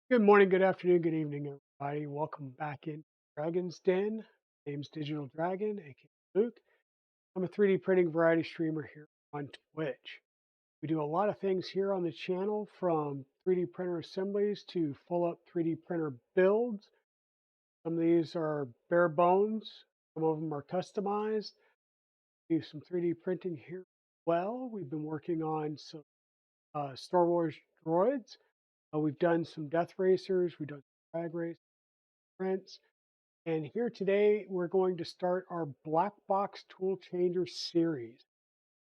Good morning, good afternoon, good evening, everybody. Welcome back in Dragon's Den. Name's Digital Dragon, aka Luke. I'm a 3D printing variety streamer here on Twitch. We do a lot of things here on the channel, from 3D printer assemblies to full up 3D printer builds. Some of these are bare bones, some of them are customized. Do some 3D printing here. Well, we've been working on some Star Wars droids. We've done some Death Racers, we've done drag race prints. And here today, we're going to start our BlackBox Tool Changer series.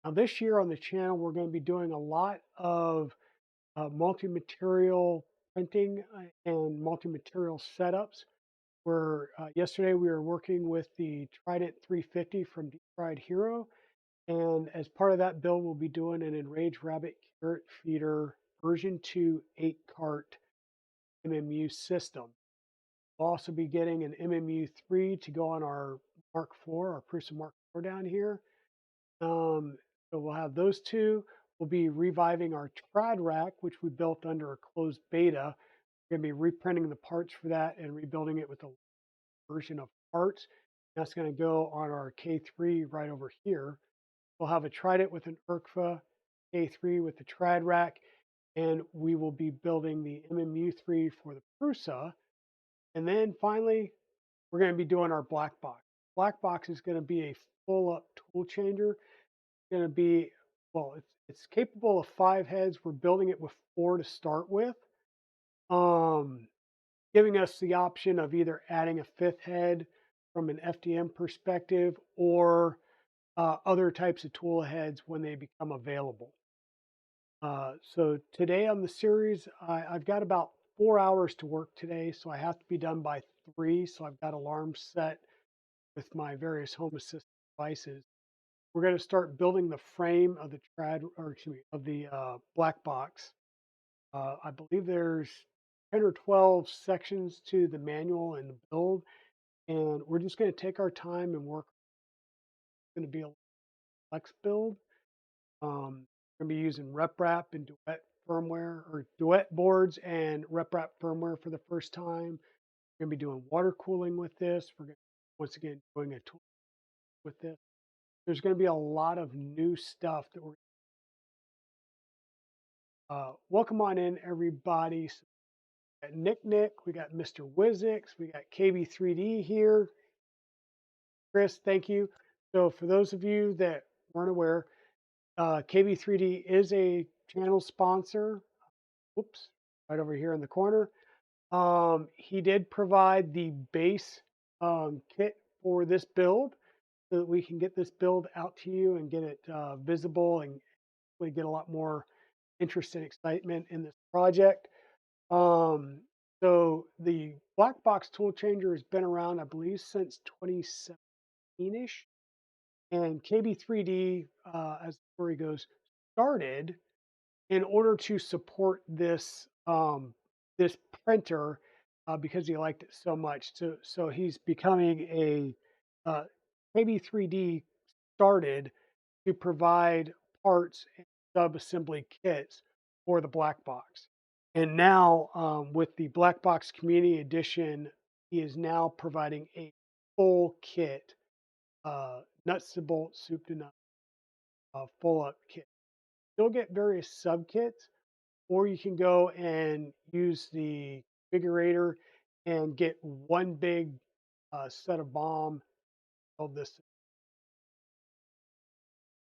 Now, this year on the channel, we're going to be doing a lot of multi-material printing and multi-material setups. Where yesterday we were working with the Trident 350 from Deep Fried Hero, and as part of that build, we'll be doing an Enraged Rabbit Carrot Feeder version 2 8-cart MMU system. We'll also be getting an MMU3 to go on our Mark IV, our Prusa Mark IV down here. So we'll have those two. We'll be reviving our trad rack, which we built under a closed beta. We're going to be reprinting the parts for that and rebuilding it with a version of parts. That's going to go on our K3 right over here. We'll have a Trident with an ERCFA, K3 with the trad rack, and we will be building the MMU3 for the Prusa. And then finally, we're going to be doing our black box. Black box is going to be a full up tool changer. It's going to be, well, it's capable of 5 heads. We're building it with 4 to start with, um, giving us the option of either adding a 5th head from an FDM perspective, or other types of tool heads when they become available. So today on the series, I've got about 4 hours to work today, so I have to be done by 3. So I've got alarms set with my various home assistant devices. We're going to start building the frame of the of the black box. I believe there's 10 or 12 sections to the manual and the build, and we're just going to take our time and work. It's going to be a flex build. We're going to be using RepRap and Duet firmware, or Duet boards and RepRap firmware for the first time. We're going to be doing water cooling with this. We're going to, once again, doing a tool with this. There's going to be a lot of new stuff that we're. Welcome on in, everybody. So we got Nick, we got Mr. Wizix, we got KB3D here. Chris, thank you. So for those of you that weren't aware, KB3D is a channel sponsor. Whoops, right over here in the corner. He did provide the base kit for this build, so that we can get this build out to you and get it visible, and we get a lot more interest and excitement in this project. Um, so the BlackBox Tool Changer has been around, I believe, since 2017-ish. And KB3D, as the story goes, started in order to support this printer, because he liked it so much. So he's becoming a KB3D started to provide parts and sub-assembly kits for the black box. And now, with the Black Box Community Edition, he is now providing a full kit, nuts to bolts, soup to nuts, full up kit. You'll get various sub kits, or you can go and use the configurator and get one big set of BOM of this.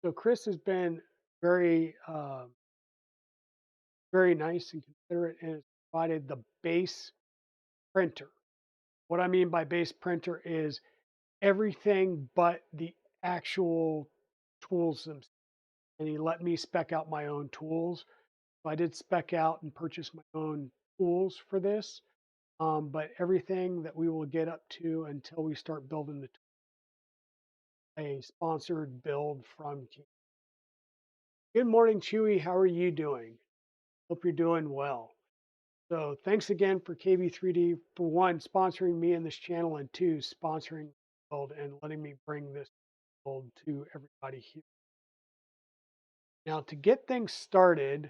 So Chris has been very, very nice and considerate, and has provided the base printer. What I mean by base printer is everything but the actual tools themselves. And he let me spec out my own tools. So I did spec out and purchase my own tools for this. But everything that we will get up to until we start building a sponsored build from. Good morning, Chewy. How are you doing? Hope you're doing well. So thanks again for KB3D, for one, sponsoring me and this channel, and two, sponsoring the build and letting me bring this build to everybody here. Now, to get things started,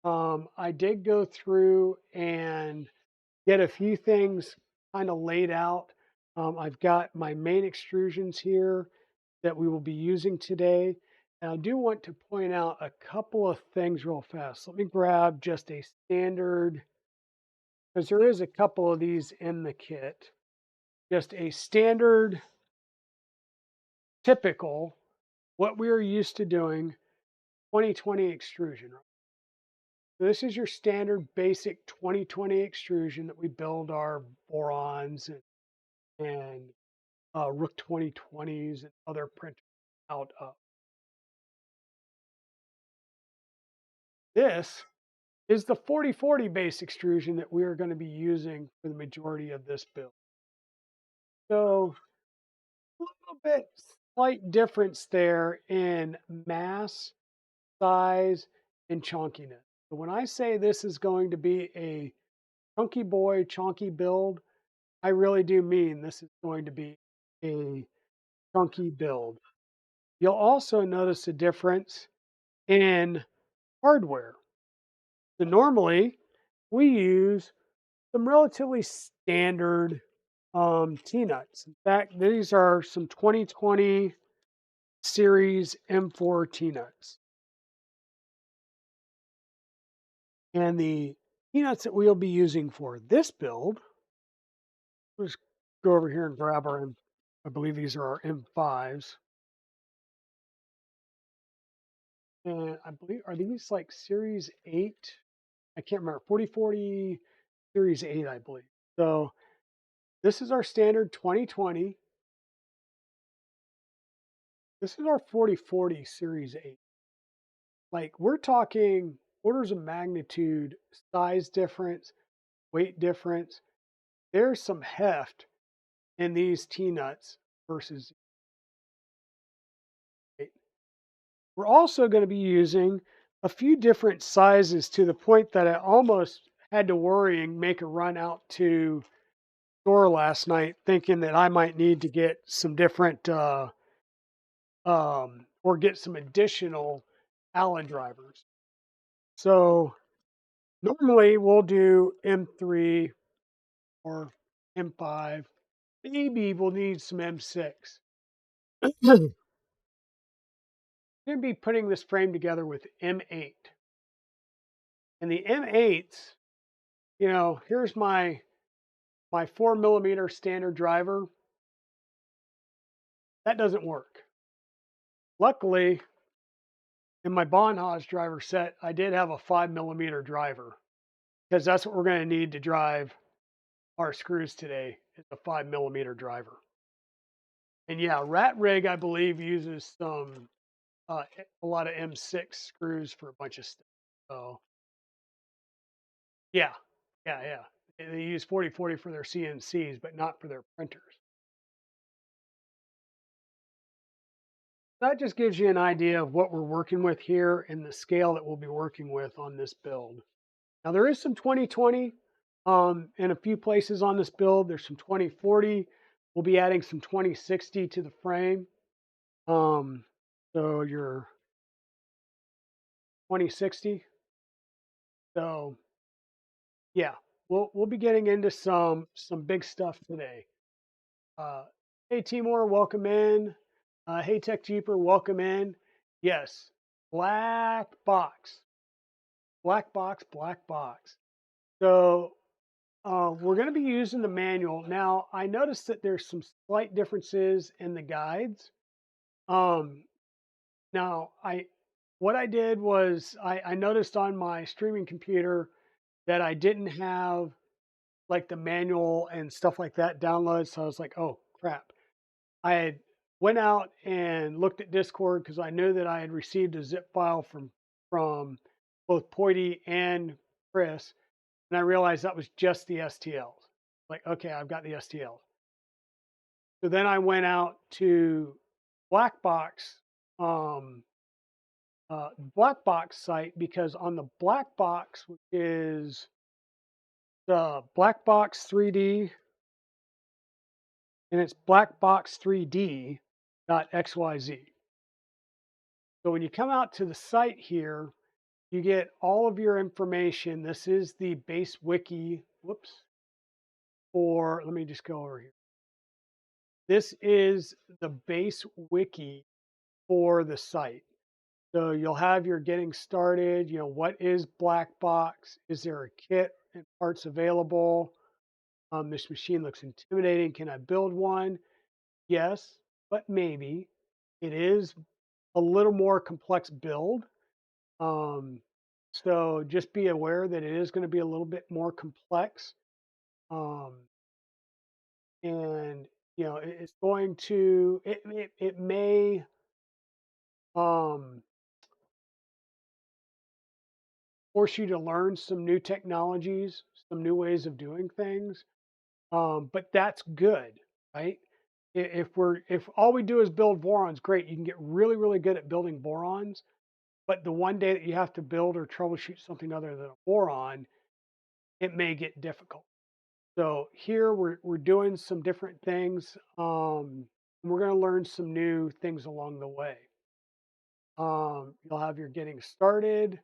I did go through and get a few things kind of laid out. I've got my main extrusions here that we will be using today. And I do want to point out a couple of things real fast. Let me grab just a standard, because there is a couple of these in the kit. Just a standard, typical, what we are used to doing, 2020 extrusion. So this is your standard basic 2020 extrusion that we build our borons and Rook 2020s and other printers out of. This is the 4040 base extrusion that we are going to be using for the majority of this build. So a little bit slight difference there in mass, size, and chunkiness. So when I say this is going to be a chunky boy, chunky build, I really do mean this is going to be a chunky build. You'll also notice a difference in hardware. So normally we use some relatively standard T-nuts. In fact, these are some 2020 series M4 T-nuts. And the T-nuts that we'll be using for this build, let's go over here and grab our I believe these are our M5s. And I believe, are these like Series 8? I can't remember. 4040 Series 8, I believe. So this is our standard 2020. This is our 4040 Series 8. Like we're talking orders of magnitude, size difference, weight difference. There's some heft in these T-nuts versus 8. We're also going to be using a few different sizes to the point that I almost had to worry and make a run out to store last night thinking that I might need to get some different or get some additional Allen drivers. So normally we'll do M3 or M5. Maybe we'll need some M6. I'm going to be putting this frame together with M8. And the M8s, here's my 4mm standard driver. That doesn't work. Luckily, in my Bonhage driver set, I did have a 5mm driver because that's what we're going to need to drive our screws today. Is a 5mm driver. And yeah, Rat Rig, I believe, uses a lot of M6 screws for a bunch of stuff. So yeah, yeah. They use 4040 for their CNCs, but not for their printers. That just gives you an idea of what we're working with here and the scale that we'll be working with on this build. Now there is some 2020 in a few places on this build. There's some 2040. We'll be adding some 2060 to the frame. So your 2060. So yeah, we'll be getting into some big stuff today. Hey Timor, welcome in. Hey Tech Jeeper, welcome in. Yes, black box. So we're going to be using the manual. Now I noticed that there's some slight differences in the guides. Now what I did was I noticed on my streaming computer that I didn't have like the manual and stuff like that downloaded. So I was like, oh crap. I had went out and looked at Discord because I knew that I had received a zip file from both Poity and Chris, and I realized that was just the STLs. Like, okay, I've got the STLs. So then I went out to Blackbox, Blackbox site because on the Blackbox, which is the Blackbox 3D, and it's blackbox3d.xyz. So when you come out to the site here, you get all of your information. This is the base wiki. Whoops. for, let me just go over here. This is the base wiki for the site. So you'll have your getting started, what is Blackbox? Is there a kit and parts available? This machine looks intimidating. Can I build one? Yes, but maybe. It is a little more complex build. Um, so just be aware that it is going to be a little bit more complex. Um, and it's going to it may um, force you to learn some new technologies, some new ways of doing things. But that's good, right? If all we do is build borons, great. You can get really, really good at building borons. But the one day that you have to build or troubleshoot something other than a boron, it may get difficult. So here we're doing some different things. We're going to learn some new things along the way. You'll have your getting started,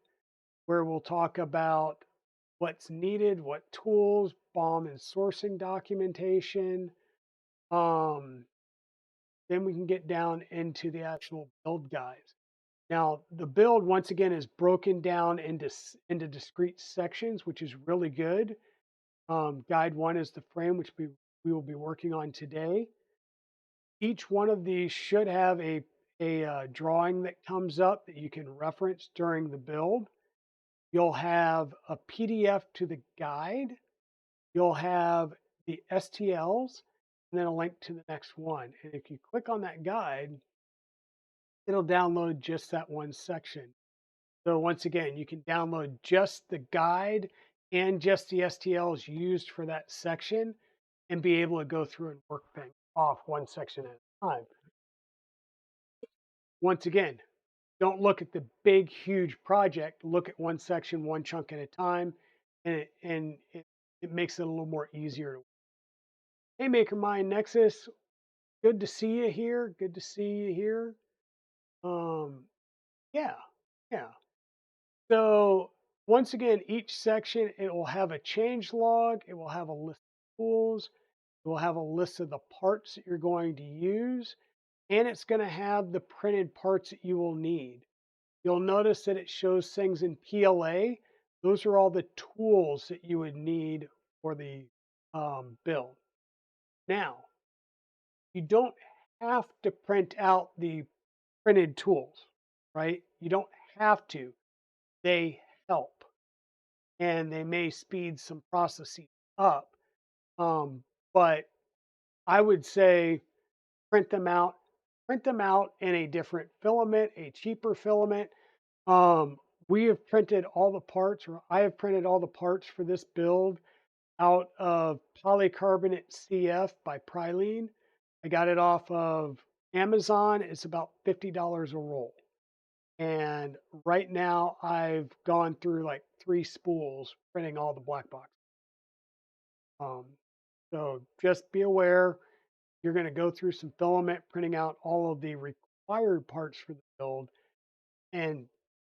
where we'll talk about what's needed, what tools, BOM and sourcing documentation. Um, then we can get down into the actual build guides. Now, the build, once again, is broken down into discrete sections, which is really good. Guide 1 is the frame, which we will be working on today. Each one of these should have a drawing that comes up that you can reference during the build. You'll have a PDF to the guide. You'll have the STLs, and then a link to the next one. And if you click on that guide, it'll download just that one section. So once again, you can download just the guide and just the STLs used for that section and be able to go through and work things off one section at a time. Once again, don't look at the big, huge project. Look at one section, one chunk at a time, and it makes it a little more easier. Hey, MakerMind Nexus, good to see you here. Good to see you here. Um, yeah, yeah. So once again, each section, it will have a change log. It will have a list of tools. It will have a list of the parts that you're going to use. And it's going to have the printed parts that you will need. You'll notice that it shows things in PLA. Those are all the tools that you would need for the build. Now, you don't have to print out the printed tools, right? You don't have to. They help, and they may speed some processes up. But I would say print them out. Print them out in a different filament, a cheaper filament. Um, we have printed all the parts, or I have printed all the parts for this build out of polycarbonate CF by Priline. I got it off of Amazon. It's about $50 a roll. And right now I've gone through like 3 spools printing all the black box. Um, so just be aware, you're going to go through some filament, printing out all of the required parts for the build. And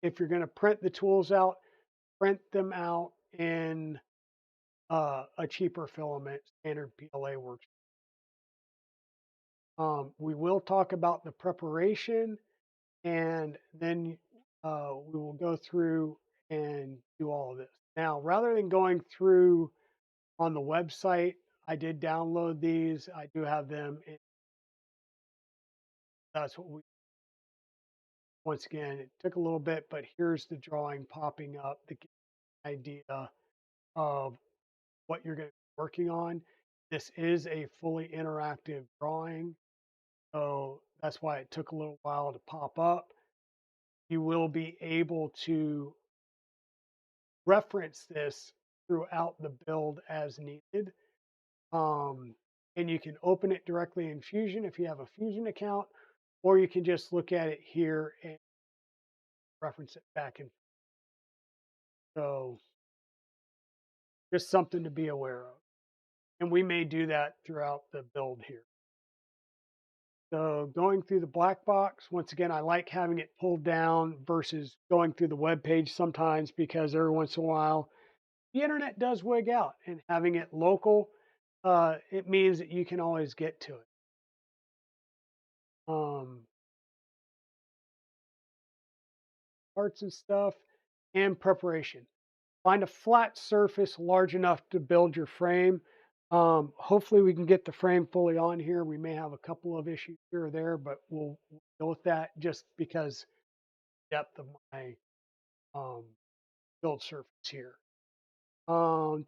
if you're going to print the tools out, print them out in a cheaper filament. Standard PLA works. We will talk about the preparation, and then we will go through and do all of this. Now, rather than going through on the website, I did download these. I do have them. That's what we, once again, it took a little bit, but here's the drawing popping up, the idea of what you're going to be working on. This is a fully interactive drawing, so that's why it took a little while to pop up. You will be able to reference this throughout the build as needed. And you can open it directly in Fusion if you have a Fusion account, or you can just look at it here and reference it back. And so just something to be aware of. And we may do that throughout the build here. So going through the black box, once again, I like having it pulled down versus going through the web page sometimes, because every once in a while the internet does wig out, and having it local it means that you can always get to it. Um, Parts and stuff, and preparation. Find a flat surface large enough to build your frame. Hopefully, we can get the frame fully on here. We may have a couple of issues here or there, but we'll deal with that just because depth of my um, build surface here. Um,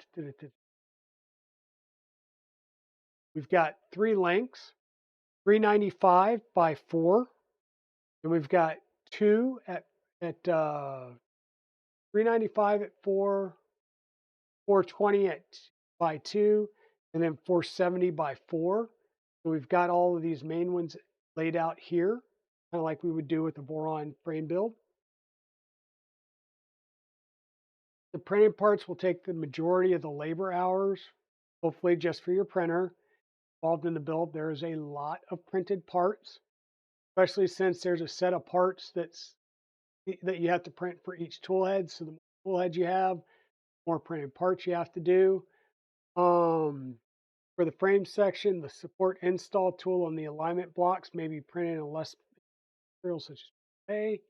we've got three lengths, 395 by 4, and we've got two at 395 at 4, 420 by 2, and then 470 by 4. So we've got all of these main ones laid out here, kind of like we would do with the Voron frame build. The printing parts will take the majority of the labor hours, hopefully just for your printer. Involved in the build, there is a lot of printed parts, especially since there's a set of parts that you have to print for each tool head. So the more tool heads you have, more printed parts you have to do. For the frame section, the support install tool and the alignment blocks may be printed in less material such as A.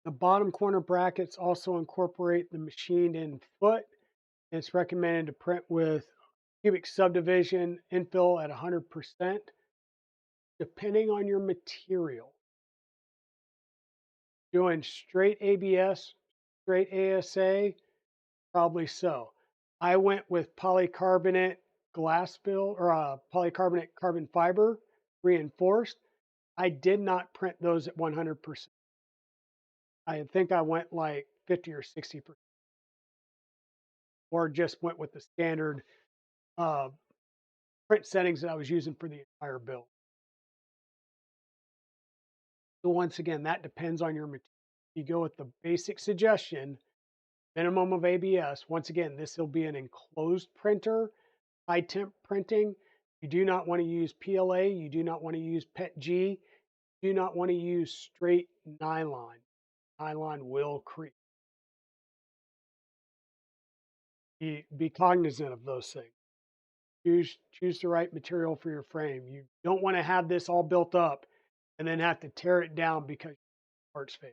The bottom corner brackets also incorporate the machined in foot. It's recommended to print with cubic subdivision infill at 100%, depending on your material. Doing straight ABS, straight ASA, probably so. I went with polycarbonate glass fill or polycarbonate carbon fiber reinforced. I did not print those at 100%. I think I went like 50 or 60%, or just went with the standard uh, print settings that I was using for the entire build. So once again, that depends on your material. You go with the basic suggestion, minimum of ABS. Once again, this will be an enclosed printer, high temp printing. You do not want to use PLA. You do not want to use PETG. You do not want to use straight nylon. Nylon will creep. Be cognizant of those things. Choose the right material for your frame. You don't want to have this all built up and then have to tear it down because parts fail.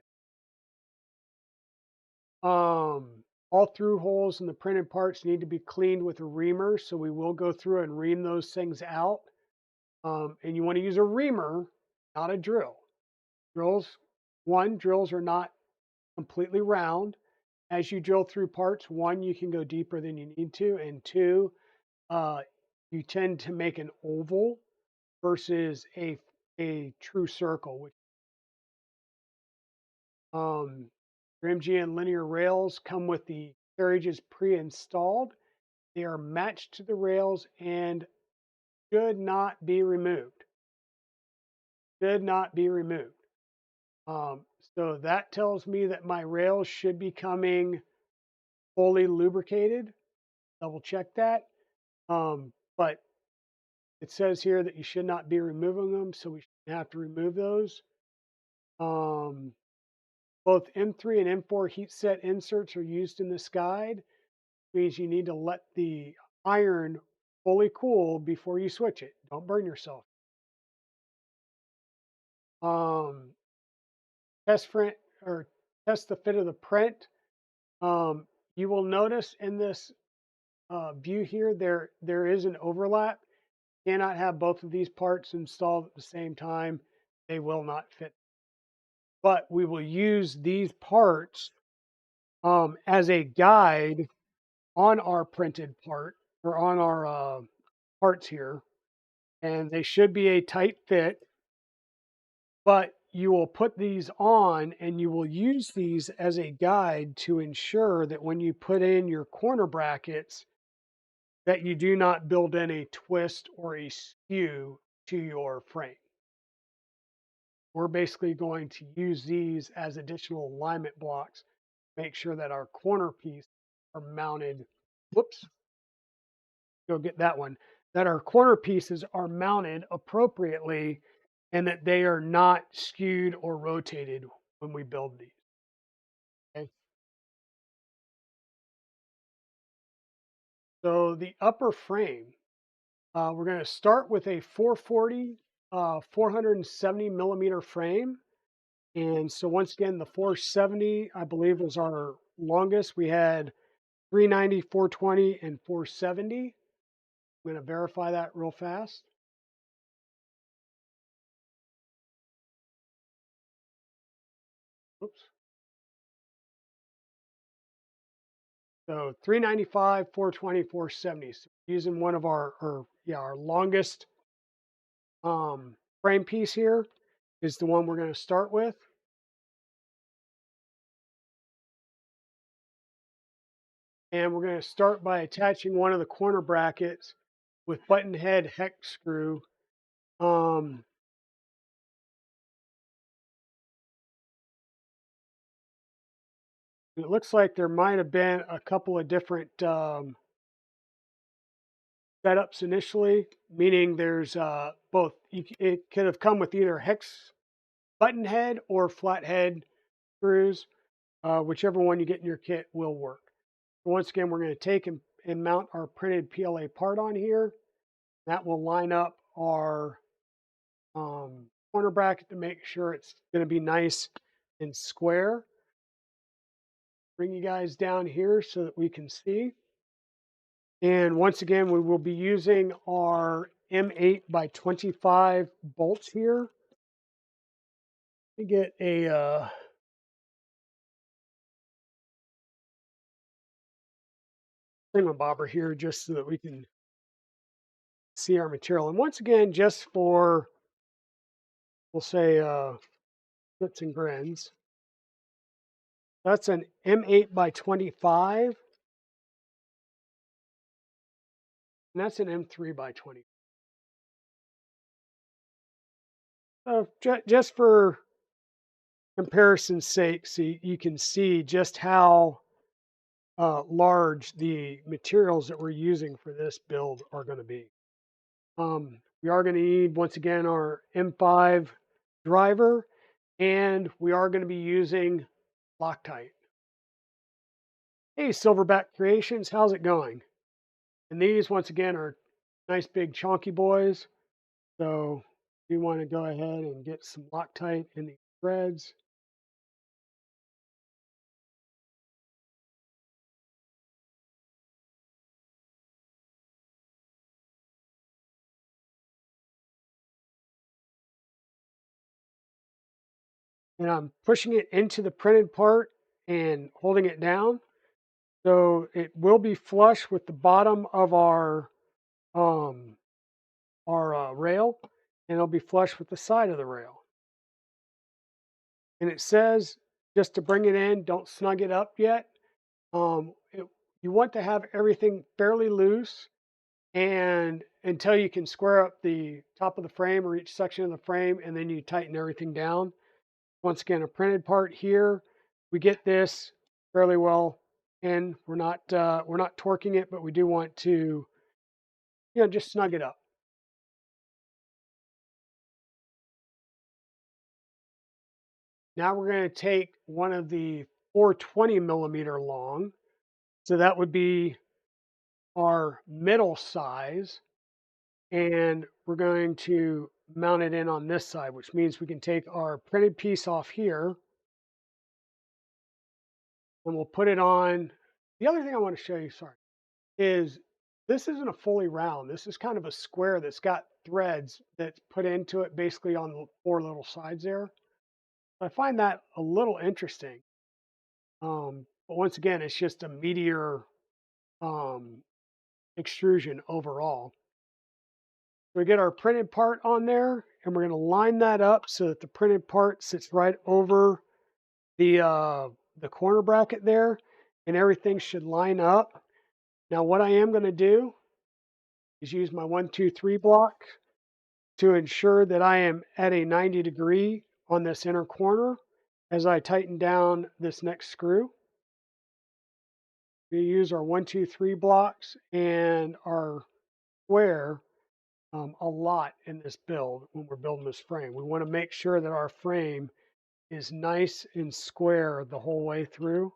All through holes in the printed parts need to be cleaned with a reamer, so we will go through and ream those things out. And you want to use a reamer, not a drill. Drills are not completely round. As you drill through parts, one, you can go deeper than you need to, and two, uh, you tend to make an oval versus a true circle. Which your MGN linear rails come with the carriages pre-installed. They are matched to the rails and should not be removed. Should not be removed. So that tells me that my rails should be coming fully lubricated. Double check that. But it says here that you should not be removing them, so we shouldn't have to remove those. Um, Both M3 and M4 heat set inserts are used in this guide. Means you need to let the iron fully cool before you switch it. Don't burn yourself. Um, test print or test the fit of the print. You will notice in this view here there is an overlap. Cannot have both of these parts installed at the same time. They will not fit. But we will use these parts as a guide on our printed part or on our parts here, and they should be a tight fit. But you will put these on and you will use these as a guide to ensure that when you put in your corner brackets, that you do not build in a twist or a skew to your frame. We're basically going to use these as additional alignment blocks, make sure that our corner pieces are mounted. Whoops, go get that one. That our corner pieces are mounted appropriately and that they are not skewed or rotated when we build these. Okay. the upper frame, we're going to start with a 440, 470 millimeter frame. And so once again, the 470, I believe, was our longest. We had 390, 420, and 470. I'm going to verify that real fast. Oops. So 395, 420, 470. So using one of our longest frame piece here is the one we're going to start with. And we're going to start by attaching one of the corner brackets with button head hex screw. It looks like there might have been a couple of different setups initially, meaning there's both. It could have come with either hex button head or flathead screws. Whichever one you get in your kit will work. So once again, we're going to take and mount our printed PLA part on here. That will line up our corner bracket to make sure it's going to be nice and square. Bring you guys down here so that we can see. And once again, we will be using our M8 by 25 bolts here. Let me get a thingamabobber here just so that we can see our material. And once again, just for, we'll say, grits and grins, that's an M8 by 25, and that's an M3 by 20. So just for comparison's sake, so you can see just how large the materials that we're using for this build are going to be. We are going to need, once again, our M5 driver, and we are going to be using Loctite. Hey, Silverback Creations, how's it going? And these, once again, are nice big chunky boys. So we want to go ahead and get some Loctite in these threads. And I'm pushing it into the printed part and holding it down. So it will be flush with the bottom of our rail, and it'll be flush with the side of the rail. And it says, just to bring it in, don't snug it up yet. You want to have everything fairly loose and until you can square up the top of the frame or each section of the frame, and then you tighten everything down. Once again, a printed part here, we get this fairly well in. We're not torquing it, but we do want to, just snug it up. Now we're going to take one of the 420 millimeter long, so that would be our middle size, and we're going to mount it in on this side, which means we can take our printed piece off here and we'll put it on. The other thing I want to show you, sorry, is this isn't a fully round. This is kind of a square that's got threads that's put into it basically on the four little sides there. I find that a little interesting. But once again, it's just a meteor extrusion overall. We get our printed part on there, and we're going to line that up so that the printed part sits right over the corner bracket there, and everything should line up. Now, what I am going to do is use my 1, 2, 3 block to ensure that I am at a 90-degree on this inner corner as I tighten down this next screw. We use our 1, 2, 3 blocks and our square a lot in this build when we're building this frame. We want to make sure that our frame is nice and square the whole way through.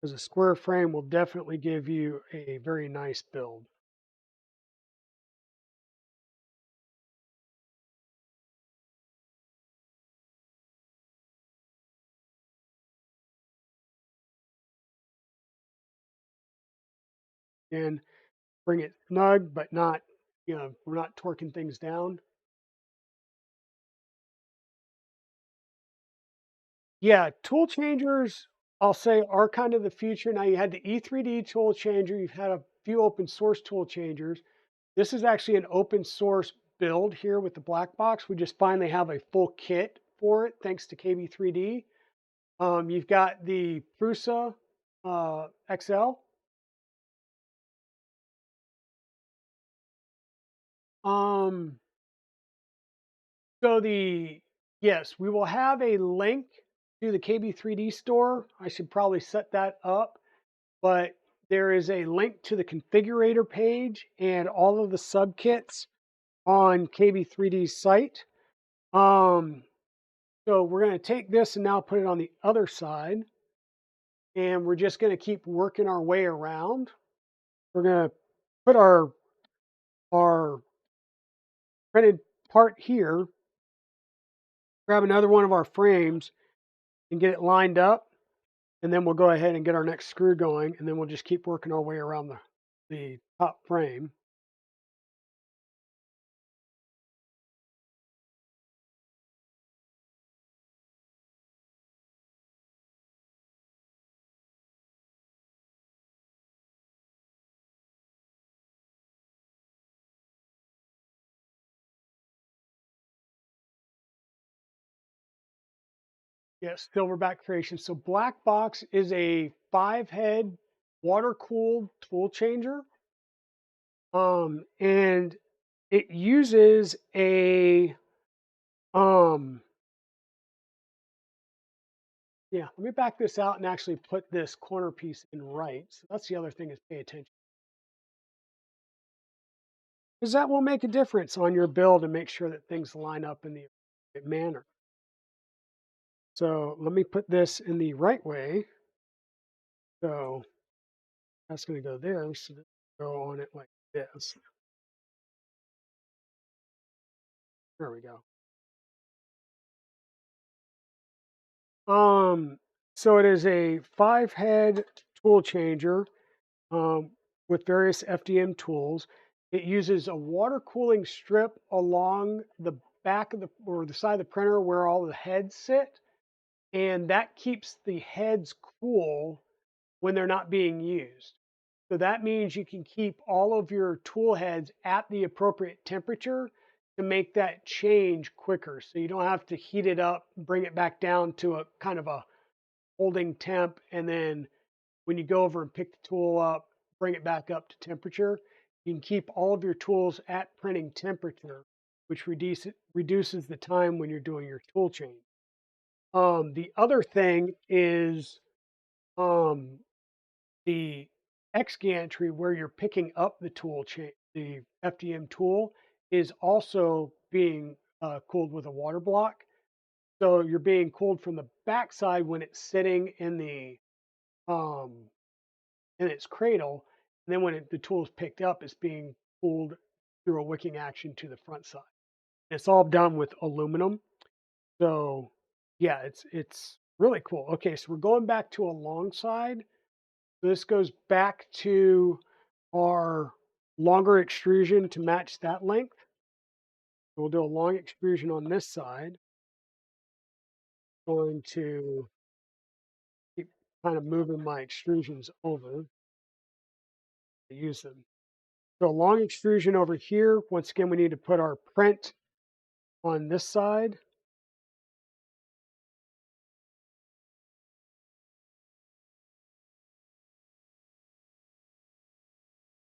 because a square frame will definitely give you a very nice build. And bring it snug, but not, we're not torquing things down. Yeah, tool changers, I'll say, are kind of the future. Now you had the E3D tool changer, you've had a few open source tool changers. This is actually an open source build here with the BlackBox. We just finally have a full kit for it, thanks to KB3D. You've got the Prusa XL. Um, so the yes, we will have a link to the KB3D store. I should probably set that up, but there is a link to the configurator page and all of the subkits on KB3D's site. Um, so we're going to take this and now put it on the other side, and we're just going to keep working our way around. We're going to put our printed part here, grab another one of our frames and get it lined up, and then we'll go ahead and get our next screw going, and then we'll just keep working our way around the top frame. Yes, silverback creation. So BlackBox is a 5-head water-cooled tool changer. And it uses a yeah, let me back this out and actually put this corner piece in right. So that's the other thing, is pay attention. Because that will make a difference on your build and make sure that things line up in the right manner. So let me put this in the right way. So that's going to go there. So this will go on it like this. There we go. Um, so it is a 5-head tool changer um, with various FDM tools. It uses a water cooling strip along the back of the side of the printer where all the heads sit, and that keeps the heads cool when they're not being used. So that means you can keep all of your tool heads at the appropriate temperature to make that change quicker. So you don't have to heat it up, bring it back down to a kind of a holding temp, and then when you go over and pick the tool up, bring it back up to temperature. You can keep all of your tools at printing temperature, which reduces the time when you're doing your tool change. The other thing is um, the X gantry, where you're picking up the tool chain, the FDM tool, is also being cooled with a water block. So you're being cooled from the backside when it's sitting um, in its cradle, and then when the tool is picked up, it's being cooled through a wicking action to the front side. It's all done with aluminum. So yeah, it's really cool. Okay, so we're going back to a long side. So this goes back to our longer extrusion to match that length. So we'll do a long extrusion on this side. Going to keep kind of moving my extrusions over to use them. So long extrusion over here. Once again, we need to put our print on this side.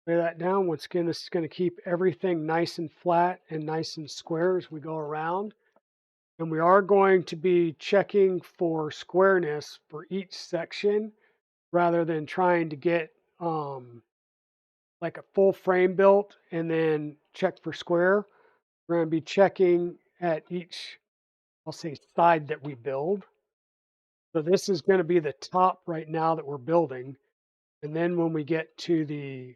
Lay that down. Once again, this is going to keep everything nice and flat and nice and square as we go around. And we are going to be checking for squareness for each section rather than trying to get like a full frame built and then check for square. We're going to be checking at each, I'll say, side that we build. So this is going to be the top right now that we're building. And then when we get to the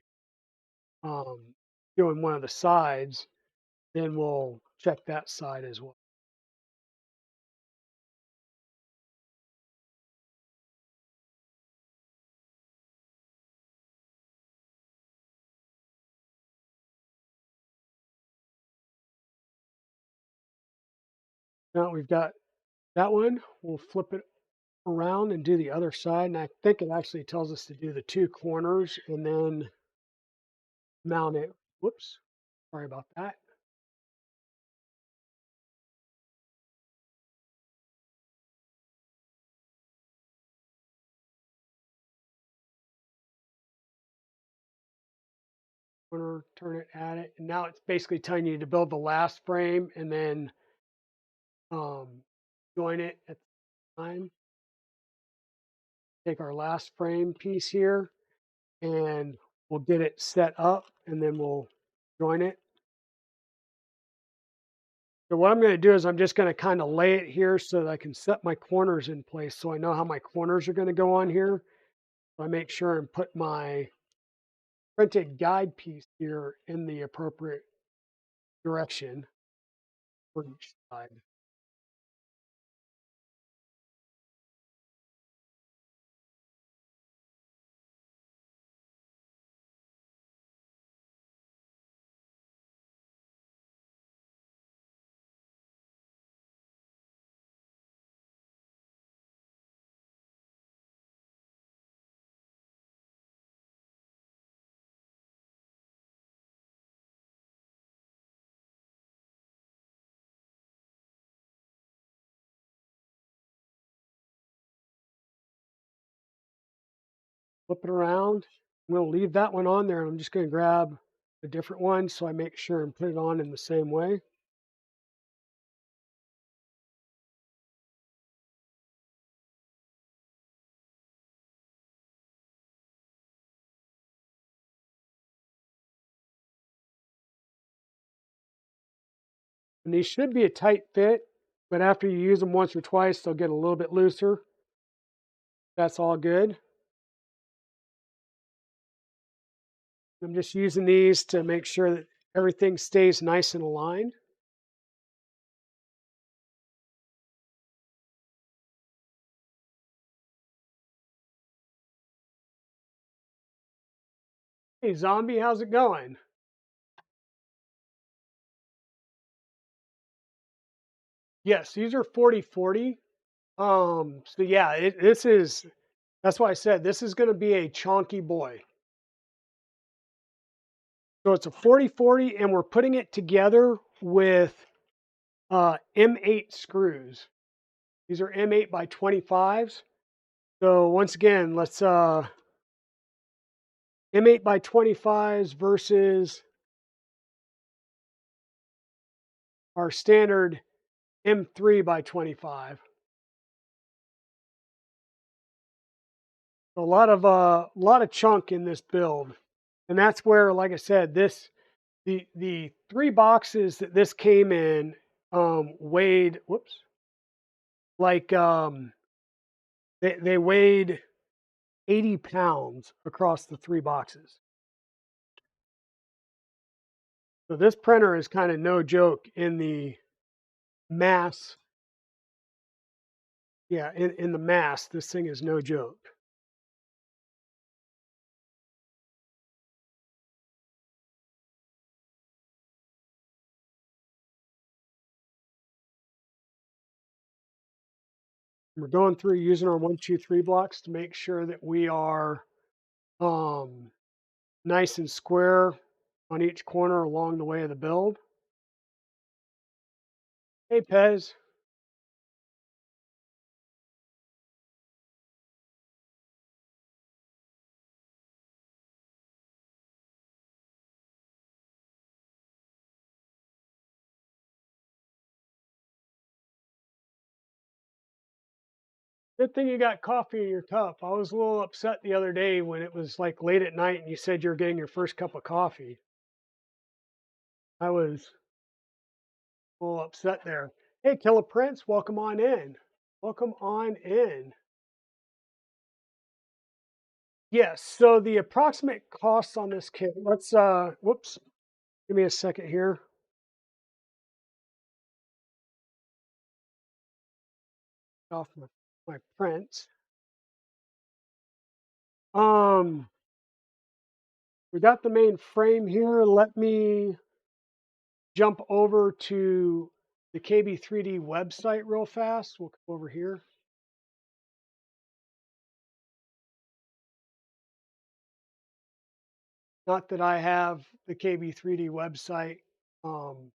doing one of the sides, then we'll check that side as well. Now we've got that one. We'll flip it around and do the other side. And I think it actually tells us to do the two corners and then mount it. Whoops. Sorry about that. Corner, turn it, add it. And now it's basically telling you to build the last frame and then um, join it at the time. Take our last frame piece here and we'll get it set up and then we'll join it. So what I'm going to do is I'm just going to kind of lay it here so that I can set my corners in place so I know how my corners are going to go on here. So I make sure and put my printed guide piece here in the appropriate direction for each side. Flip it around. I'm going to leave that one on there and I'm just going to grab a different one so I make sure and put it on in the same way. And these should be a tight fit, but after you use them once or twice, they'll get a little bit looser. That's all good. I'm just using these to make sure that everything stays nice and aligned. Hey, Zombie, how's it going? Yes, these are 40/40. So yeah, that's why I said this is going to be a chonky boy. So it's a 40/40 and we're putting it together with M8 screws. These are M8 by 25s. So once again, let's M8 by 25s versus our standard M3 by 25. A lot of chunk in this build. And that's where, like I said, the three boxes that this came in weighed like they weighed 80 pounds across the three boxes. So this printer is kind of no joke in the mass. Yeah, in the mass, this thing is no joke. We're going through using our 1, 2, 3 blocks to make sure that we are um, nice and square on each corner along the way of the build. Hey, Pez. Good thing you got coffee in your cup. I was a little upset the other day when it was like late at night and you said you were getting your first cup of coffee. I was a little upset there. Hey, Killer Prince, welcome on in. Welcome on in. Yes, so the approximate cost on this kit, let's, whoops, give me a second here. Off my prints. Um, we got the main frame here. Let me jump over to the KB3D website real fast. We'll come over here. Not that I have the KB3D website, um,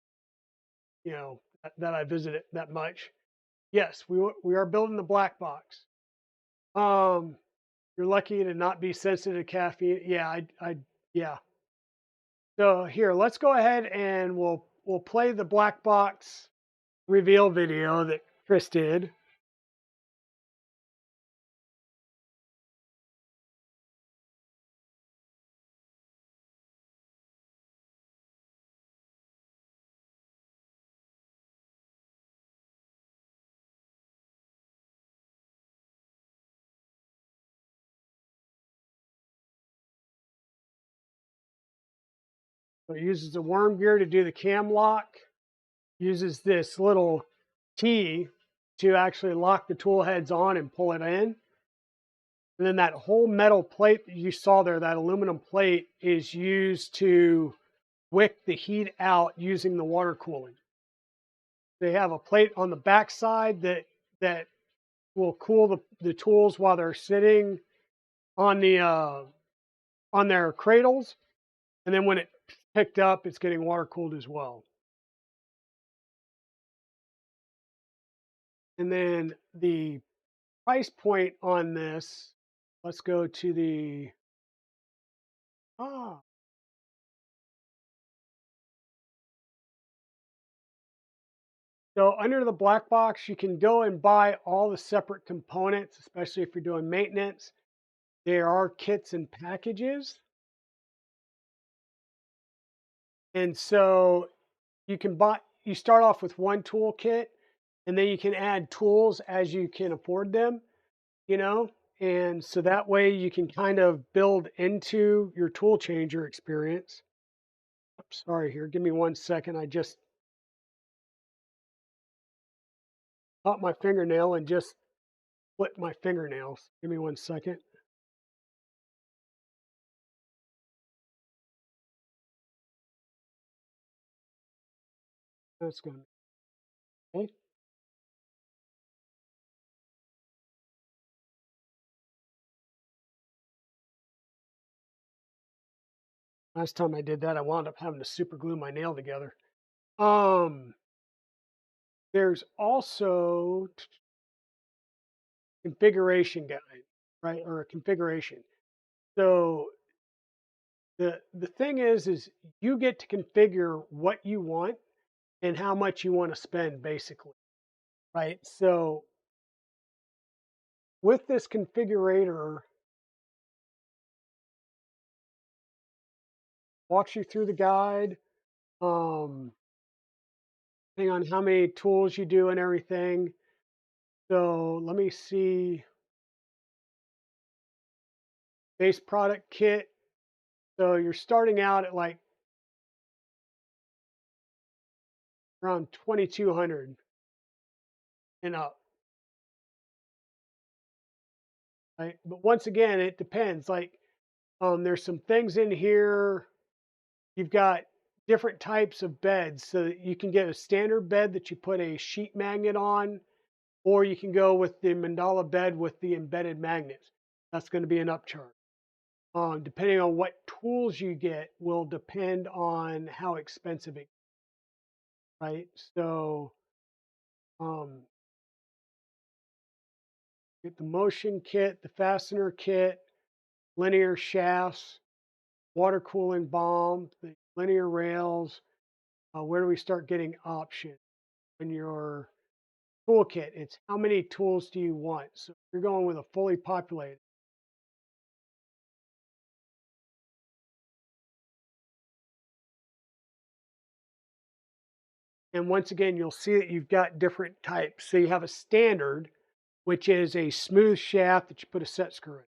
that I visit it that much. Yes, we are building the black box. Um, you're lucky to not be sensitive to caffeine. Yeah, yeah. So here, let's go ahead and we'll play the black box reveal video that Chris did. So it uses the worm gear to do the cam lock. Uses this little T to actually lock the tool heads on and pull it in. And then that whole metal plate that you saw there, that aluminum plate, is used to wick the heat out using the water cooling. They have a plate on the back side that will cool the tools while they're sitting on on their cradles, and then when it's picked up, it's getting water cooled as well. And then the price point on this, let's go to the ah. So under the black box, you can go and buy all the separate components, especially if you're doing maintenance. There are kits and packages. And so you start off with one tool kit, and then you can add tools as you can afford them, you know? And so that way you can kind of build into your tool changer experience. Oops, sorry here, give me 1 second. I just caught my fingernail and just split my fingernails. Give me 1 second. That's gonna okay. Last time I did that, I wound up having to super glue my nail together. Um, there's also configuration guide, right? Or a configuration. So the thing is you get to configure what you want and how much you want to spend basically, right? So with this configurator, walks you through the guide, um, depending on how many tools you do and everything. So let me see, base product kit. So you're starting out at like around 2,200 and up, right? But once again, it depends. Like, there's some things in here. You've got different types of beds, so that you can get a standard bed that you put a sheet magnet on, or you can go with the mandala bed with the embedded magnets. That's going to be an upcharge. Depending on what tools you get, will depend on how expensive it, right? So, um, get the motion kit, the fastener kit, linear shafts, water cooling bomb, the linear rails. Where do we start getting options in your toolkit? It's how many tools do you want? So if you're going with a fully populated. And once again, you'll see that you've got different types. So you have a standard, which is a smooth shaft that you put a set screw in.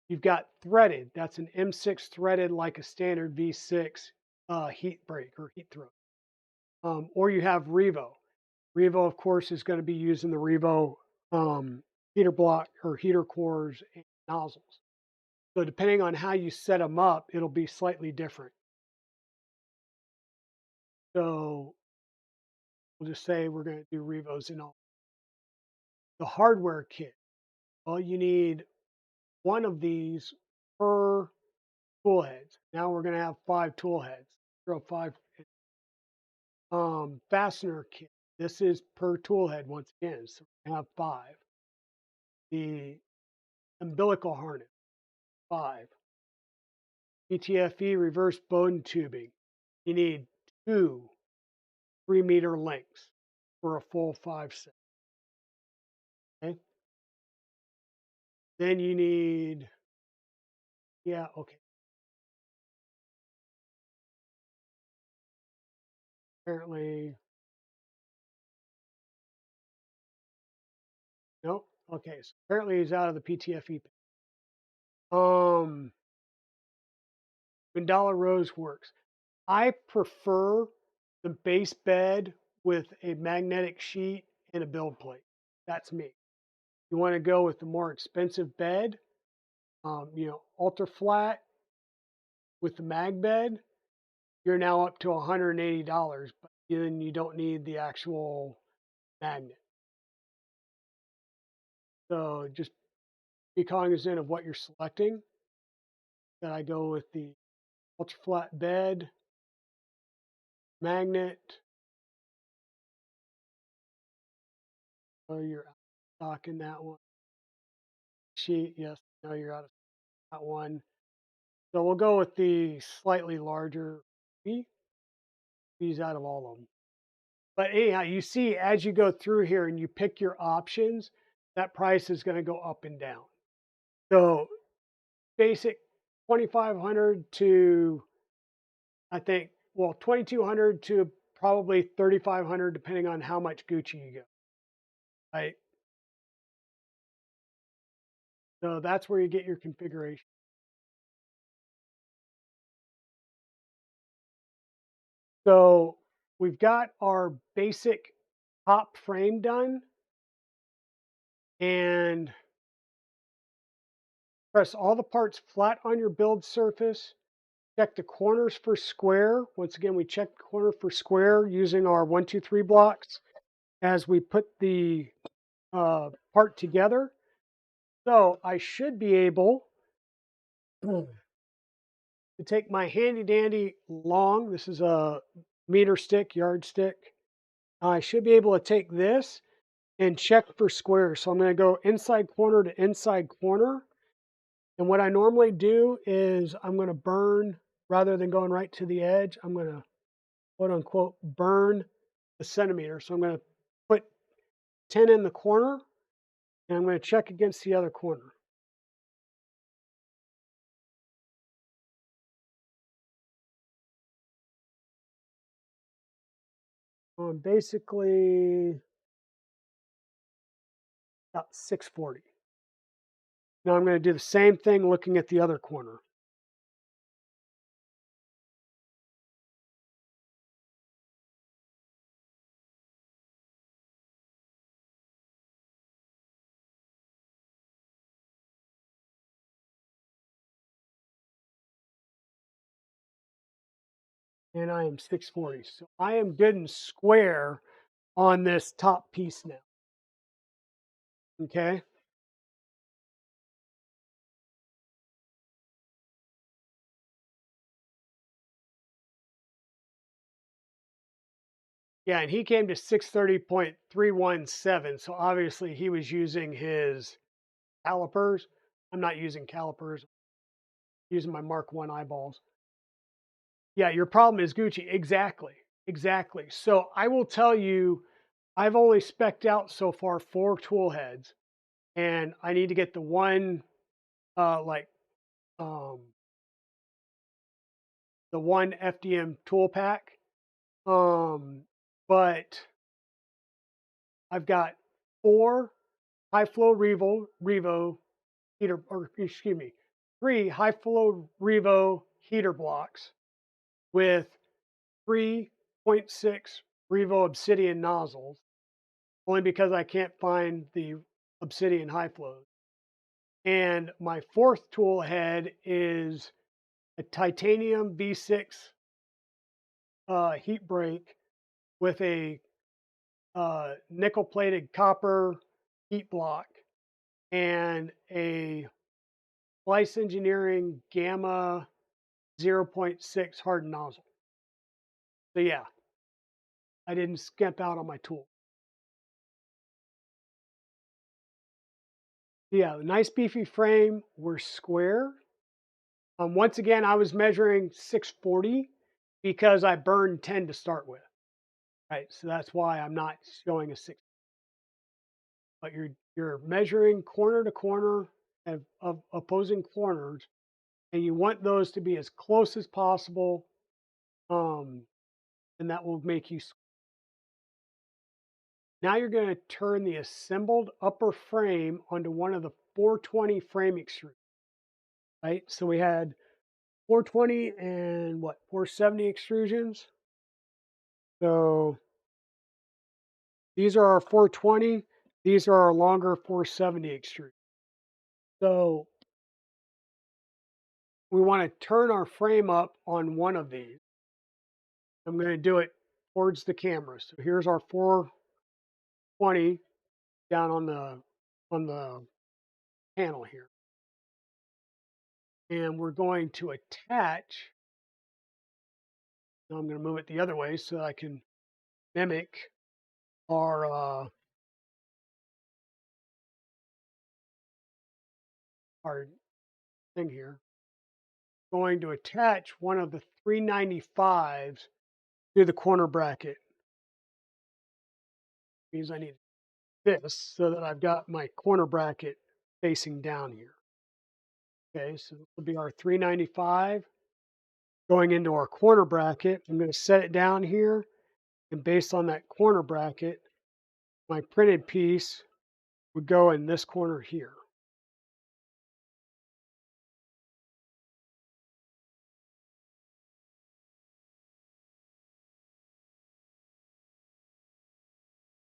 You've got threaded. That's an M6 threaded like a standard V6 heat break or heat throat. Or you have Revo. Revo, of course, is going to be using the Revo heater block or heater cores and nozzles. So depending on how you set them up, it'll be slightly different. So we'll just say we're going to do Revos and all. The hardware kit. Well, you need one of these per tool heads. Now we're going to have 5 tool heads. Throw 5 fastener kit. This is per tool head once again. So we have 5. The umbilical harness, 5. PTFE reverse Bowden tubing. You need 2 3-meter lengths for a full 5 set. Okay. Then you need, yeah, okay. Apparently, nope. Okay, so apparently he's out of the PTFE. Mandala Rose works. I prefer the base bed with a magnetic sheet and a build plate. That's me. You want to go with the more expensive bed, ultra flat with the mag bed, you're now up to $180, but then you don't need the actual magnet. So just be cognizant of what you're selecting. Then I go with the ultra flat bed, magnet. Oh, you're out of stock in that one. Sheet, yes, no, you're out of that one. So we'll go with the slightly larger B. B's out of all of them. But anyhow, you see as you go through here and you pick your options, that price is going to go up and down. So basic 2,500 to, I think, well, 2,200 to probably 3,500, depending on how much Gucci you get. Right. So that's where you get your configuration. So we've got our basic top frame done, and press all the parts flat on your build surface. Check the corners for square. Once again, we check the corner for square using our 1, 2, 3 blocks as we put the part together. So I should be able to take my handy dandy long, this is a meter stick, yardstick. I should be able to take this and check for squares. So I'm going to go inside corner to inside corner. And what I normally do is I'm going to burn, rather than going right to the edge, I'm going to quote unquote burn a centimeter. So I'm going to put 10 in the corner and I'm going to check against the other corner. Basically about 640. Now I'm going to do the same thing looking at the other corner. And I am 640. So I am good and square on this top piece now. Okay. Yeah, and he came to 630.317. So obviously he was using his calipers. I'm not using calipers, I'm using my Mark I eyeballs. Yeah, your problem is Gucci. Exactly. Exactly. So I will tell you, I've only specced out so far 4 tool heads, and I need to get the one, like, um, the one FDM tool pack. But I've got 4 high flow Revo heater, or excuse me, 3 high flow Revo heater blocks with 3.6 Revo Obsidian nozzles, only because I can't find the Obsidian high flows. And my fourth tool head is a titanium V6 heat break with a nickel plated copper heat block and a Splice Engineering Gamma zero point 0.6 hardened nozzle. So yeah, I didn't skimp out on my tool. Yeah, nice beefy frame. We're square. Once again, I was measuring 640 because I burned 10 to start with. Right, so that's why I'm not showing a 6. But you're measuring corner to corner of opposing corners, and you want those to be as close as possible, um, and that will make you. Now you're going to turn the assembled upper frame onto one of the 420 frame extrusions. Right, so we had 420 and what 470 extrusions. So these are our 420. These are our longer 470 extrusions. So we want to turn our frame up on one of these. I'm going to do it towards the camera. So here's our 420 down on the panel here. And we're going to attach. Now I'm going to move it the other way so I can mimic our our thing here. Going to attach one of the 395s to the corner bracket. Means I need this so that I've got my corner bracket facing down here. Okay, so this will be our 395 going into our corner bracket. I'm going to set it down here, and based on that corner bracket, my printed piece would go in this corner here.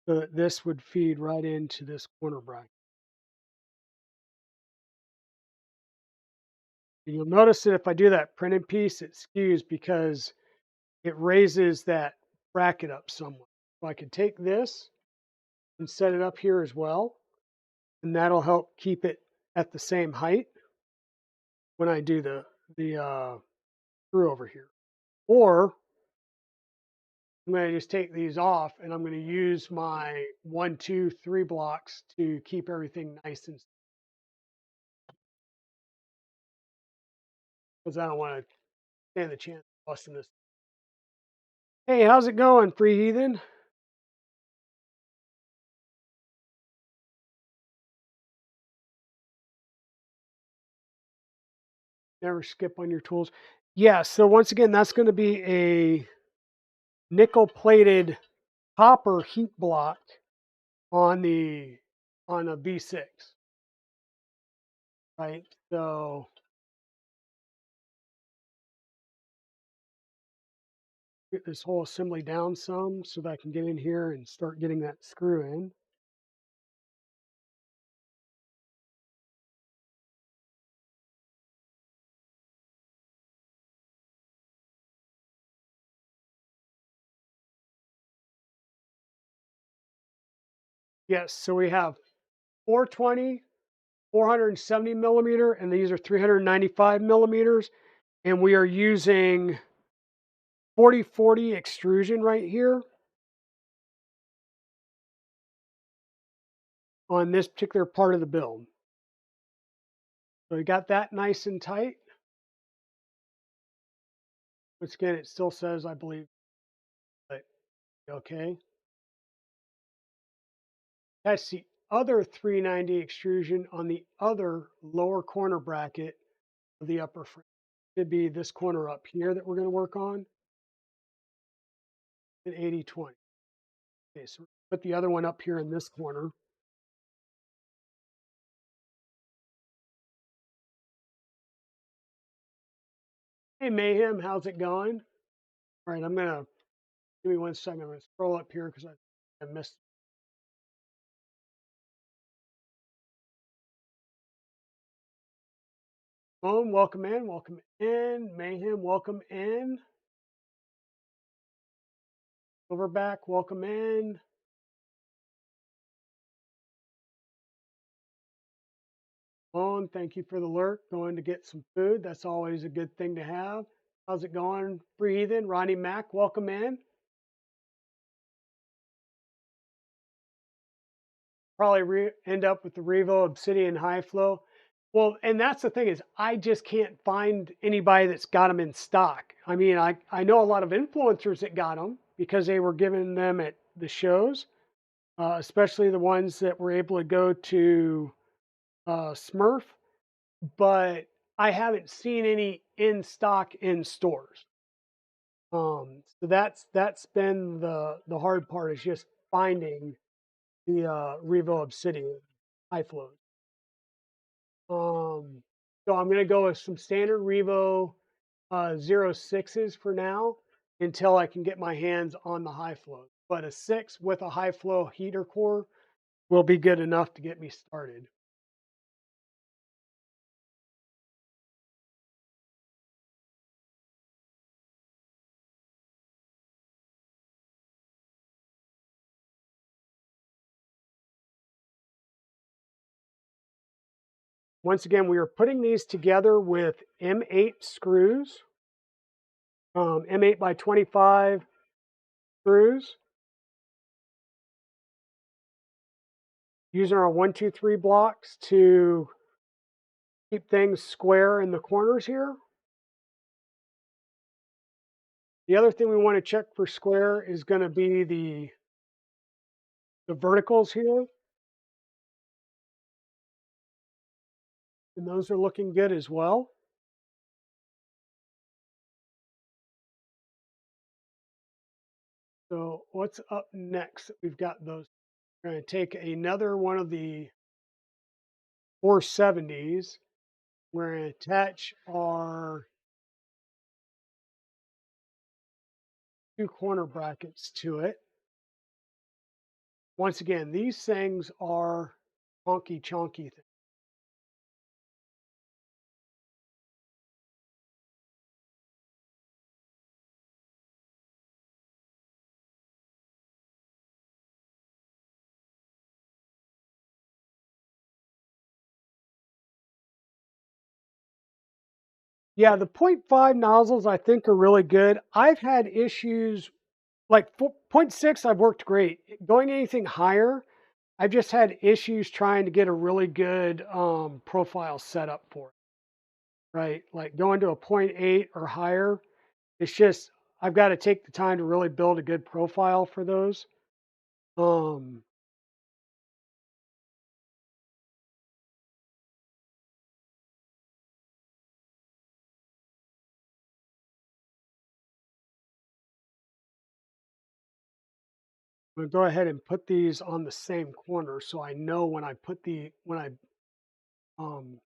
So that this would feed right into this corner bracket. And you'll notice that if I do that printed piece, it skews because it raises that bracket up somewhat. So I could take this and set it up here as well, and that'll help keep it at the same height when I do the screw over here. Or I'm going to just take these off, and I'm going to use my 1, 2, 3 blocks to keep everything nice and, because I don't want to stand the chance of busting this. Hey, how's it going, free heathen? Never skip on your tools. Yeah, so once again, that's going to be a nickel plated copper heat block on a V6, right? So get this whole assembly down some so that I can get in here and start getting that screw in. Yes, so we have 420, 470 millimeter, and these are 395 millimeters. And we are using 4040 extrusion right here on this particular part of the build. So we got that nice and tight. Once again, it still says, I believe, but okay. That's the other 390 extrusion on the other lower corner bracket of the upper frame. Should be this corner up here that we're going to work on. At 80/20. Okay, so put the other one up here in this corner. Hey Mayhem, how's it going? All right, give me 1 second. I'm gonna scroll up here because I missed. Boom, welcome in, welcome in. Mayhem, welcome in. Overback, welcome in. Owen, thank you for the lurk. Going to get some food. That's always a good thing to have. How's it going? Breathing. Ronnie Mack, welcome in. Probably end up with the Revo Obsidian High Flow. Well, and that's the thing is I just can't find anybody that's got them in stock. I mean, I know a lot of influencers that got them because they were giving them at the shows, especially the ones that were able to go to Smurf, but I haven't seen any in stock in stores. So that's been the hard part is just finding the Revo Obsidian high flows. So I'm gonna go with some standard Revo 06s for now until I can get my hands on the high flow. But a 6 with a high flow heater core will be good enough to get me started. Once again, we are putting these together with M8 screws, M8 by 25 screws, using our 1, 2, 3 blocks to keep things square in the corners here. The other thing we want to check for square is going to be the verticals here. And those are looking good as well. So what's up next? We've got those. We're going to take another one of the 470s. We're going to attach our 2 corner brackets to it. Once again, these things are honky chonky things. Yeah, the point 0.5 nozzles I think are really good. I've had issues like 0.6 I've worked great. Going anything higher, I've just had issues trying to get a really good profile set up for it. Right? Like going to a 0.8 or higher, it's just I've got to take the time to really build a good profile for those. Um, I'm gonna go ahead and put these on the same corner so I know when I um,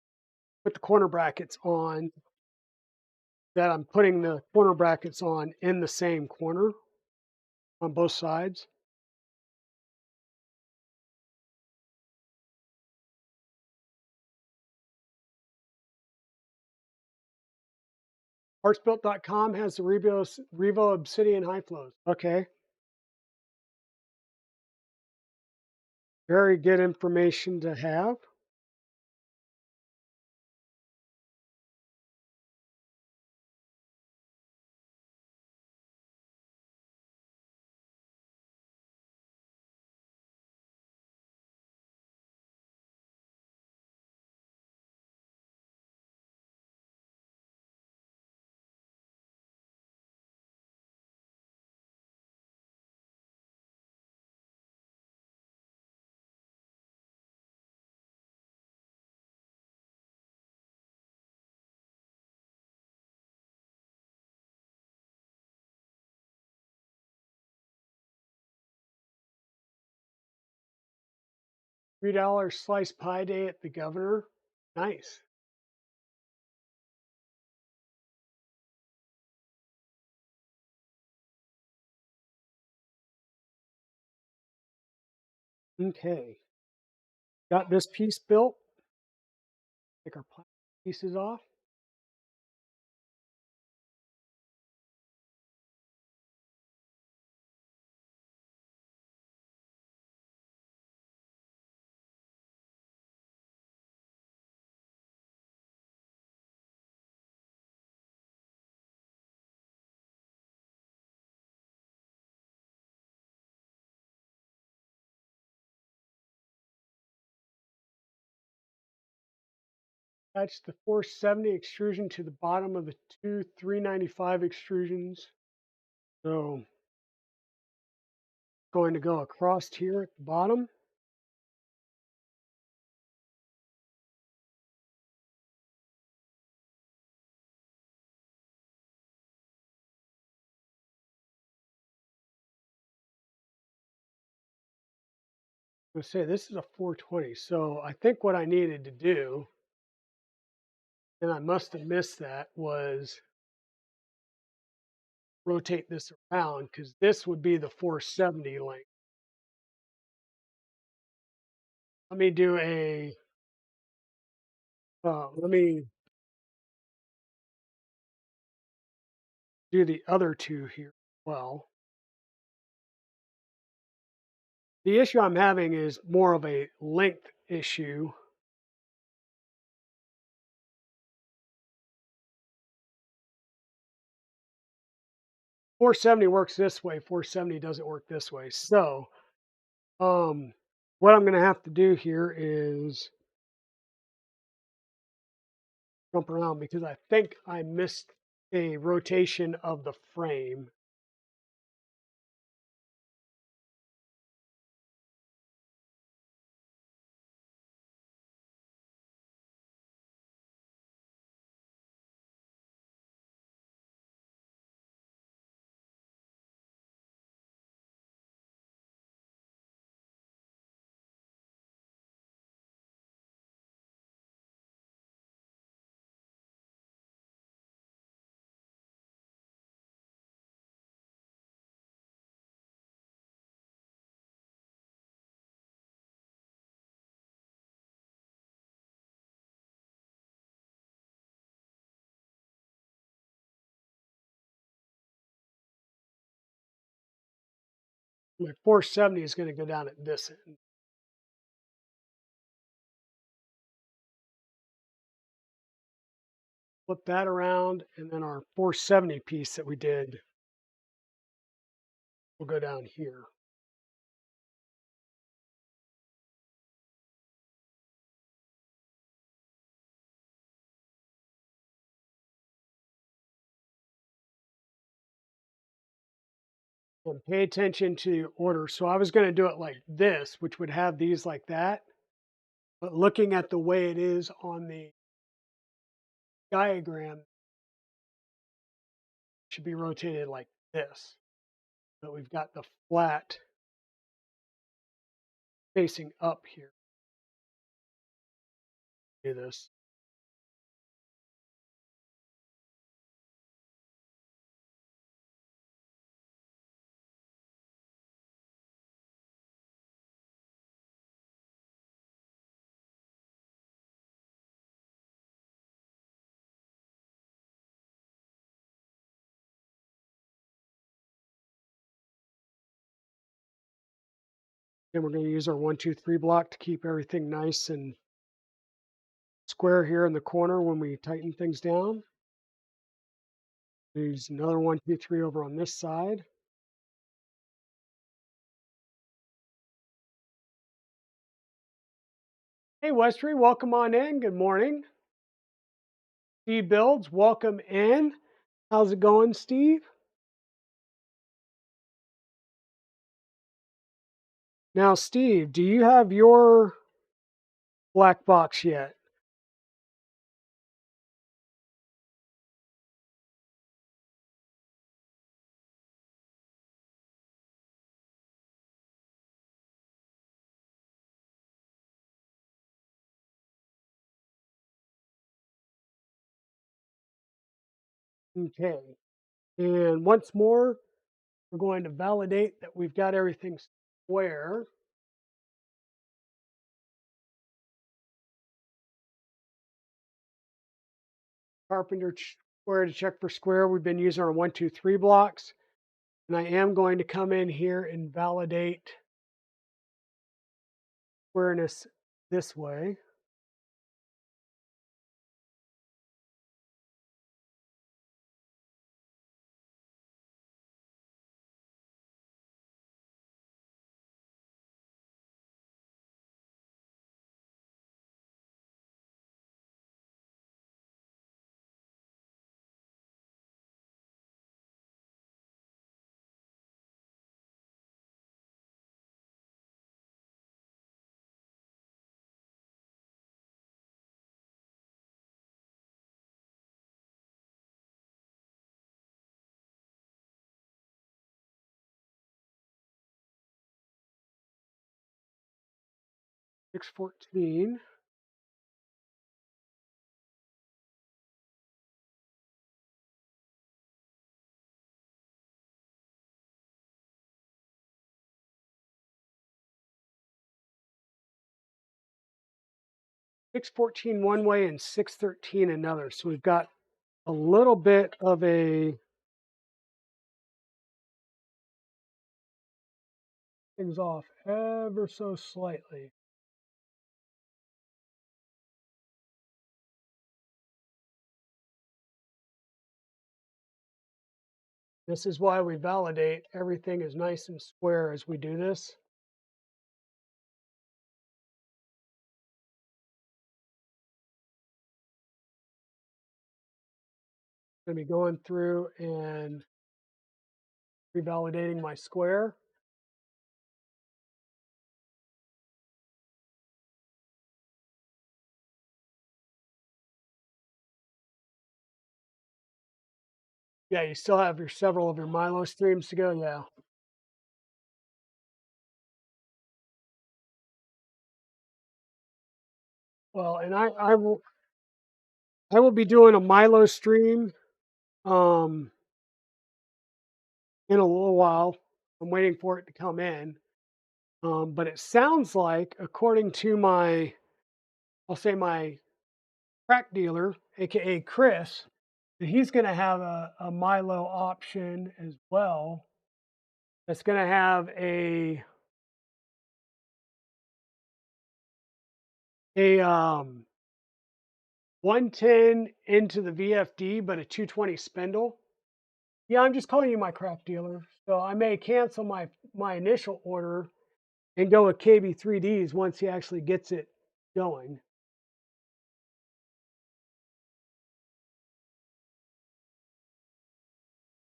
put the corner brackets on that I'm putting the corner brackets on in the same corner on both sides. Partsbuilt.com has the Revo Obsidian high flows. Okay, very good information to have. $3 slice pie day at the Governor. Nice. Okay, got this piece built. Take our plastic pieces off. Attach the 470 extrusion to the bottom of the two 395 extrusions. So going to go across here at the bottom. I'm going to say this is a 420. So I think what I needed to do, and I must have missed that, was rotate this around because this would be the 470 length. Let me do let me do the other two here. Well, the issue I'm having is more of a length issue. .470 works this way, 470 doesn't work this way. So, what I'm going to have to do here is jump around because I think I missed a rotation of the frame. My 470 is going to go down at this end. Flip that around, and then our 470 piece that we did will go down here. And pay attention to the order. So I was going to do it like this, which would have these like that. But looking at the way it is on the diagram, it should be rotated like this. So we've got the flat facing up here. Do this. Then we're going to use our 1, 2, 3 block to keep everything nice and square here in the corner when we tighten things down. Use another 1, 2, 3 over on this side. Hey, Westry, welcome on in. Good morning. Steve Builds, welcome in. How's it going, Steve? Now, Steve, do you have your black box yet? Okay. And once more, we're going to validate that we've got everything square. carpenter square to check for square. We've been using our 1, 2, 3 blocks. And I am going to come in here and validate squareness this way. Six 14. Six 14 one way and 613 another. So we've got a little bit of a things off ever so slightly. This is why we validate everything is nice and square as we do this. I'm going to be going through and revalidating my square. Yeah, you still have your several of your Milo streams to go. Yeah. Well, and I will be doing a Milo stream um, in a little while. I'm waiting for it to come in. But it sounds like, according to my, I'll say my crack dealer, aka Chris, that he's going to have a Milo option as well. That's going to have a 110 into the VFD, but a 220 spindle. Yeah, I'm just calling you my crack dealer. So I may cancel my initial order and go with KB3Ds once he actually gets it going.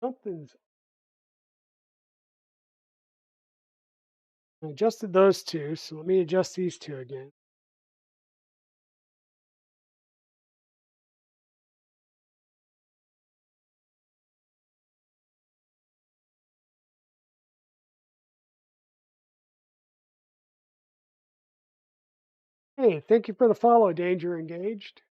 Something's I adjusted those two, so let me adjust these two again. Hey, thank you for the follow, Danger Engaged.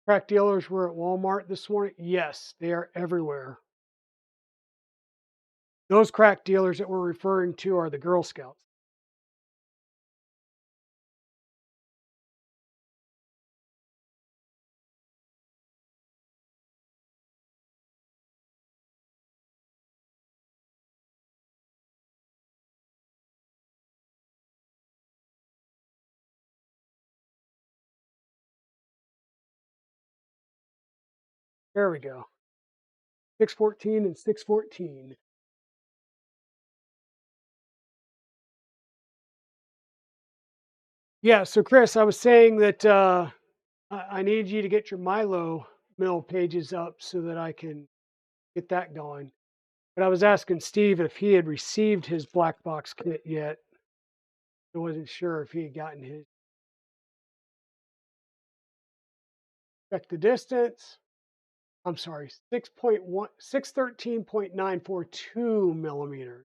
Crack dealers were at Walmart this morning. Yes, they are everywhere. Those crack dealers that we're referring to are the Girl Scouts. There we go. 614 and 614. Yeah, so Chris, I was saying that I need you to get your Milo mill pages up so that I can get that going. But I was asking Steve if he had received his black box kit yet. I wasn't sure if he had gotten his. Check the distance. I'm sorry, 613.942 millimeters,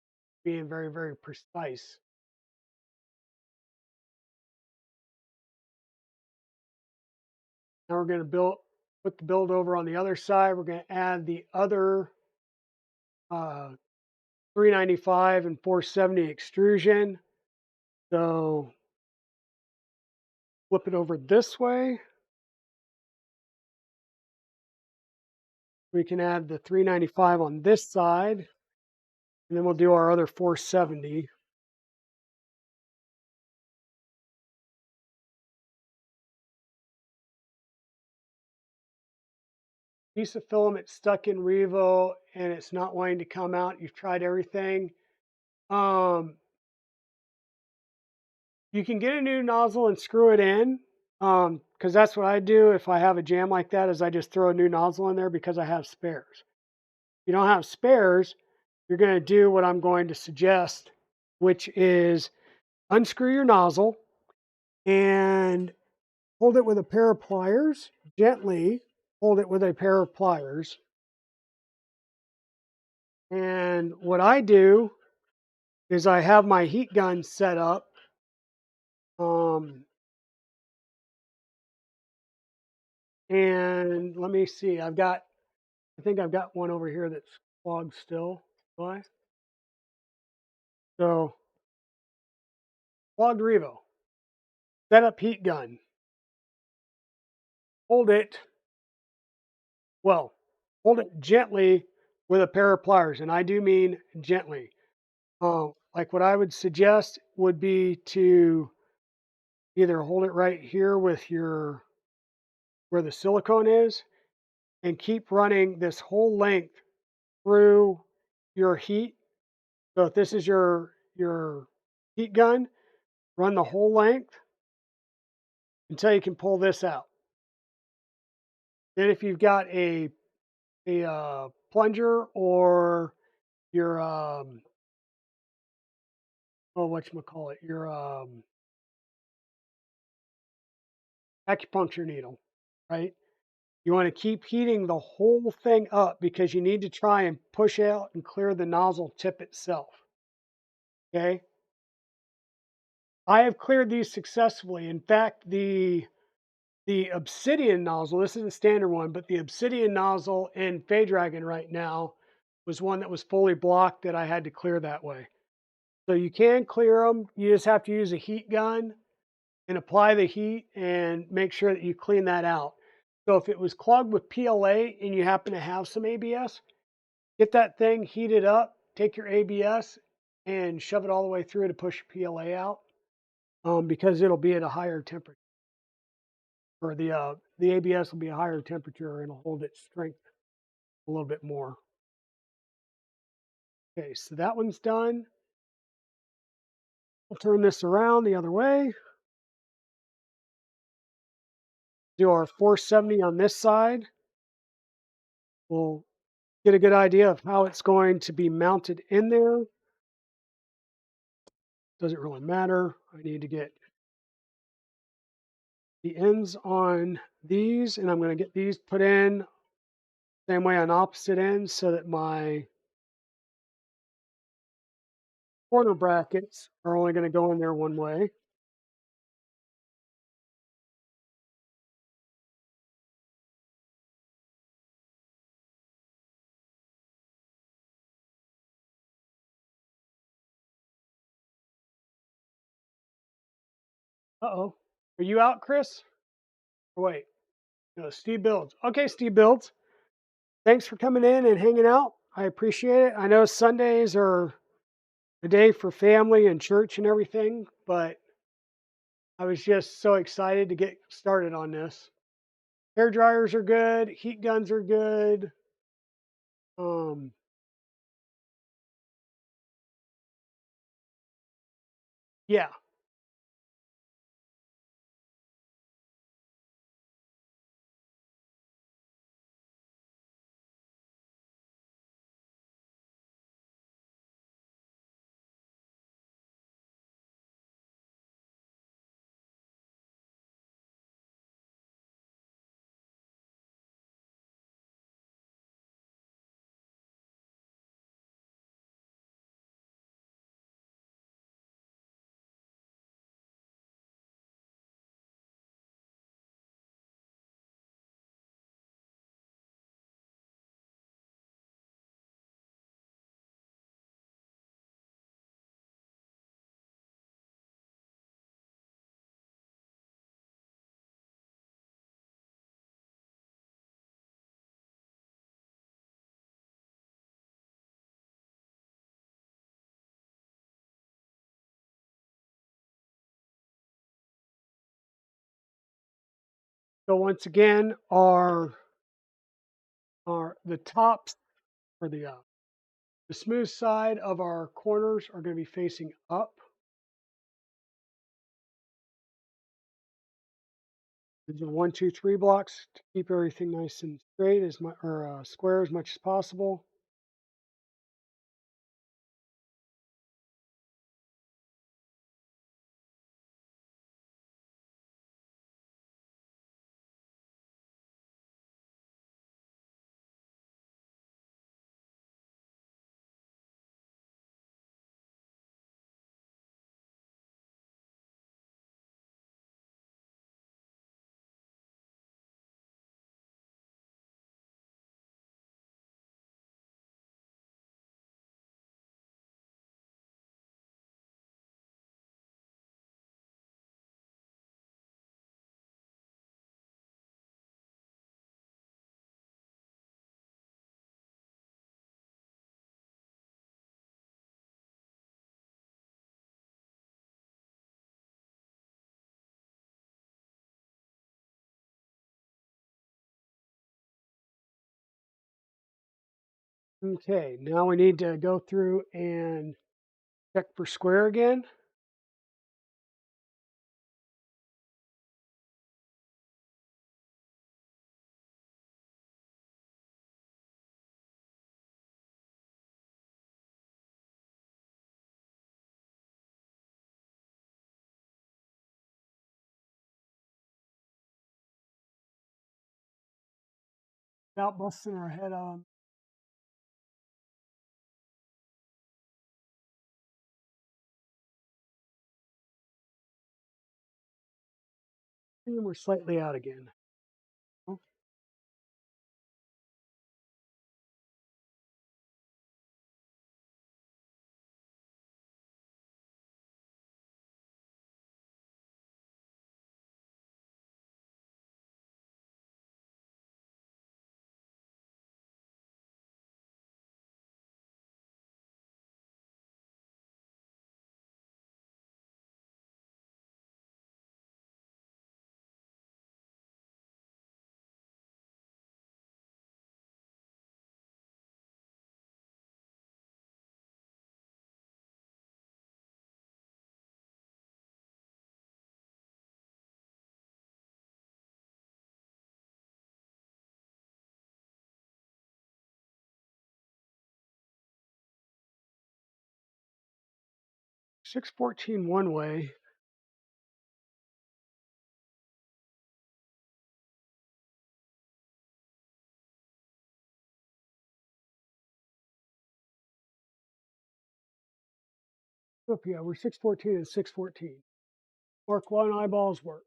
being very, very precise. Now we're going to put the build over on the other side. We're going to add the other uh, 395 and 470 extrusion. So flip it over this way. We can add the 395 on this side, and then we'll do our other 470. Piece of filament stuck in Revo and it's not wanting to come out. You've tried everything. Um, you can get a new nozzle and screw it in, because that's what I do if I have a jam like that. Is I just throw a new nozzle in there because I have spares. If you don't have spares, you're going to do what I'm going to suggest, which is unscrew your nozzle and hold it with a pair of pliers. Gently hold it with a pair of pliers. And what I do is I have my heat gun set up. And let me see. I think I've got one over here that's clogged still. Do I? So clogged Revo. Set up heat gun. Hold it. Well, hold it gently with a pair of pliers, and I do mean gently. Like what I would suggest would be to either hold it right here with your where the silicone is, and keep running this whole length through your heat. So if this is your heat gun, run the whole length until you can pull this out. Then if you've got a plunger or your oh whatchamacallit, your acupuncture needle, right? You want to keep heating the whole thing up because you need to try and push out and clear the nozzle tip itself. Okay. I have cleared these successfully. In fact, the obsidian nozzle, this is a standard one, but the obsidian nozzle in Fade Dragon right now was one that was fully blocked that I had to clear that way. So you can clear them. You just have to use a heat gun and apply the heat and make sure that you clean that out. So if it was clogged with PLA and you happen to have some ABS, get that thing heated up, take your ABS and shove it all the way through to push your PLA out, because it'll be at a higher temperature. Or the ABS will be a higher temperature and it'll hold its strength a little bit more. Okay, so that one's done. We'll turn this around the other way. Do our 470 on this side. We'll get a good idea of how it's going to be mounted in there. Doesn't really matter. I need to get the ends on these, and I'm going to get these put in same way on opposite ends so that my corner brackets are only going to go in there one way. Uh-oh. Are you out, Chris? Or wait. No, Steve Builds. Okay, Steve Builds. Thanks for coming in and hanging out. I appreciate it. I know Sundays are a day for family and church and everything, but I was just so excited to get started on this. Hair dryers are good. Heat guns are good. Um, yeah, So once again, our the tops or the smooth side of our corners are going to be facing up. These are 1, 2, 3 blocks to keep everything nice and straight as much or square as much as possible. Okay, now we need to go through and check for square again. Without busting our head on. And we're slightly out again. Oh, 614 one way. Oh, yeah, we're 614 and 614. Mark 1 eyeballs work.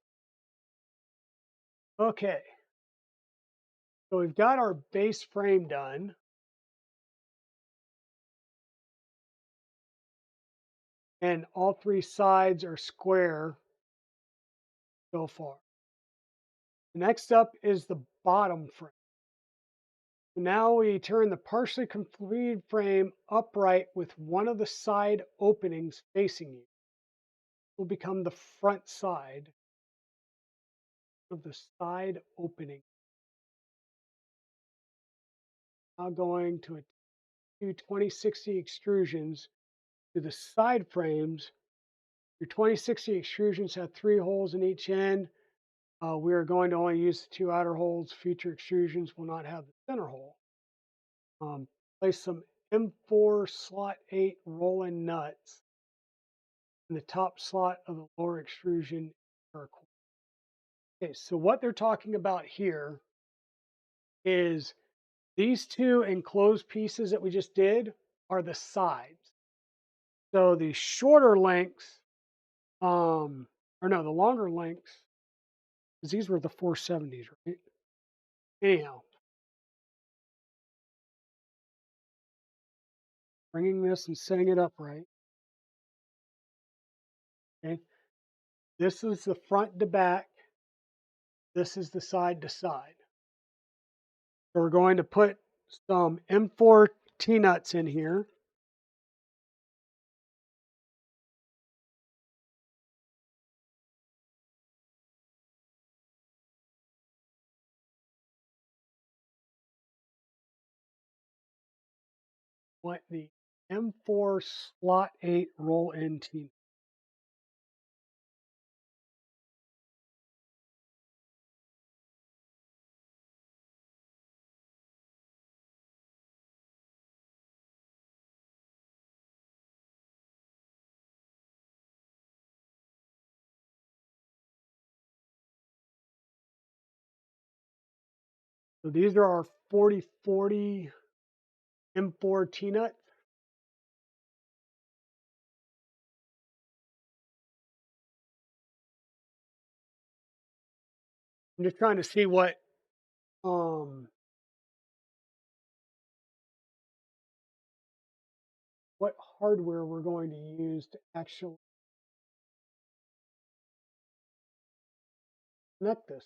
Okay, so we've got our base frame done. And all 3 sides are square so far. Next up is the bottom frame. Now we turn the partially completed frame upright with one of the side openings facing you. Will become the front side of the side opening. Now going to do 2060 extrusions to the side frames. Your 2060 extrusions have 3 holes in each end. We are going to only use the 2 outer holes. Future extrusions will not have the center hole. Place some M4 slot 8 roll-in nuts in the top slot of the lower extrusion. Okay, so what they're talking about here is these 2 enclosed pieces that we just did are the sides. So the shorter lengths, or no, the longer lengths, because these were the 470s, right? Anyhow, bringing this and setting it up right. Okay, this is the front to back. This is the side to side. So we're going to put some M4 T-nuts in here. want the M4 slot 8 roll in T. So these are our 4040 M4 T-nut. I'm just trying to see um what hardware we're going to use to actually connect this.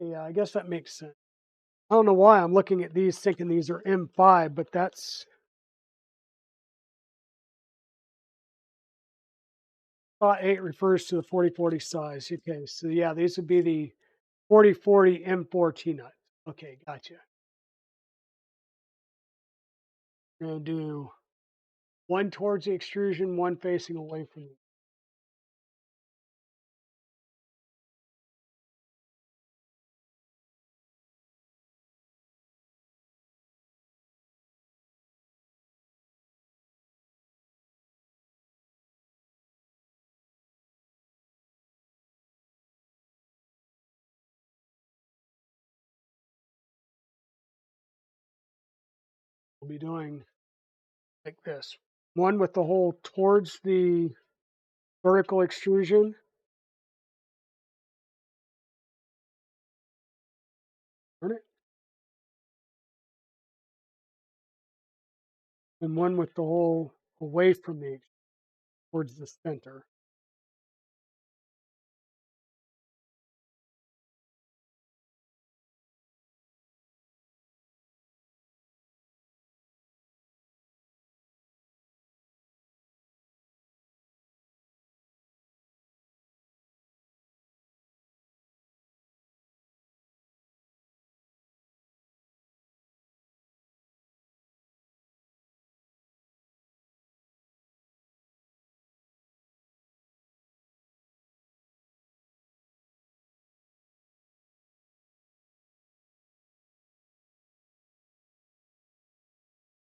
Yeah, I guess that makes sense. I don't know why I'm looking at these thinking these are M5, but that's slot 8 refers to the 4040 size. Okay, so yeah, these would be the 4040 M4 T-nut. Okay, gotcha. I'm going to do one towards the extrusion, one facing away from it. We'll be doing like this. One with the hole towards the vertical extrusion. Turn it. And one with the hole away from the towards the center.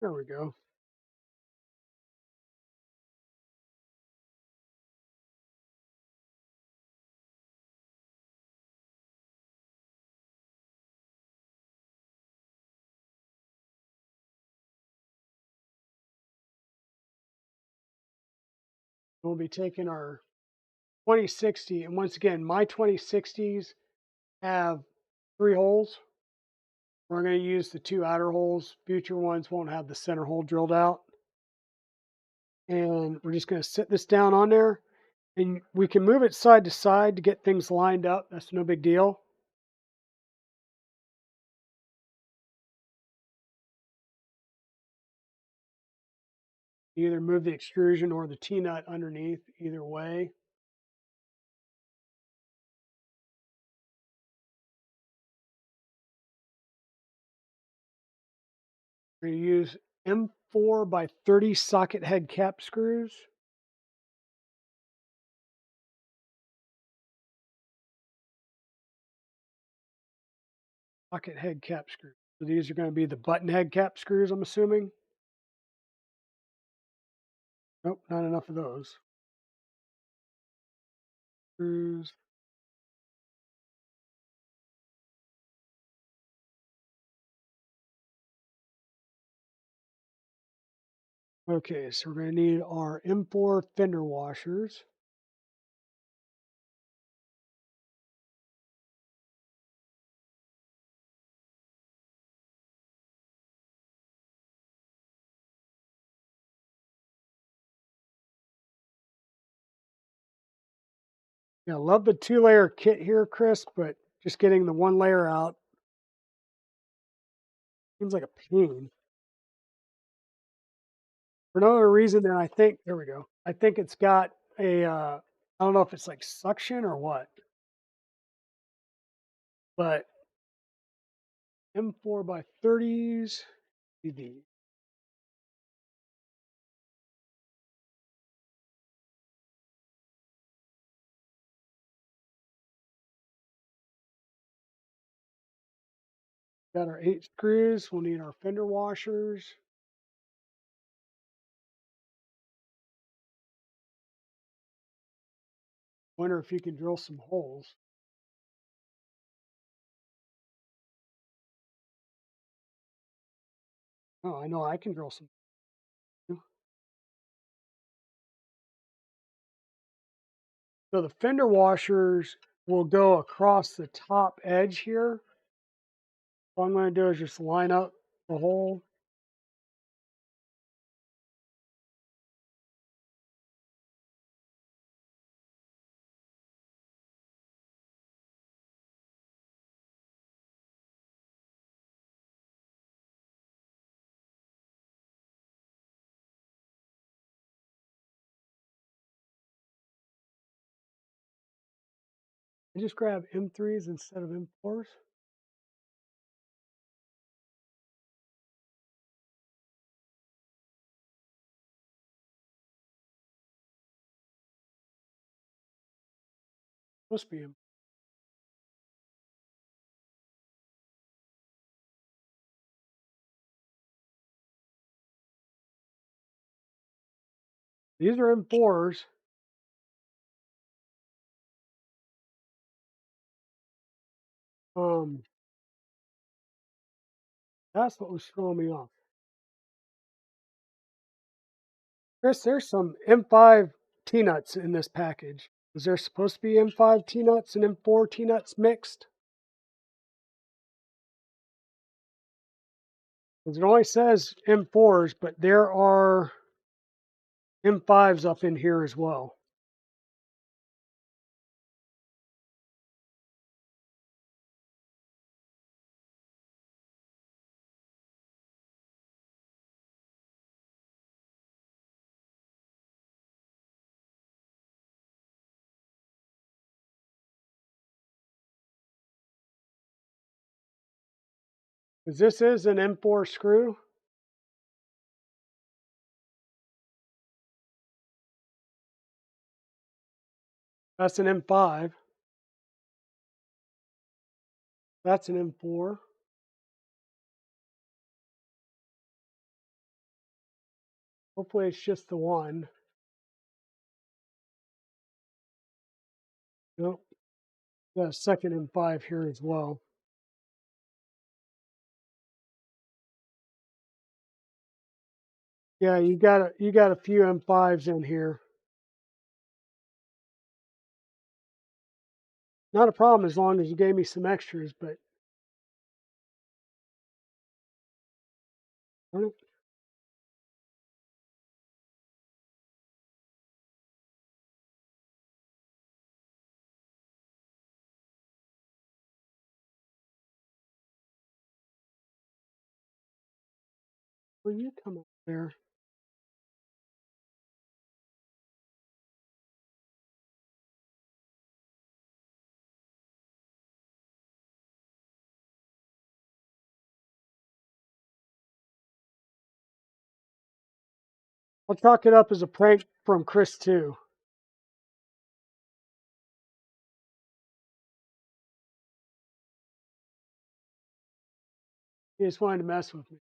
There we go. We'll be taking our 2060, and once again, my 2060s have 3 holes. We're going to use the 2 outer holes. Future ones won't have the center hole drilled out. And we're just going to sit this down on there. And we can move it side to side to get things lined up. That's no big deal. You either move the extrusion or the T-nut underneath, either way. We're going to use M4 by 30 socket head cap screws. Socket head cap screws. So these are going to be the button head cap screws, I'm assuming. Nope, not enough of those. Screws. Okay, so we're going to need our M4 fender washers. Yeah, I love the 2-layer kit here, Chris, but just getting the 1 layer out seems like a pain. For no other reason than I think, there we go. I think it's got a I don't know if it's like suction or what, but M4 by 30s. TV. Got our 8 screws. We'll need our fender washers. Wonder if you can drill some holes. Oh, I know I can drill some. So the fender washers will go across the top edge here. All I'm going to do is just line up the hole. I just grab M3s instead of M4s. Supposed to be M. These are M4s. Um, that's what was throwing me off. Chris, there's some M5 T-nuts in this package. Is there supposed to be M5 T-nuts and M4 T-nuts mixed? Because it only says M4s, but there are M5s up in here as well. Because this is an M4 screw. That's an M5. That's an M4. Hopefully it's just the one. Nope. Got a second M5 here as well. Yeah, you got a few M5s in here. Not a problem as long as you gave me some extras, but will you come up there? I'll chalk it up as a prank from Chris too. He just wanted to mess with me.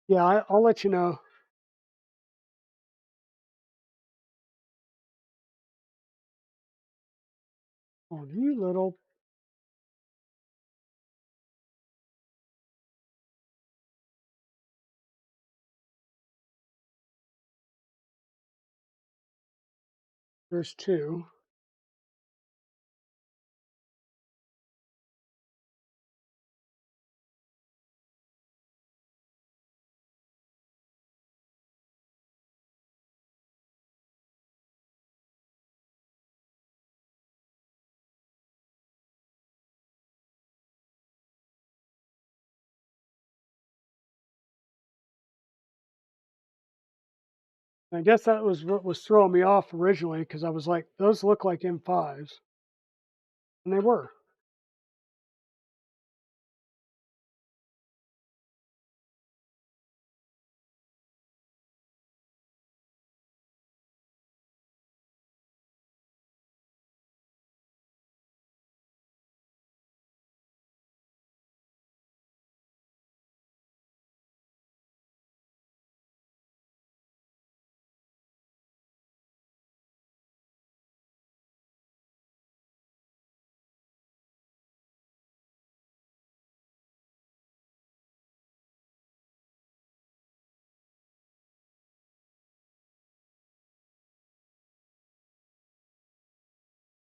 Yeah, I'll let you know. Oh, you little. There's two. I guess that was what was throwing me off originally because I was like, those look like M5s, and they were.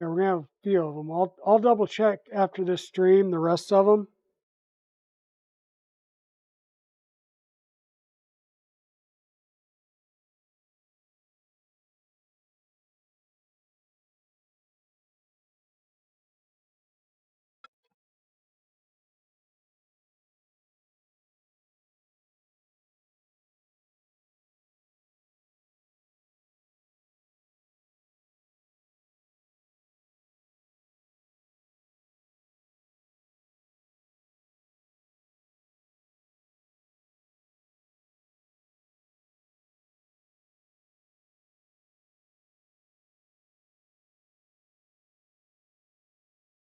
Yeah, we're gonna have a few of them. I'll double check after this stream the rest of them.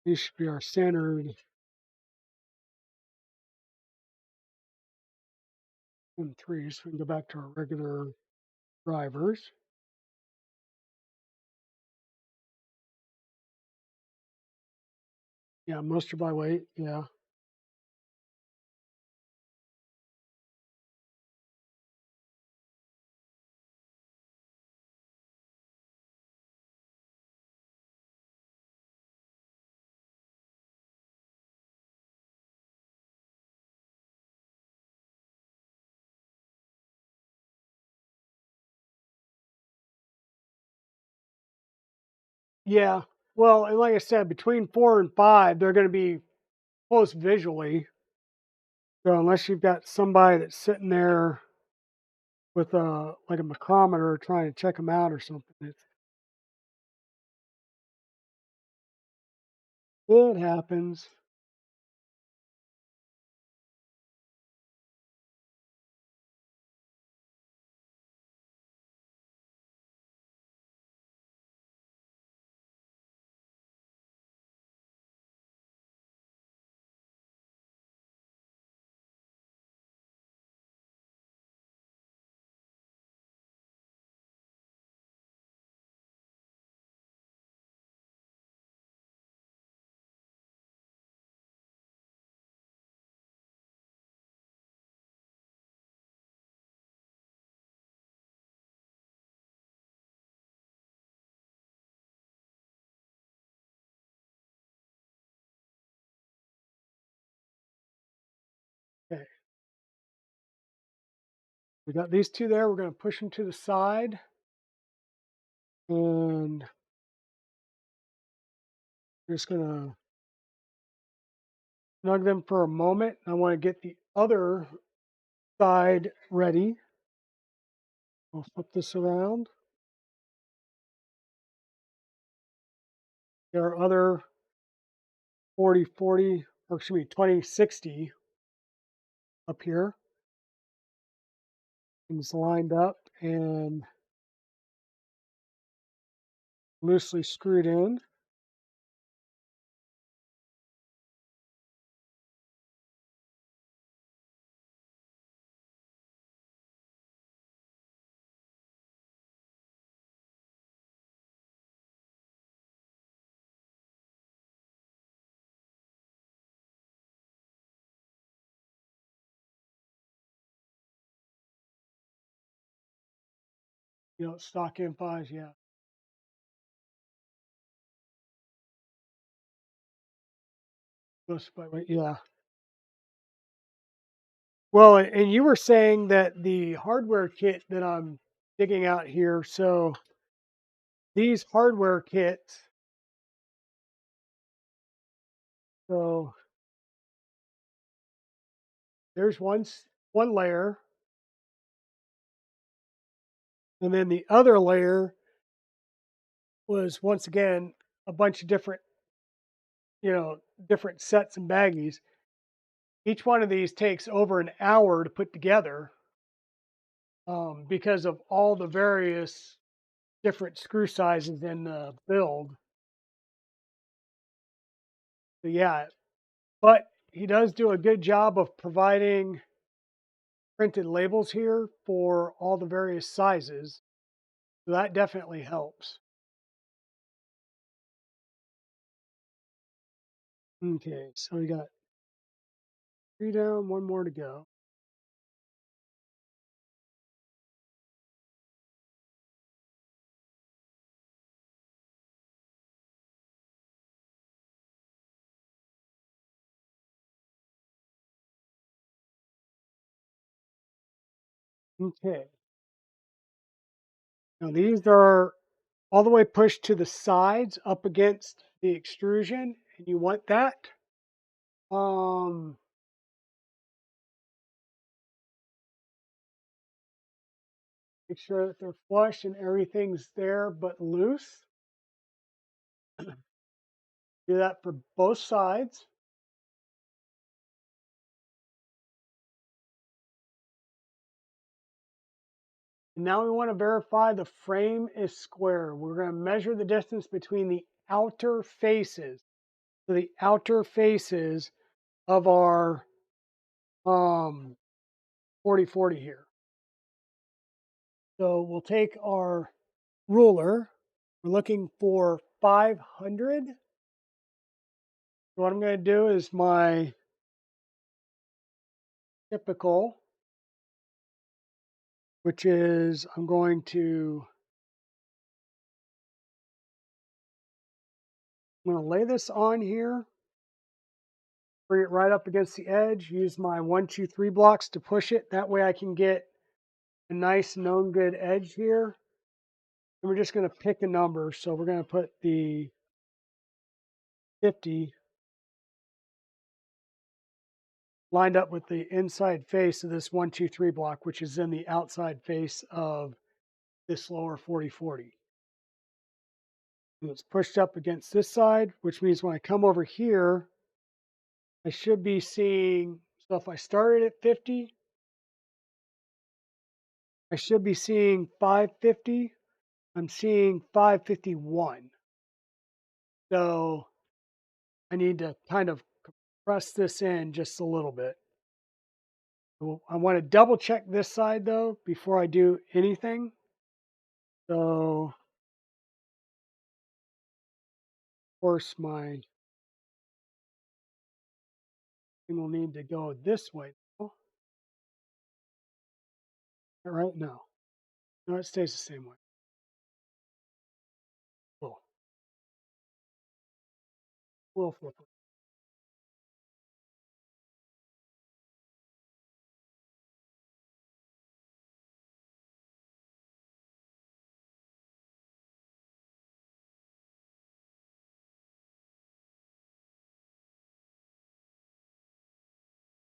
These should be our standard M3s. So we can go back to our regular drivers. Yeah, most are by weight. Yeah. Yeah. Well, and like I said, between 4 and 5, they're going to be close visually. So unless you've got somebody that's sitting there with a like a micrometer trying to check them out or something, it happens. Okay. We got these two there. We're going to push them to the side and we're just going to snug them for a moment. I want to get the other side ready. I'll flip this around. There are other 40/40, or excuse me, 20/60 up here. Things lined up and loosely screwed in. You know, stock M5s, yeah. Yeah. Well, and you were saying that the hardware kit that I'm digging out here, so these hardware kits, so there's one layer, And then the other layer was once again a bunch of different, different sets and baggies. Each one of these takes over an hour to put together because of all the various different screw sizes in the build. So yeah, but he does do a good job of providing printed labels here for all the various sizes. So that definitely helps. Okay, so we got 3 down, 1 more to go. Okay. Now these are all the way pushed to the sides up against the extrusion, and you want that. Um, Make sure that they're flush and everything's there but loose. Do that for both sides. And now we want to verify the frame is square. We're going to measure the distance between the outer faces. So the outer faces of our 4040 here. So we'll take our ruler. We're looking for 500. So what I'm going to do is my typical, which is I'm going to lay this on here, bring it right up against the edge, use my 1, 2, 3 blocks to push it. That way I can get a nice known good edge here. And we're just going to pick a number. So we're going to put the 50 lined up with the inside face of this 1, 2, 3 block, which is in the outside face of this lower 4040. And it's pushed up against this side, which means when I come over here, I should be seeing, so if I started at 50, I should be seeing 550. I'm seeing 551. So I need to kind of press this in just a little bit. I want to double check this side though before I do anything. So of course my thing will need to go this way. Right now. No, it stays the same way. Cool. We'll flip it.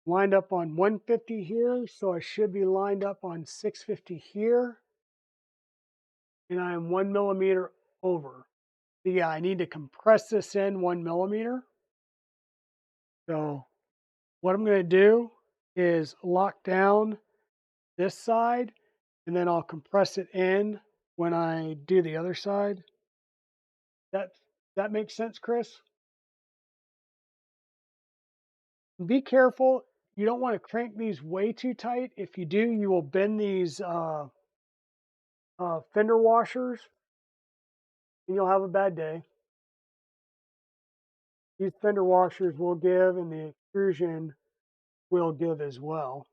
Lined up on 150 here, so I should be lined up on 650 here. And I'm 1 millimeter over. So yeah, I need to compress this in 1 millimeter. So what I'm going to do is lock down this side, and then I'll compress it in when I do the other side. That that makes sense, Chris? Be careful. You don't want to crank these way too tight. If you do, you will bend these fender washers, and you'll have a bad day. These fender washers will give, and the extrusion will give as well.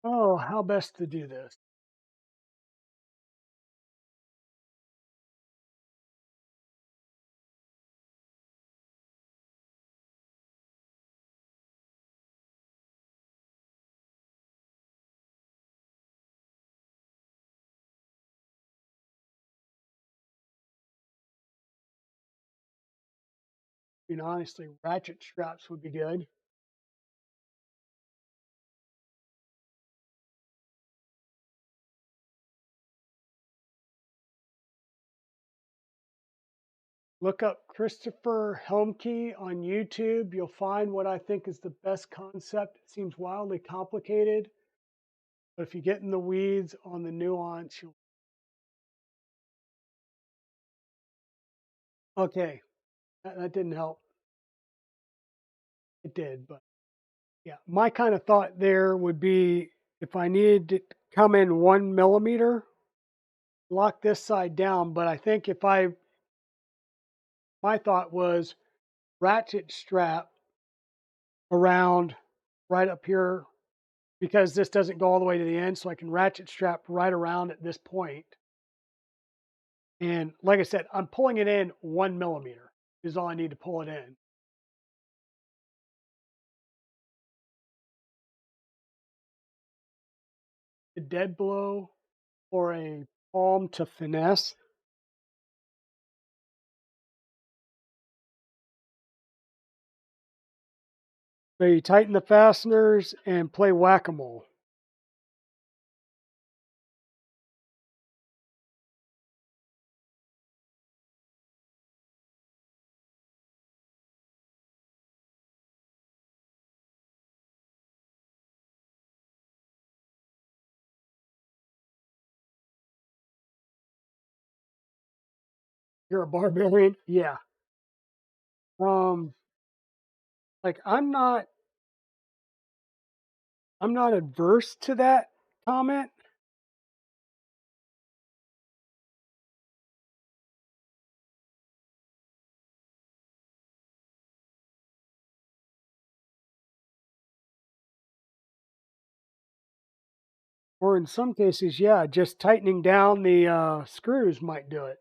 Oh, how best to do this? honestly, ratchet straps would be good. Look up Christopher Helmke on YouTube. You'll find what I think is the best concept. It seems wildly complicated, but if you get in the weeds on the nuance, you'll. Okay, that didn't help. It did, but yeah, my kind of thought there would be if I needed to come in 1 millimeter, lock this side down. But I think my thought was ratchet strap around right up here because this doesn't go all the way to the end. So I can ratchet strap right around at this point. And like I said, I'm pulling it in 1 millimeter is all I need to pull it in. A dead blow or a palm to finesse. So you tighten the fasteners and play whack-a-mole. You're a barbarian? Yeah. Um, like I'm not adverse to that comment. Or in some cases, yeah, just tightening down the screws might do it.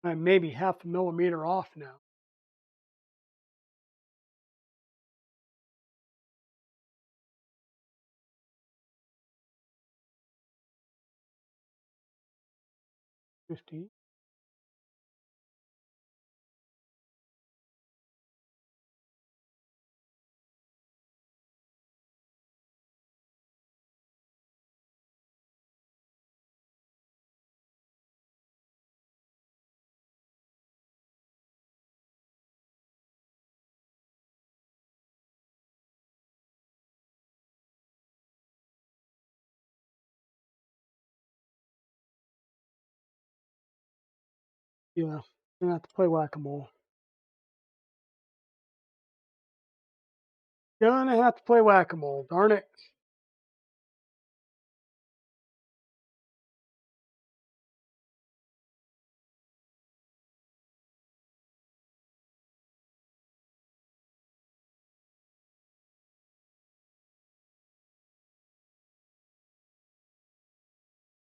I'm maybe half a millimeter off now. Fifty. Yeah. Gonna have to play whack-a-mole. Gonna have to play whack-a-mole, darn it.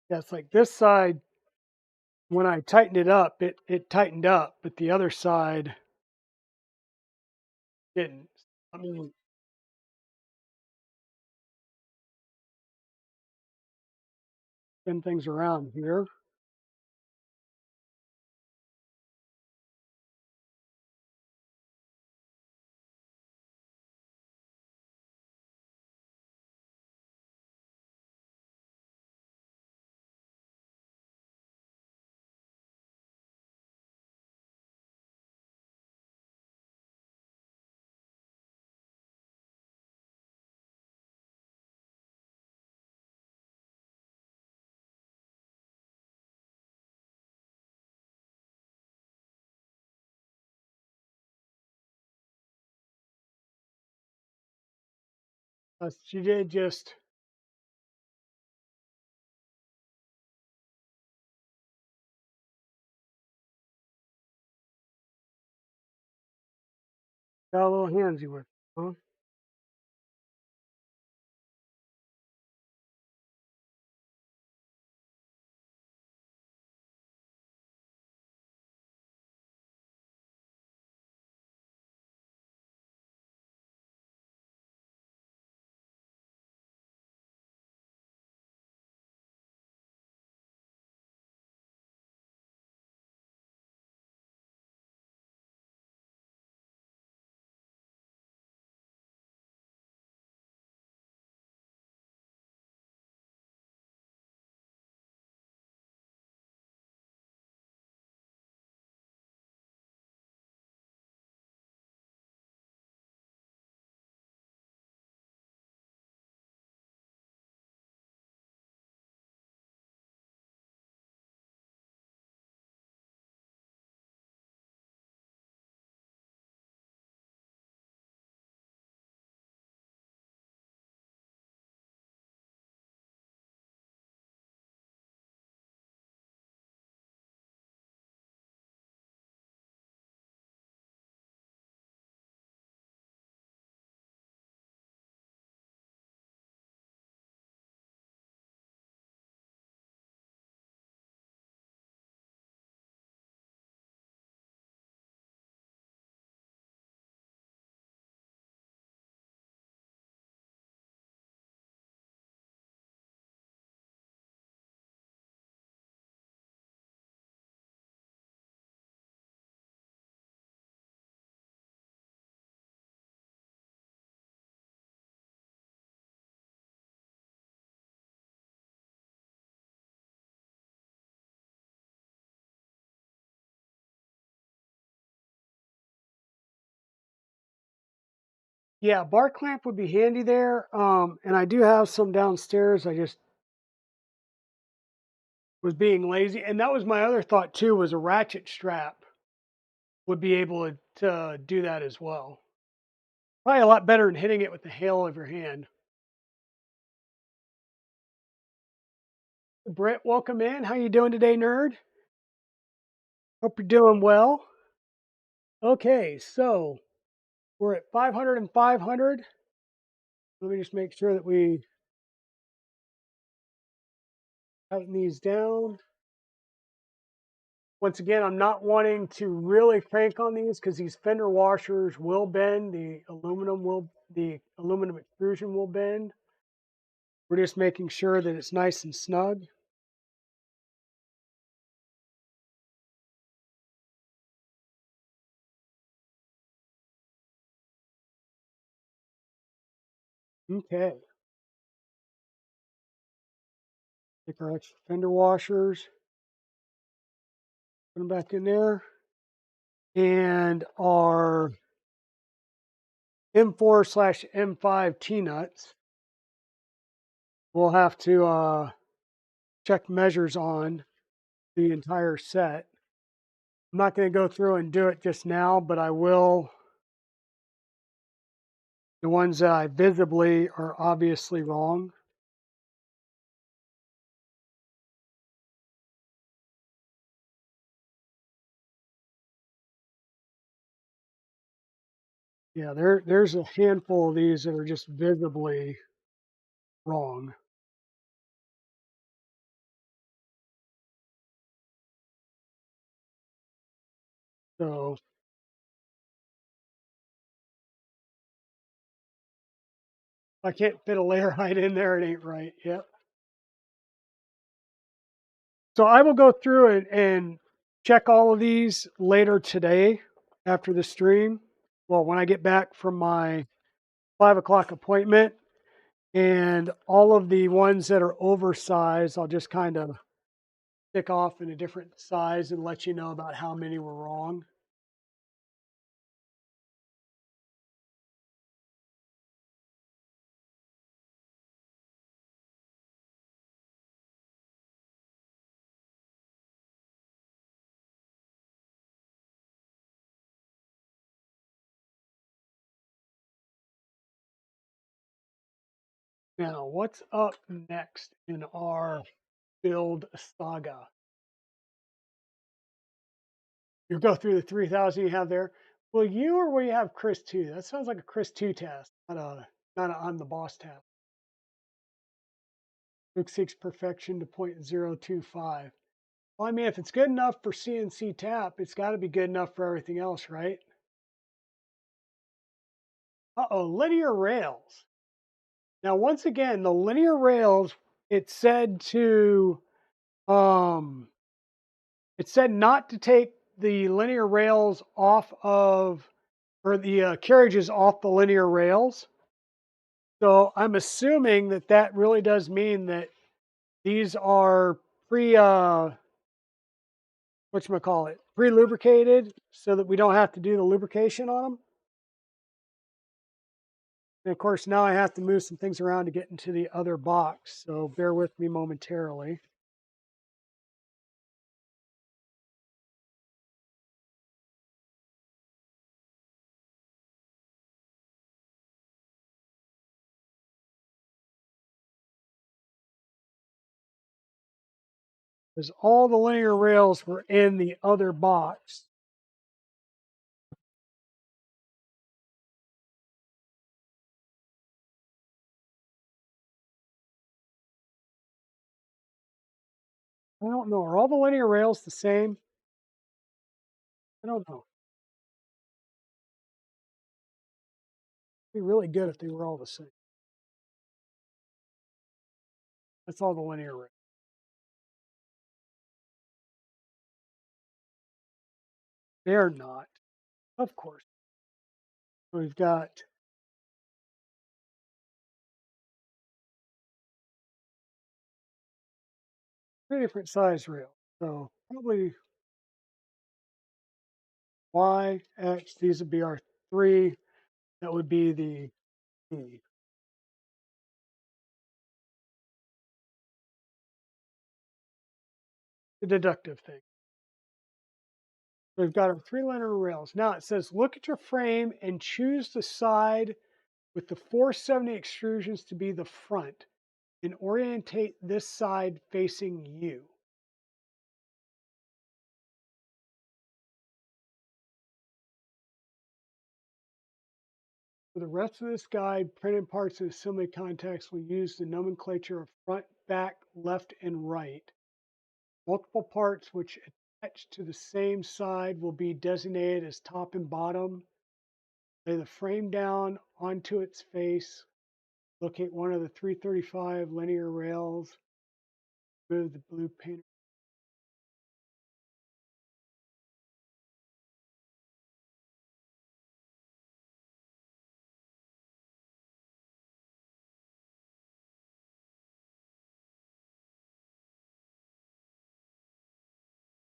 Yeah, it's like this side, when I tightened it up, it tightened up, but the other side didn't. I mean, spin things around here. She did just got a little handsy with it, huh? Yeah, bar clamp would be handy there. And I do have some downstairs. I just was being lazy. And that was my other thought too, was a ratchet strap would be able to do that as well. Probably a lot better than hitting it with the hail of your hand. Brett, welcome in. How you doing today, nerd? Hope you're doing well. Okay, so we're at 500 and 500. Let me just make sure that we tighten these down. Once again, I'm not wanting to really crank on these because these fender washers will bend. The aluminum extrusion will bend. We're just making sure that it's nice and snug. Okay. Take our extra fender washers, put them back in there. And our M4/M5 T-nuts, we'll have to check measures on the entire set. I'm not going to go through and do it just now, but I will. The ones that I visibly are obviously wrong. Yeah, there's a handful of these that are just visibly wrong. So if I can't fit a layer height in there, it ain't right. Yep. So I will go through and check all of these later today after the stream. Well, when I get back from my 5 o'clock appointment, and all of the ones that are oversized, I'll just kind of stick off in a different size and let you know about how many were wrong. Now, what's up next in our build saga? You'll go through the 3,000 you have there. Will you or will you have Chris 2? That sounds like a Chris 2 test, not a I'm the boss test. Luke seeks perfection to 0.025. Well, I mean, if it's good enough for CNC tap, it's got to be good enough for everything else, right? Uh-oh, linear rails. Now, once again, the linear rails, it said to, um, it said not to take the linear rails off of, or the carriages off the linear rails. So I'm assuming that that really does mean that these are whatchamacallit, pre-lubricated so that we don't have to do the lubrication on them. And of course, now I have to move some things around to get into the other box. So bear with me momentarily. Because all the linear rails were in the other box. I don't know. Are all the linear rails the same? I don't know. It'd be really good if they were all the same. That's all the linear rails. They're not, of course. We've got three different size rails. So probably Y, X, these would be our three. That would be the deductive thing. We've got our three-liner rails. Now it says, look at your frame and choose the side with the 470 extrusions to be the front and orientate this side facing you. For the rest of this guide, printed parts and assembly contacts will use the nomenclature of front, back, left, and right. Multiple parts which attach to the same side will be designated as top and bottom. Lay the frame down onto its face. Locate one of the 335 linear rails. Move the blue paint.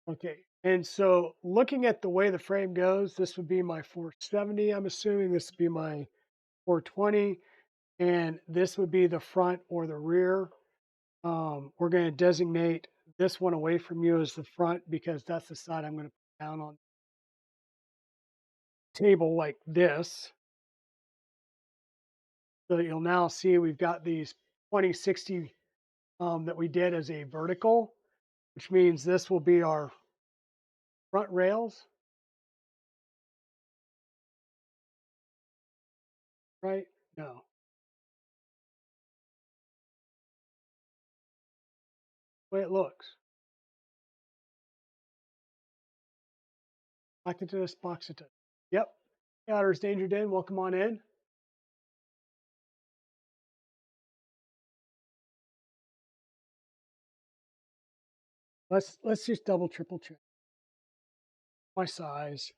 Okay, and so looking at the way the frame goes, this would be my 470. I'm assuming this would be my 420, and this would be the front or the rear. We're going to designate this one away from you as the front because that's the side I'm going to put down on the table like this. So you'll now see we've got these 2060 that we did as a vertical, which means this will be our front rails, right? No, the way it looks. Back into this box. Yep. Outer's Danger Den, welcome on in. Let's just double triple check my size.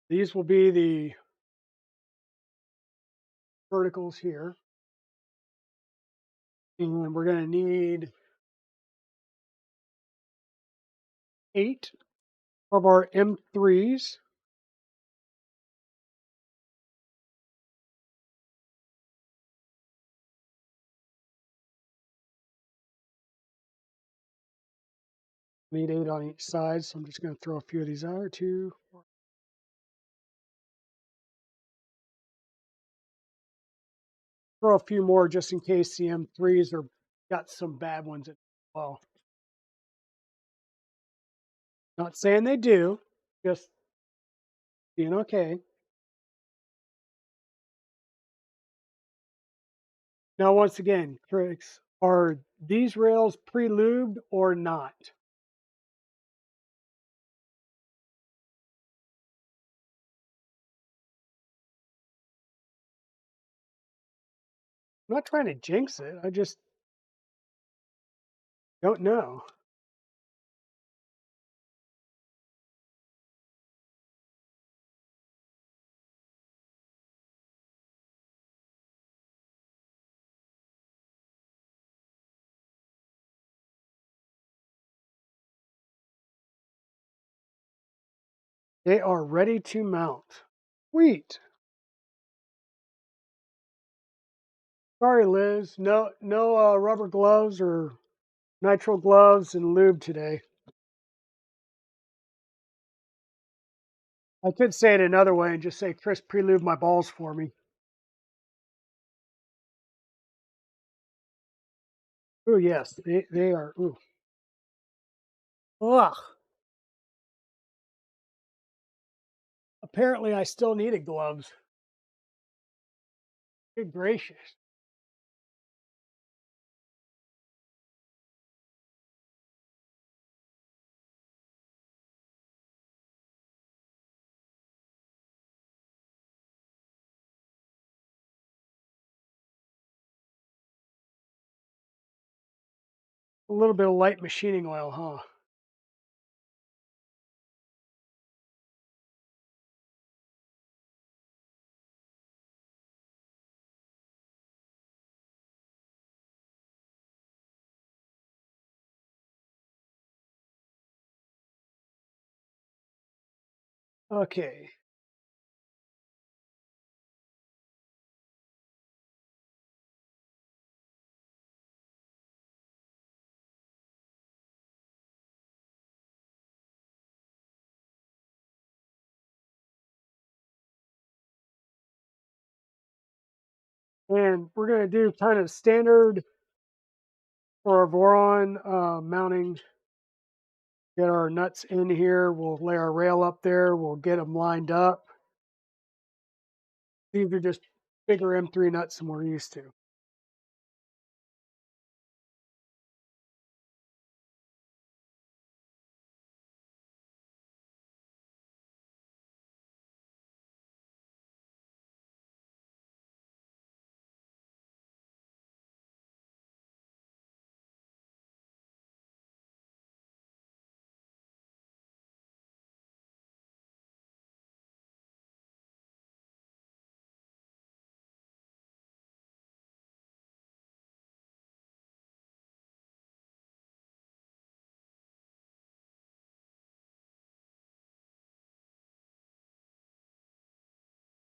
These will be the verticals here. And we're going to need 8 of our M3s. Need 8 on each side, so I'm just going to throw a few of these out. 2, 4. Throw a few more just in case the M3s are got some bad ones as well. Not saying they do, just being okay. Now, once again, critics, are these rails pre-lubed or not? I'm not trying to jinx it. I just don't know. They are ready to mount. Sweet. Sorry, Liz. No rubber gloves or nitrile gloves and lube today. I could say it another way and just say, Chris, pre-lube my balls for me. Oh, yes, they are. Ooh. Ugh. Apparently, I still needed gloves. Good gracious. A little bit of light machining oil, huh? Okay. And we're going to do kind of standard for our Voron mounting. Get our nuts in here. We'll lay our rail up there. We'll get them lined up. These are just bigger M3 nuts than we're used to.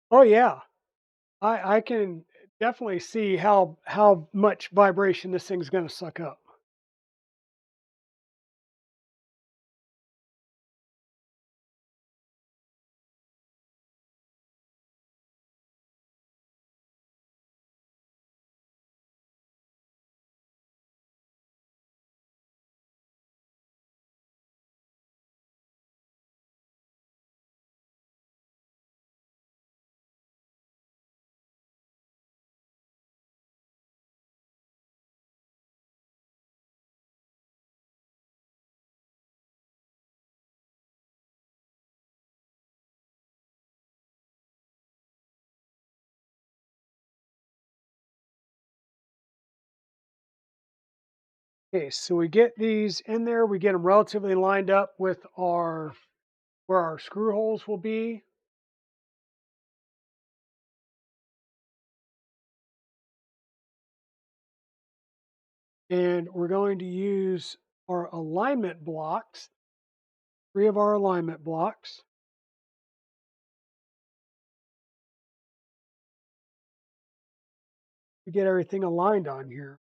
Oh yeah, I can definitely see how much vibration this thing's going to suck up. Okay, so we get these in there. We get them relatively lined up with our where our screw holes will be. And we're going to use our alignment blocks, 3 of our alignment blocks. To get everything aligned on here.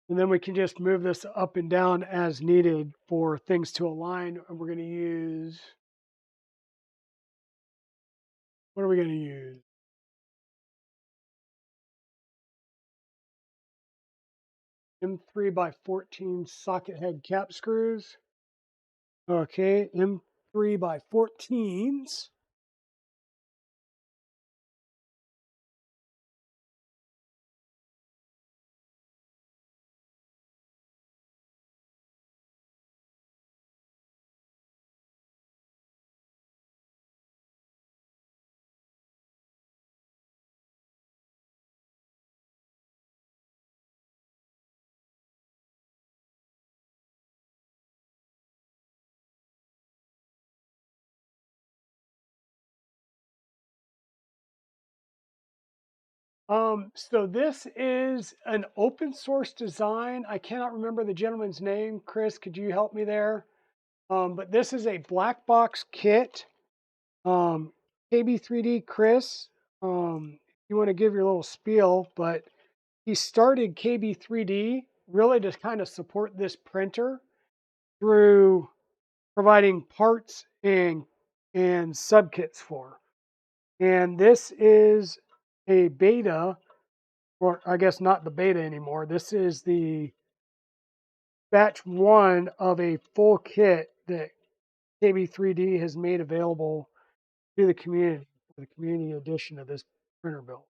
And then we can just move this up and down as needed for things to align. And we're going to use, what are we going to use? M3 by 14 socket head cap screws. Okay, M3 by 14s. So this is an open source design. I cannot remember the gentleman's name. Chris, could you help me there? But this is a black box kit. KB3D Chris, you want to give your little spiel, but he started KB3D really to kind of support this printer through providing parts and subkits for. And this is a beta, or I guess not the beta anymore. This is the batch 1 of a full kit that KB3D has made available to the community, the community edition of this printer build.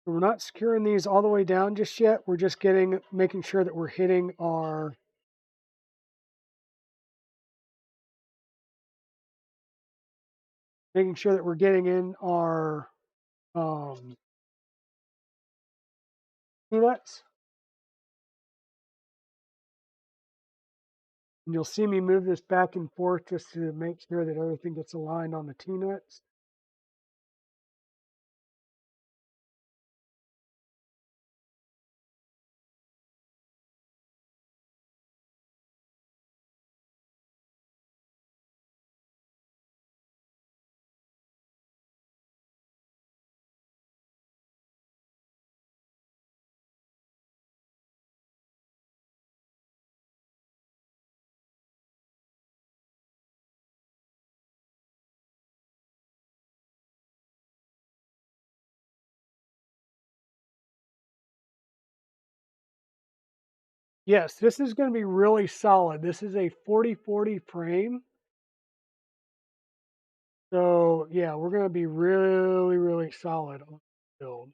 We're not securing these all the way down just yet. We're just making sure that we're hitting making sure that we're getting in our T-nuts. And you'll see me move this back and forth just to make sure that everything gets aligned on the T-nuts. Yes, this is going to be really solid. This is a 40/40 frame. So yeah, we're going to be really, really solid on the build.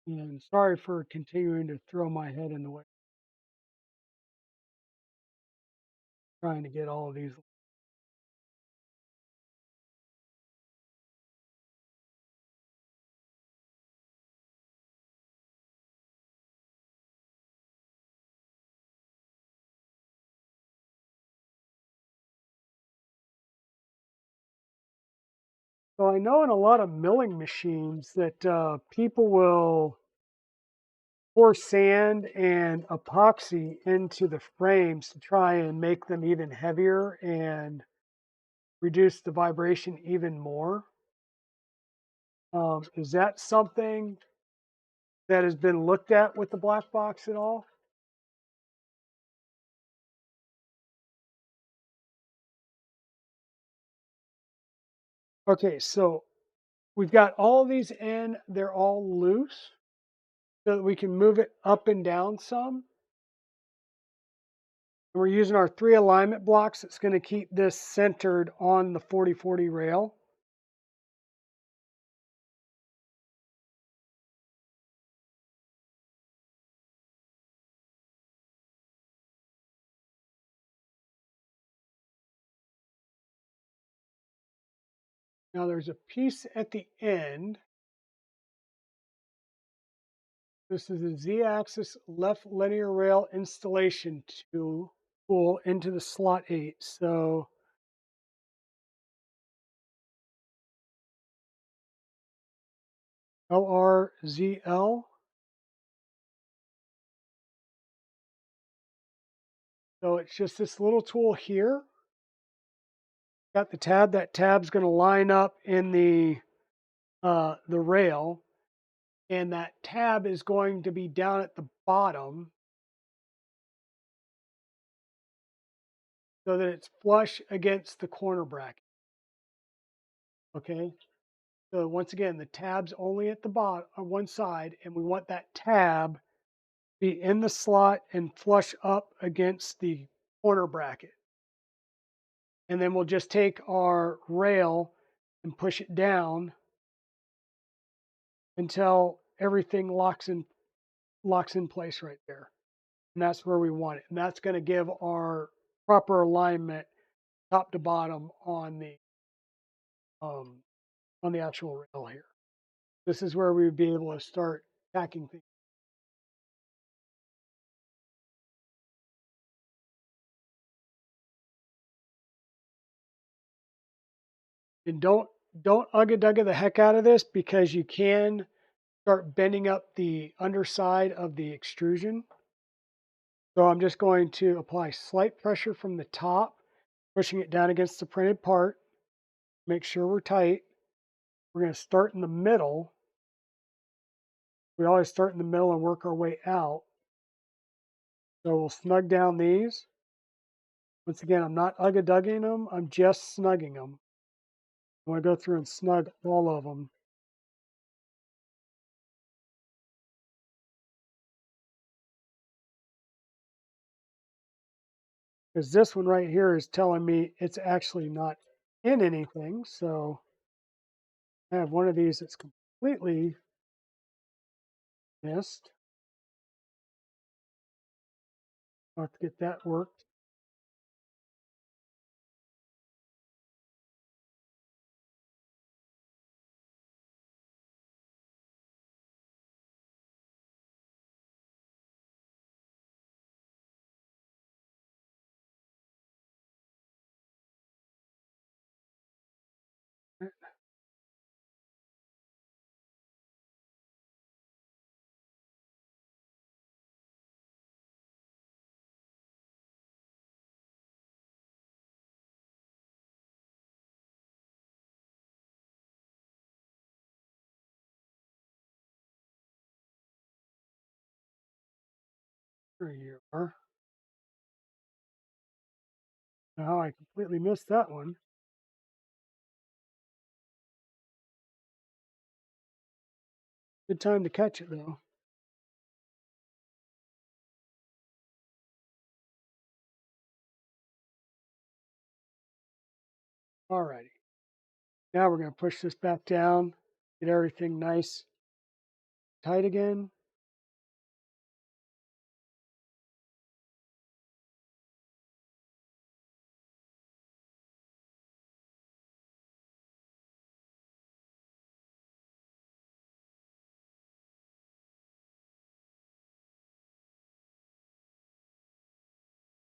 And sorry for continuing to throw my head in the way, trying to get all of these. So I know in a lot of milling machines that people will pour sand and epoxy into the frames to try and make them even heavier and reduce the vibration even more. Is that something that has been looked at with the black box at all? Okay, so we've got all of these in, they're all loose, so that we can move it up and down some. And we're using our 3 alignment blocks. It's going to keep this centered on the 40/40 rail. Now there's a piece at the end. This is a Z-axis left linear rail installation tool into the slot 8. So LRZL. So it's just this little tool here. Got the tab. That tab's going to line up in the rail, and that tab is going to be down at the bottom so that it's flush against the corner bracket. Okay. So once again, the tab's only at the bottom on one side, and we want that tab be in the slot and flush up against the corner bracket. And then we'll just take our rail and push it down until everything locks in place right there. And that's where we want it. And that's going to give our proper alignment top to bottom um, on the actual rail here. This is where we would be able to start tacking things. And don't ugga dugga the heck out of this, because you can start bending up the underside of the extrusion. So I'm just going to apply slight pressure from the top, pushing it down against the printed part. Make sure we're tight. We're going to start in the middle. We always start in the middle and work our way out. So we'll snug down these. Once again, I'm not ugga dugging them, I'm just snugging them. I want to go through and snug all of them. Because this one right here is telling me it's actually not in anything. So I have one of these that's completely missed. I'll have to get that worked. There you are. Now I completely missed that one. Good time to catch it though. Alrighty. Now we're going to push this back down, get everything nice, tight again.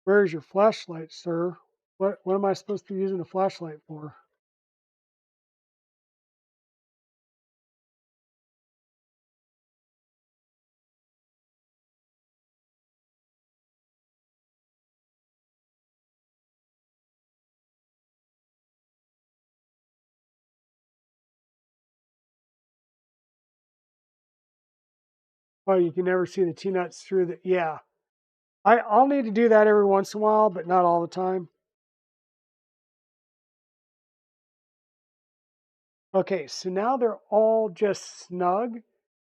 Where's your flashlight, sir? What am I supposed to be using a flashlight for? Oh, you can never see the T-nuts through the, yeah. I'll need to do that every once in a while, but not all the time. Okay, so now they're all just snug.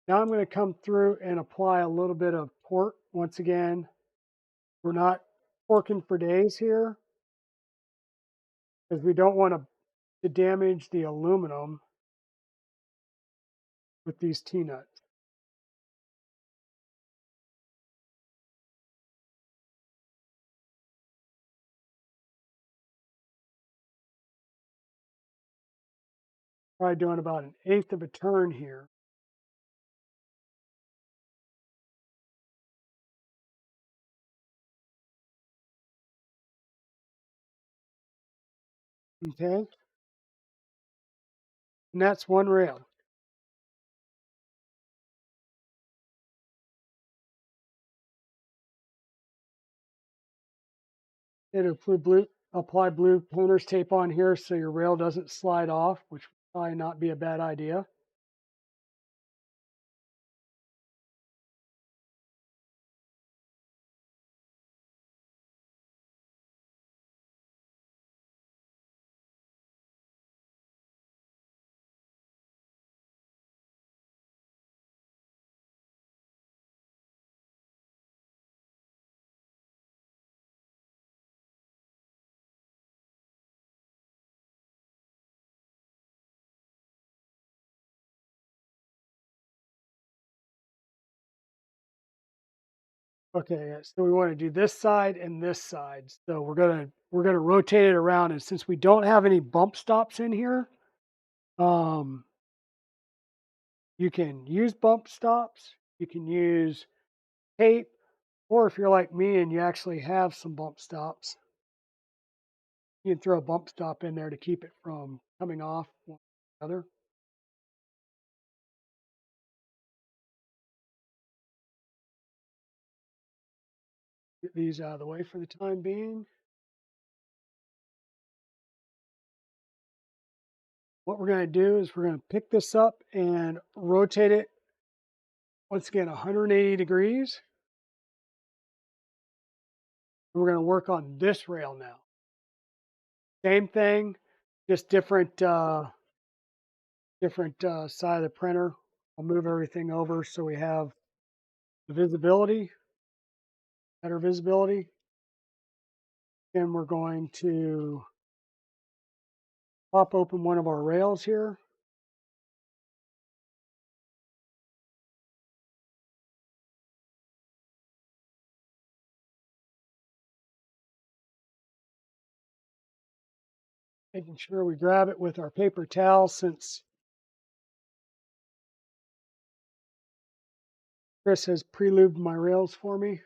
Now I'm going to come through and apply a little bit of port. Once again, we're not porking for days here because we don't want to damage the aluminum with these T-nuts. Probably doing about 1/8 of a turn here. Okay, and that's one rail. And apply blue painter's tape on here so your rail doesn't slide off, which would probably not be a bad idea. Okay, so we want to do this side and this side. So we're gonna rotate it around, and since we don't have any bump stops in here, um, you can use bump stops, you can use tape, or if you're like me and you actually have some bump stops, you can throw a bump stop in there to keep it from coming off one another. Get these out of the way for the time being. What we're going to do is we're going to pick this up and rotate it once again 180 degrees. And we're going to work on this rail now. Same thing, just different side of the printer. I'll move everything over so we have the visibility, better visibility. And we're going to pop open one of our rails here. Making sure we grab it with our paper towel since Chris has pre-lubed my rails for me.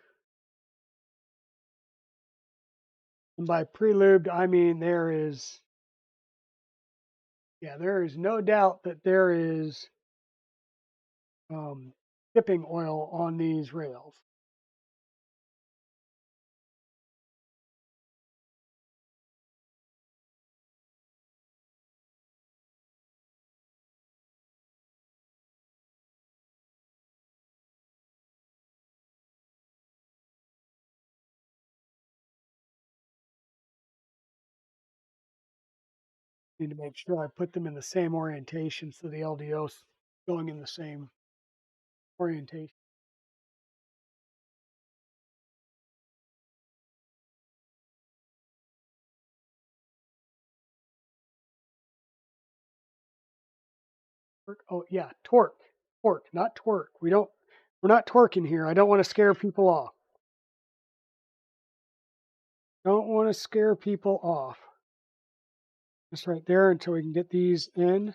And by pre-lubed, I mean there is no doubt that there is dipping oil on these rails. Need to make sure I put them in the same orientation so the LDO's going in the same orientation. Oh yeah, torque, not twerk. We're not twerking here. I don't want to scare people off. Don't want to scare people off. Just right there until we can get these in.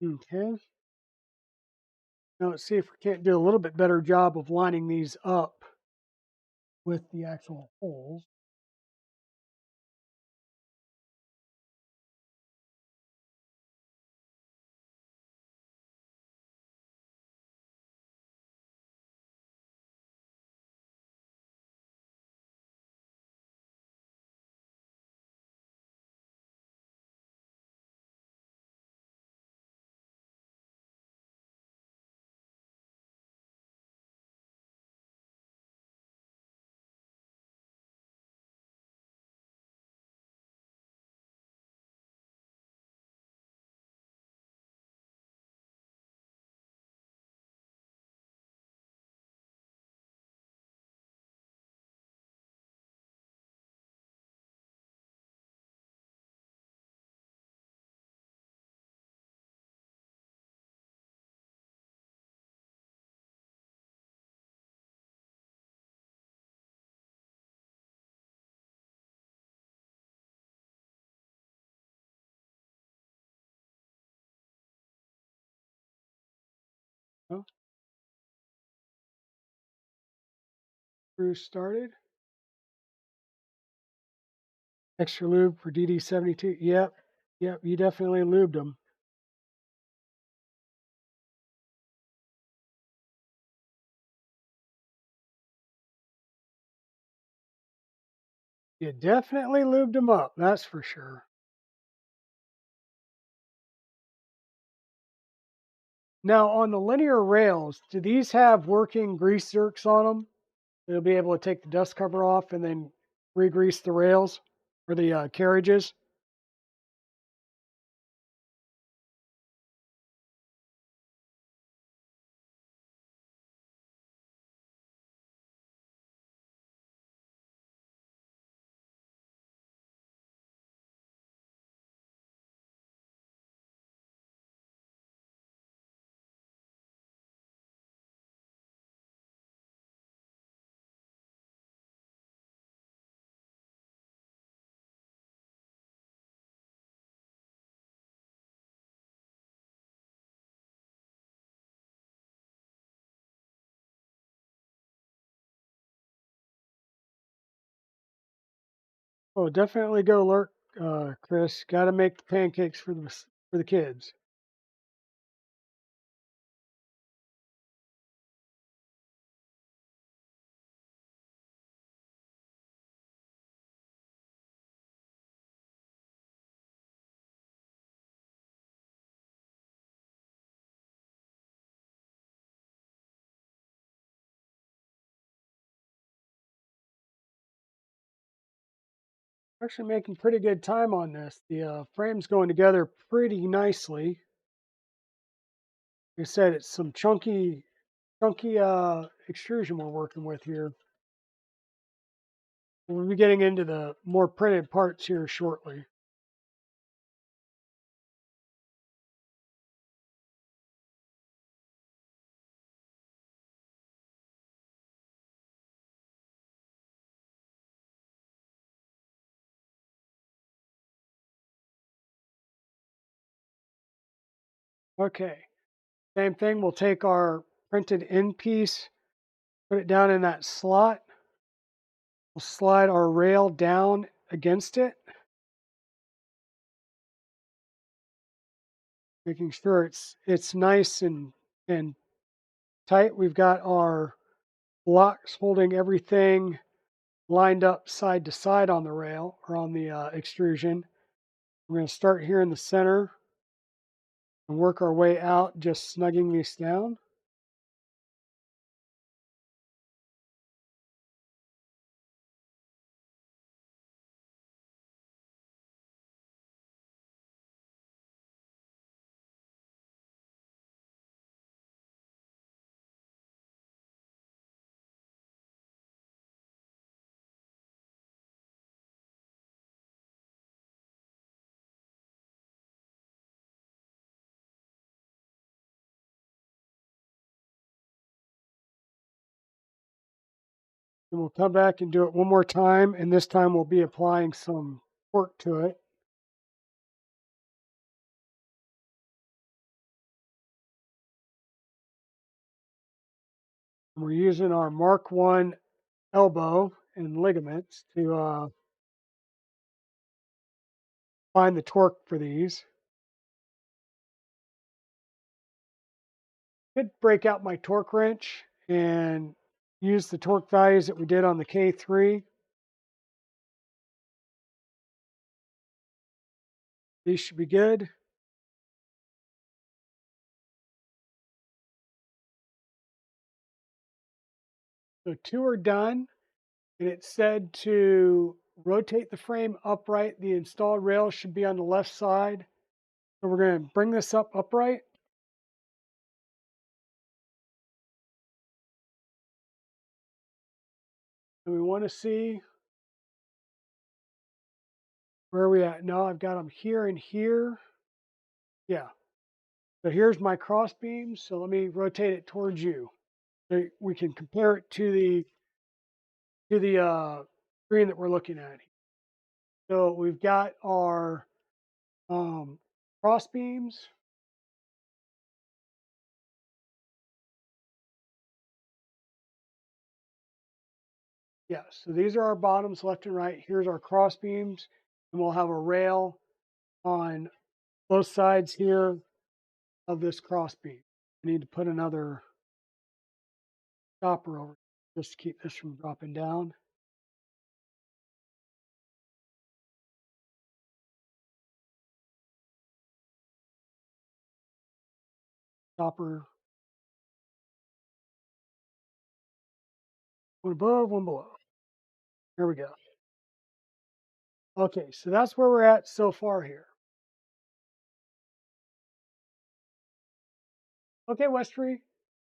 Okay. Now let's see if we can't do a little bit better job of lining these up with the actual holes. Oh, screws started. Extra lube for DD72. Yep. Yep. You definitely lubed them. You definitely lubed them up. That's for sure. Now on the linear rails, do these have working grease zerks on them? They'll be able to take the dust cover off and then re-grease the rails or the carriages. Oh, definitely go lurk. Chris. Got to make the pancakes for the kids. Actually making pretty good time on this. The frame's going together pretty nicely. Like I said, it's some chunky extrusion we're working with here. We'll be getting into the more printed parts here shortly. Okay, same thing. We'll take our printed end piece, put it down in that slot. We'll slide our rail down against it, making sure it's nice and tight. We've got our blocks holding everything lined up side to side on the rail or on the extrusion. We're going to start here in the center and work our way out, just snugging these down. And we'll come back and do it one more time, and this time we'll be applying some torque to it. And we're using our Mark 1 elbow and ligaments to find the torque for these. I could break out my torque wrench and use the torque values that we did on the K3. These should be good. So 2 are done, and it said to rotate the frame upright. The installed rail should be on the left side. So we're going to bring this up upright. And we want to see where are we at. No, I've got them here and here. Yeah. So here's my cross beam. So let me rotate it towards you. So we can compare it to the screen that we're looking at. So we've got our cross beams. Yeah, so these are our bottoms left and right. Here's our cross beams, and we'll have a rail on both sides here of this cross beam. I need to put another stopper over just to keep this from dropping down. Stopper, one above, one below. There we go. Okay, so that's where we're at so far here. Okay, Westry,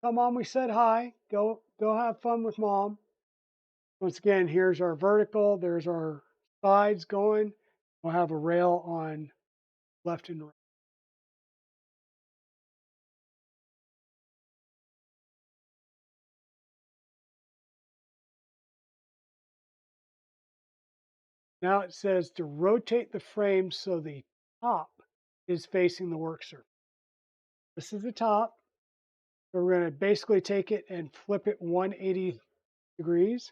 tell mom we said hi. Go have fun with mom. Once again, here's our vertical. There's our sides going. We'll have a rail on left and right. Now it says to rotate the frame so the top is facing the work surface. This is the top. So we're going to basically take it and flip it 180 degrees.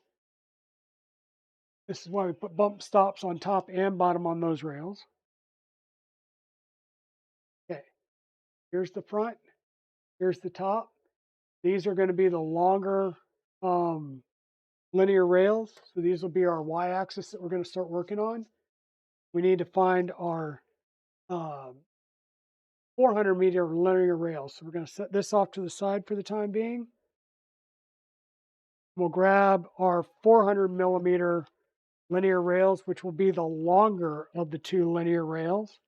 This is why we put bump stops on top and bottom on those rails. Okay, here's the front, here's the top. These are going to be the longer linear rails. So these will be our Y-axis that we're going to start working on. We need to find our 400-meter linear rails. So we're going to set this off to the side for the time being. We'll grab our 400-millimeter linear rails, which will be the longer of the two linear rails.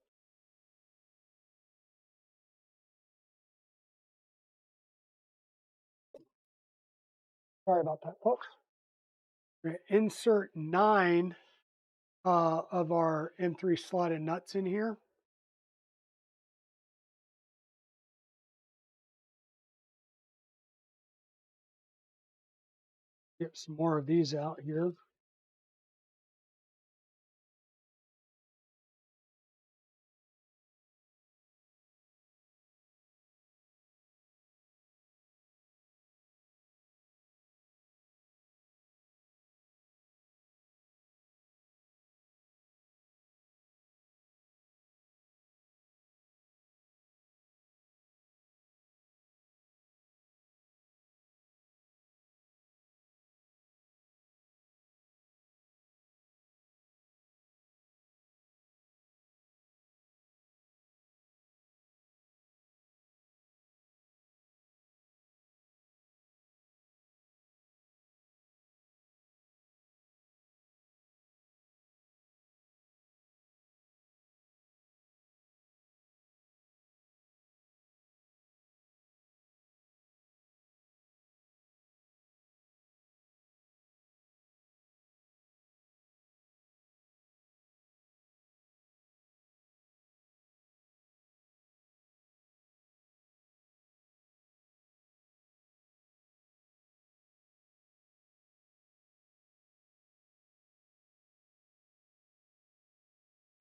Sorry about that, folks. We're going to insert 9 of our M3 slotted nuts in here. Get some more of these out here.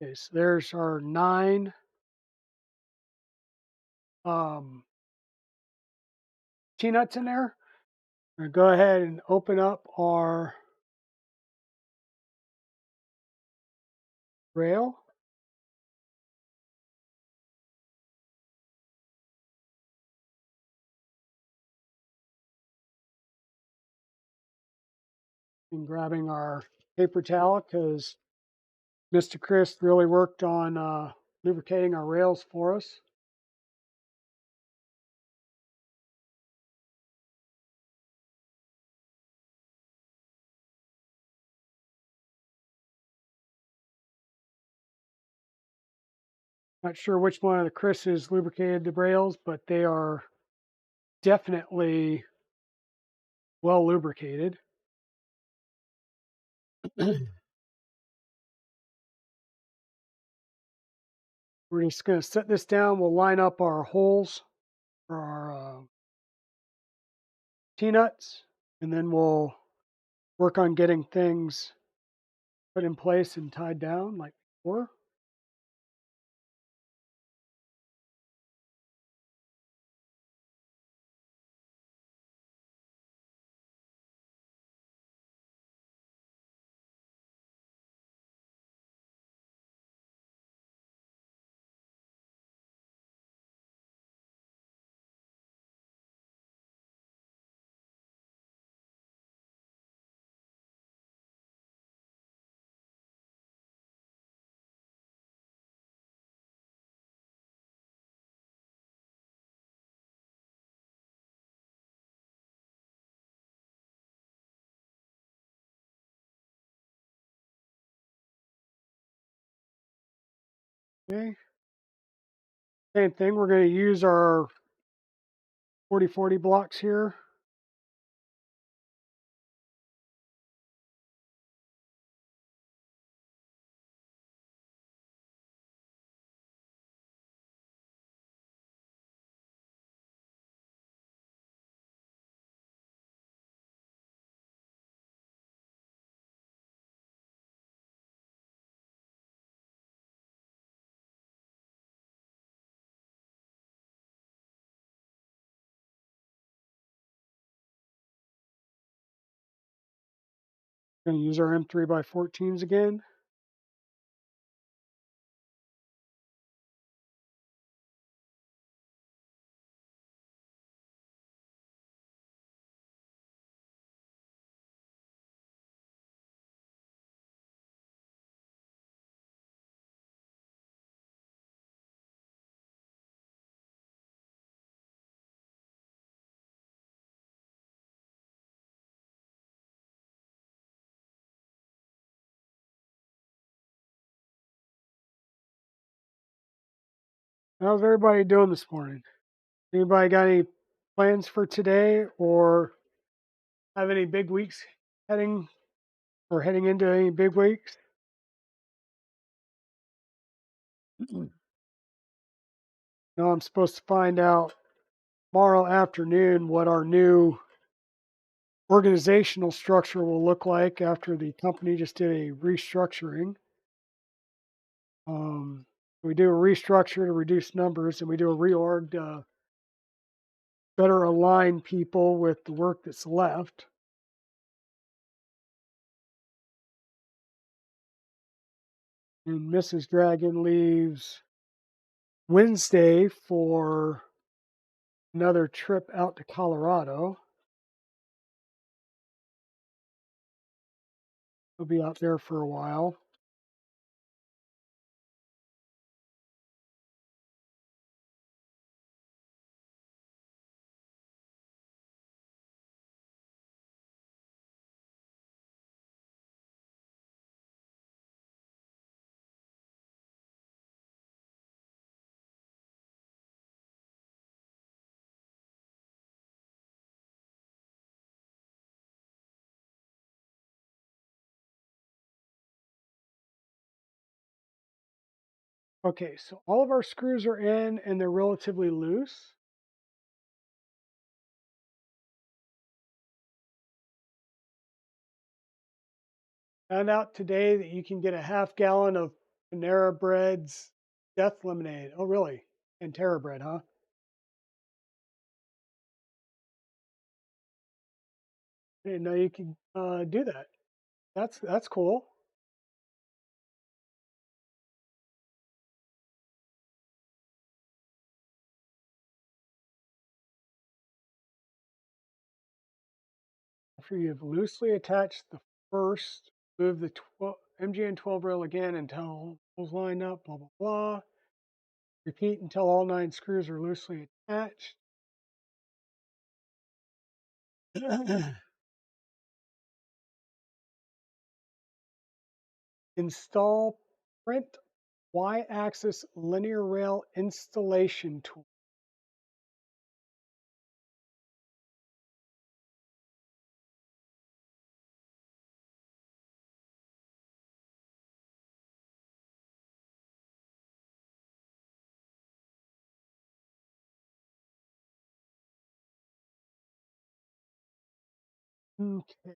Okay, so there's our 9 T-nuts in there. We're going to go ahead and open up our rail. And grabbing our paper towel because Mr. Chris really worked on lubricating our rails for us. Not sure which one of the Chris's lubricated the rails, but they are definitely well lubricated. We're just going to set this down. We'll line up our holes for our T-nuts, and then we'll work on getting things put in place and tied down like before. Okay. Same thing. We're going to use our 40/40 blocks here. Gonna use our M3x14s again. How's everybody doing this morning? Anybody got any plans for today or have any big weeks heading heading into any big weeks? No, I'm supposed to find out tomorrow afternoon what our new organizational structure will look like after the company just did a restructuring. Um, we do a restructure to reduce numbers, and we do a reorg to better align people with the work that's left. And Mrs. Dragon leaves Wednesday for another trip out to Colorado. We'll be out there for a while. Okay, so all of our screws are in and they're relatively loose. Found out today that you can get a half-gallon of Panera Bread's Death Lemonade. Oh, really? And Terra Bread, huh? I didn't know you could do that. That's cool. After you've loosely attached the first, move the MGN12 rail again until holes line up, blah, blah, blah. Repeat until all 9 screws are loosely attached. Install print Y-axis linear rail installation tool. Okay.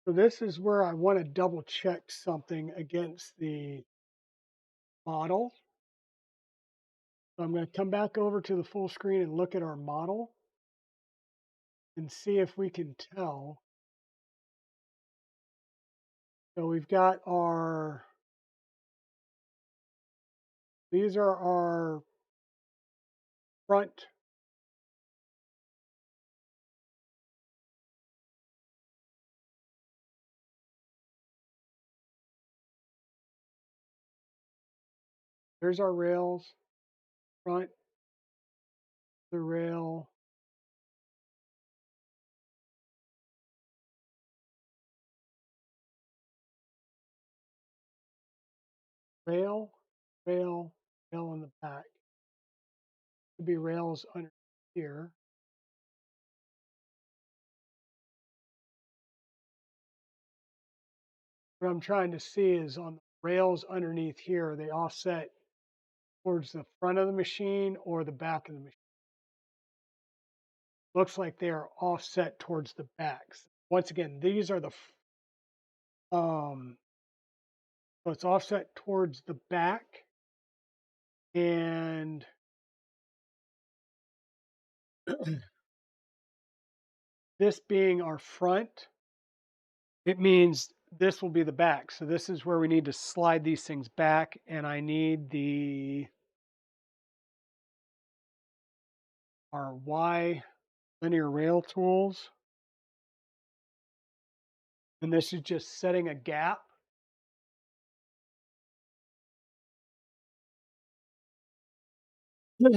So this is where I want to double check something against the model. So I'm going to come back over to the full screen and look at our model and see if we can tell. So we've got these are our front. There's our rails, front, the rail, rail, rail, rail in the back. Could be rails under here. what I'm trying to see is on the rails underneath here, they offset towards the front of the machine or the back of the machine. Looks like they are offset towards the backs. Once again, these are the so it's offset towards the back, and this being our front, it means this will be the back. So this is where we need to slide these things back, and I need our Y linear rail tools, and this is just setting a gap. So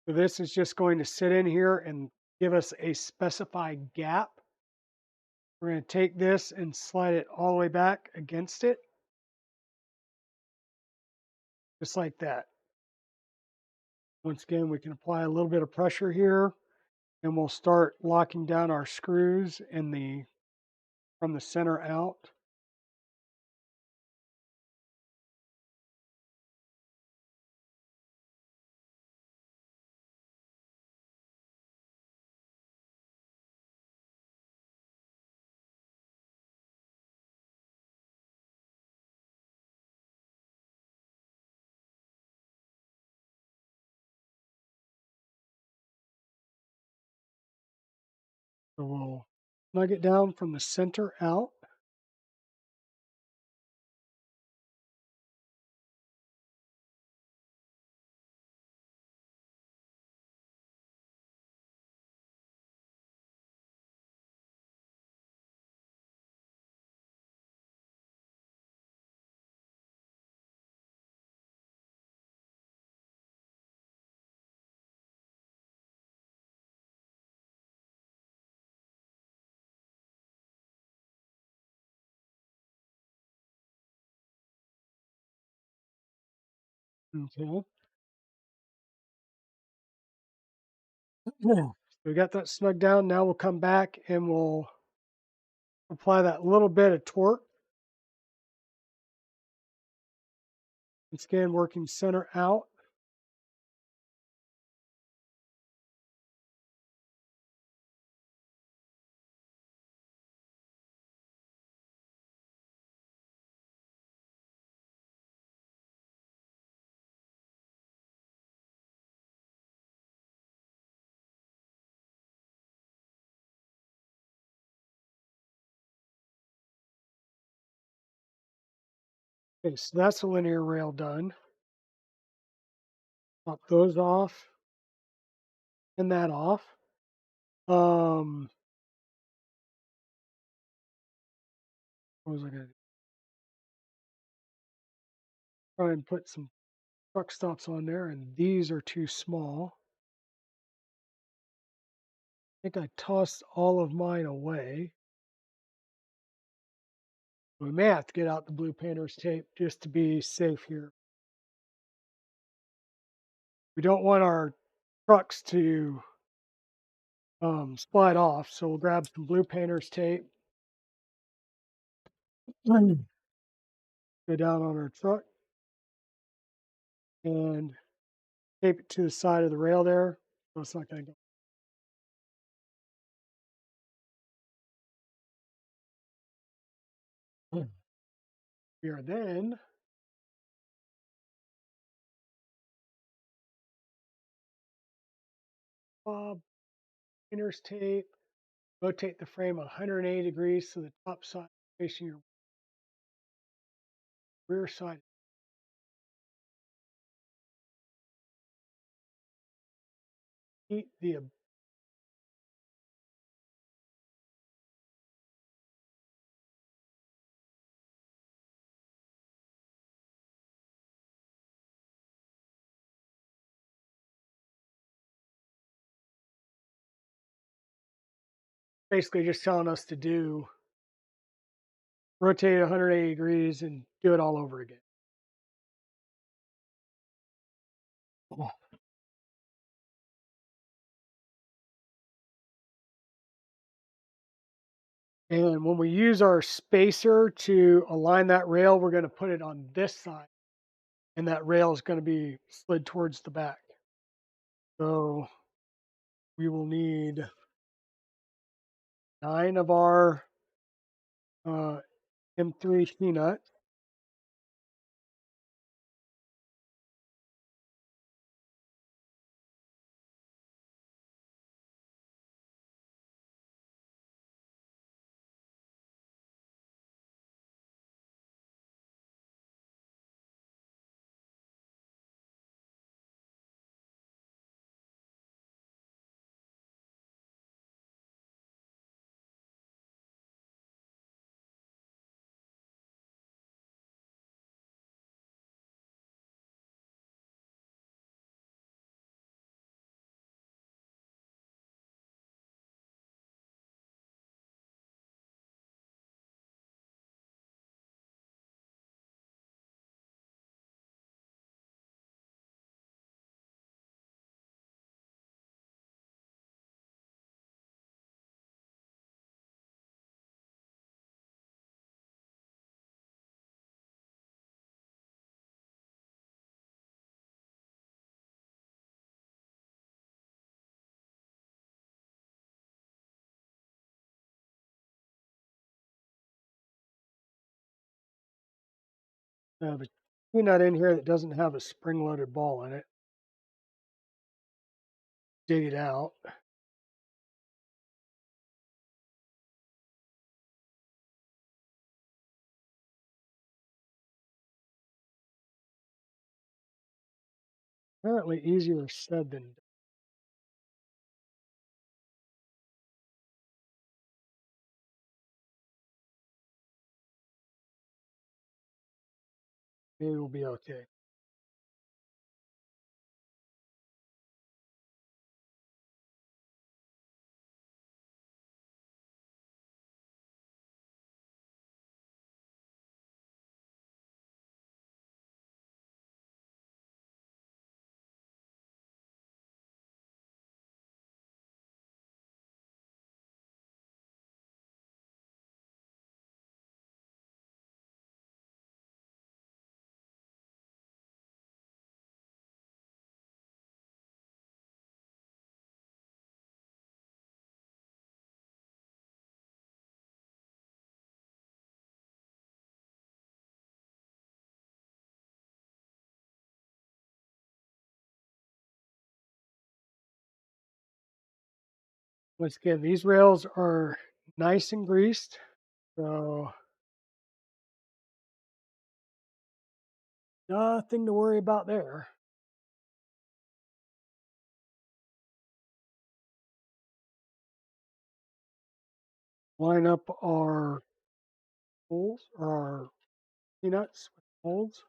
this is just going to sit in here and give us a specified gap. We're going to take this and slide it all the way back against it, just like that. Once again, we can apply a little bit of pressure here, and we'll start locking down our screws from the center out. So we'll snug it down from the center out. Okay. So we got that snug down. Now we'll come back and we'll apply that little bit of torque. Once again, working center out. Okay, so that's the linear rail done. Pop those off and that off. What was I going to try and put some truck stops on there, and these are too small. I think I tossed all of mine away. We may have to get out the blue painter's tape just to be safe here. We don't want our trucks to slide off, so we'll grab some blue painter's tape, go down on our truck, and tape it to the side of the rail there, so it's not going to go. We are then painter's tape, rotate the frame 180 degrees so the top side facing your rear side. Heat the basically just telling us to rotate 180 degrees and do it all over again. And when we use our spacer to align that rail, we're going to put it on this side, and that rail is going to be slid towards the back. So we will need 9 of our uh, M3 T-nuts. I have a T-nut in here that doesn't have a spring-loaded ball in it. Dig it out. Apparently easier said than done. Maybe we'll be okay. Once again, these rails are nice and greased, so nothing to worry about there. Line up our holes or our peanuts with holes.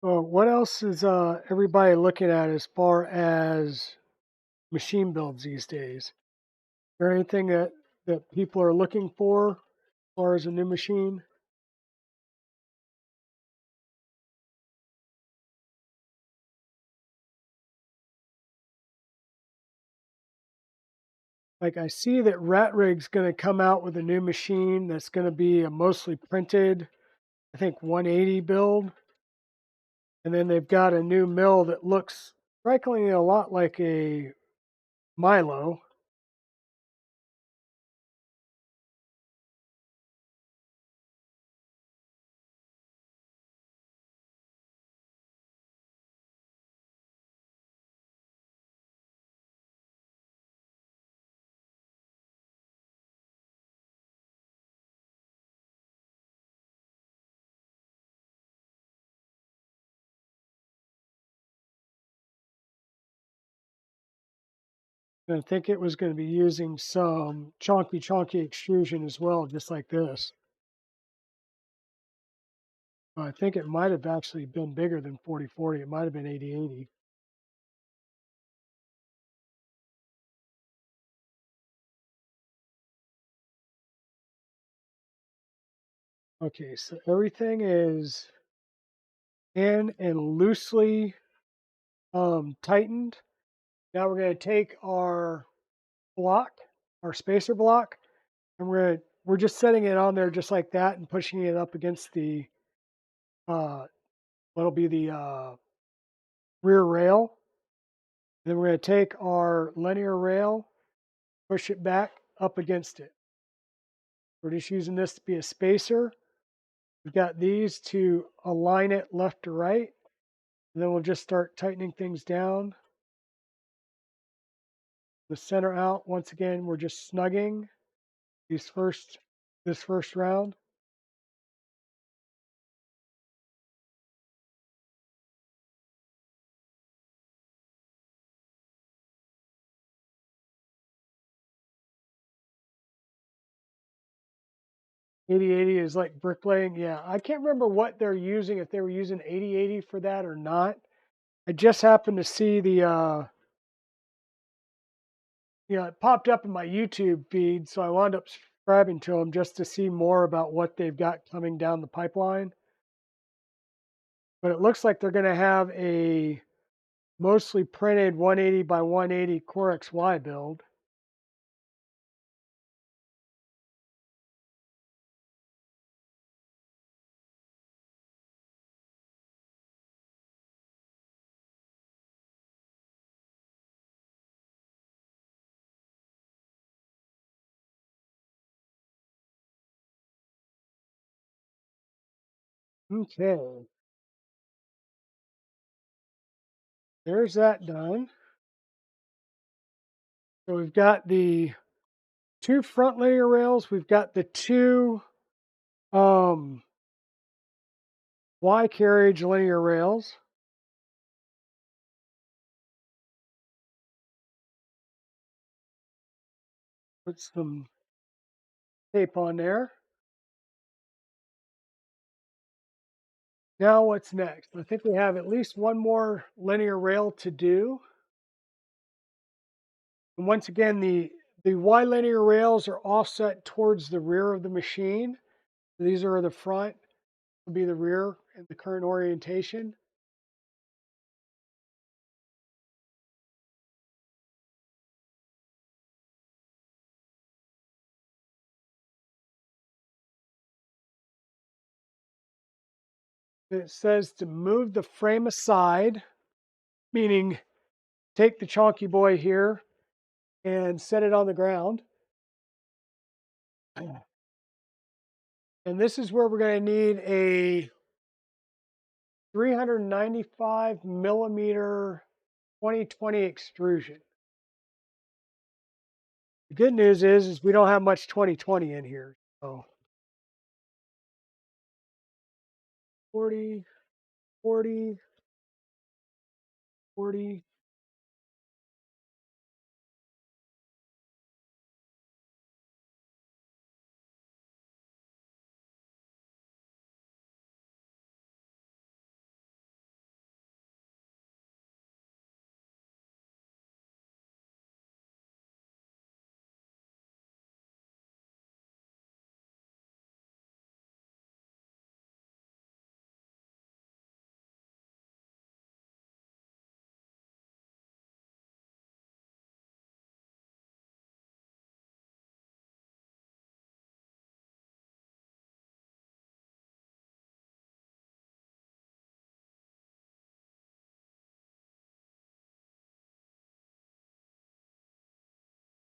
What else is everybody looking at as far as machine builds these days? Is there anything that people are looking for as far as a new machine? Like I see that Rat Rig's going to come out with a new machine that's going to be a mostly printed, I think 180 build, and then they've got a new mill that looks strikingly a lot like a Milo. And I think it was going to be using some chonky extrusion as well, just like this. I think it might have actually been bigger than 4040. It might have been 8080. Okay, so everything is in and loosely tightened. Now we're going to take our block, our spacer block, and we're just setting it on there just like that and pushing it up against the what'll be the rear rail. Then we're going to take our linear rail, push it back up against it. We're just using this to be a spacer. We've got these to align it left to right. And then we'll just start tightening things down. The center out, once again, we're just snugging this first round. Eighty is like bricklaying. Yeah, I can't remember what they're using, if they were using 8080 for that or not. I just happened to see it popped up in my YouTube feed, so I wound up subscribing to them just to see more about what they've got coming down the pipeline. But it looks like they're going to have a mostly printed 180 by 180 Core XY build. Okay, there's that done. So we've got the two front linear rails. We've got the two um, Y carriage linear rails. Put some tape on there. Now what's next? I think we have at least one more linear rail to do. And once again, the Y linear rails are offset towards the rear of the machine. These are the front, will be the rear in the current orientation. It says to move the frame aside, meaning take the chonky boy here and set it on the ground. And this is where we're going to need a 395 millimeter 2020 extrusion. The good news is we don't have much 2020 in here. So 40, 40, 40.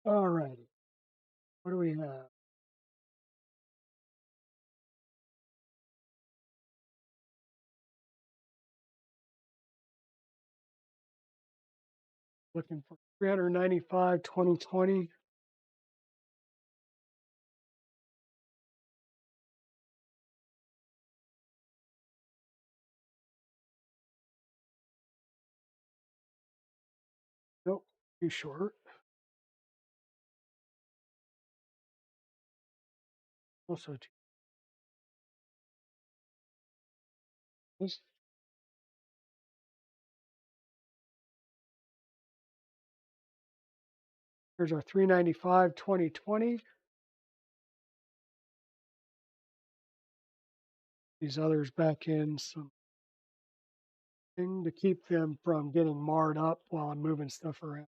All righty. What do we have? Looking for 395 2020. Nope, too short. Also too. This- Here's our 395 2020. These others back in some thing to keep them from getting marred up while I'm moving stuff around.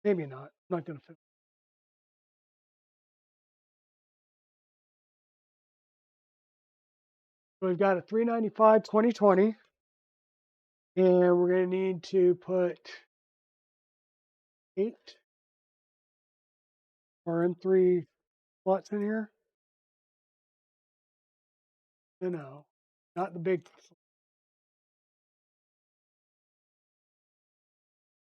Maybe not. I'm not going to fit. So we've got a 395 2020, and we're going to need to put 8 RM3 slots in here. No, not the big.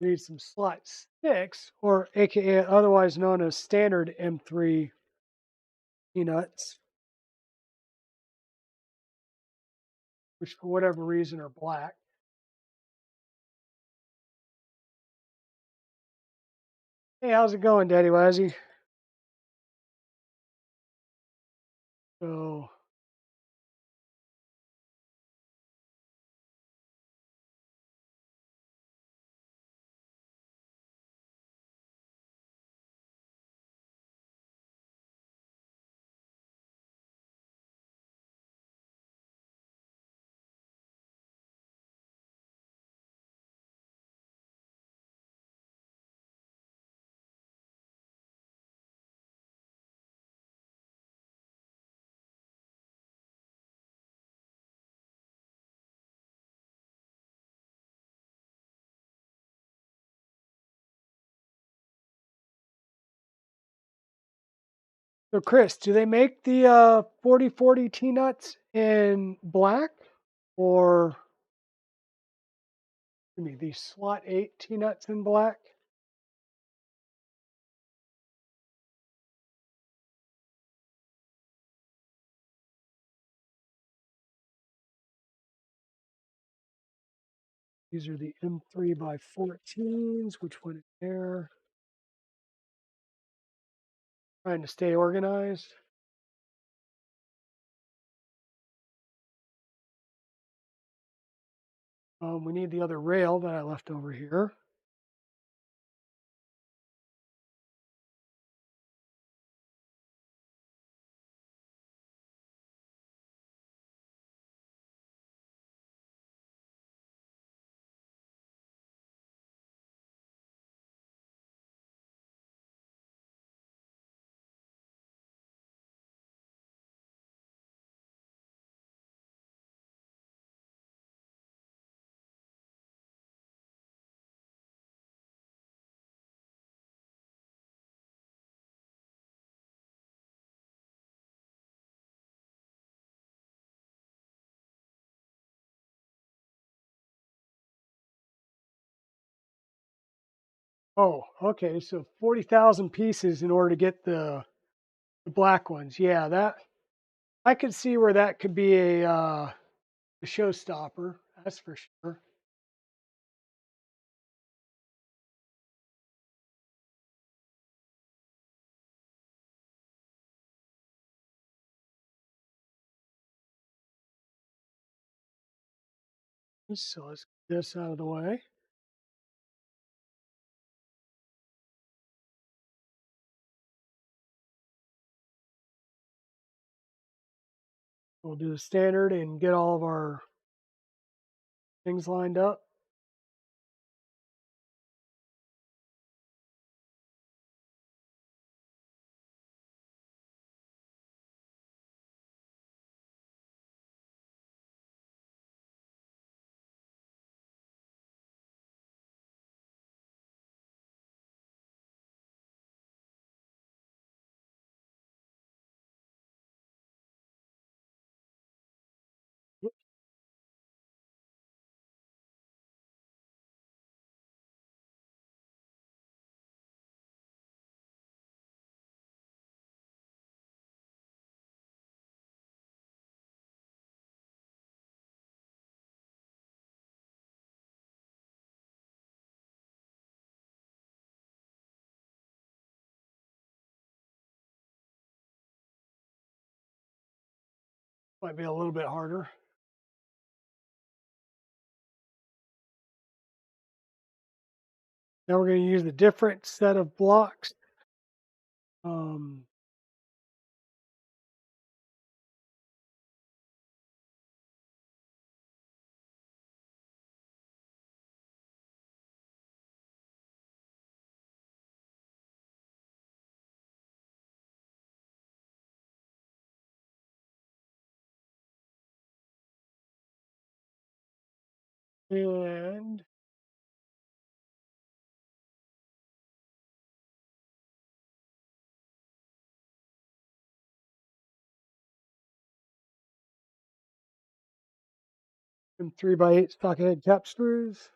We need some slot 6, or AKA otherwise known as standard M3 peanuts, which for whatever reason are black. Hey, how's it going, Daddy Wazzy? So So, Chris, do they make the 4040 T nuts in black, or give me these slot 8 T nuts in black? These are the M3 by 14s. Which one is there? Trying to stay organized. We need the other rail that I left over here. Oh, okay. So 40,000 pieces in order to get the black ones. Yeah, that I could see where that could be a showstopper. That's for sure. So let's get this out of the way. We'll do the standard and get all of our things lined up. Might be a little bit harder. Now we're going to use a different set of blocks. Um, and some 3x8 stockhead cap screws.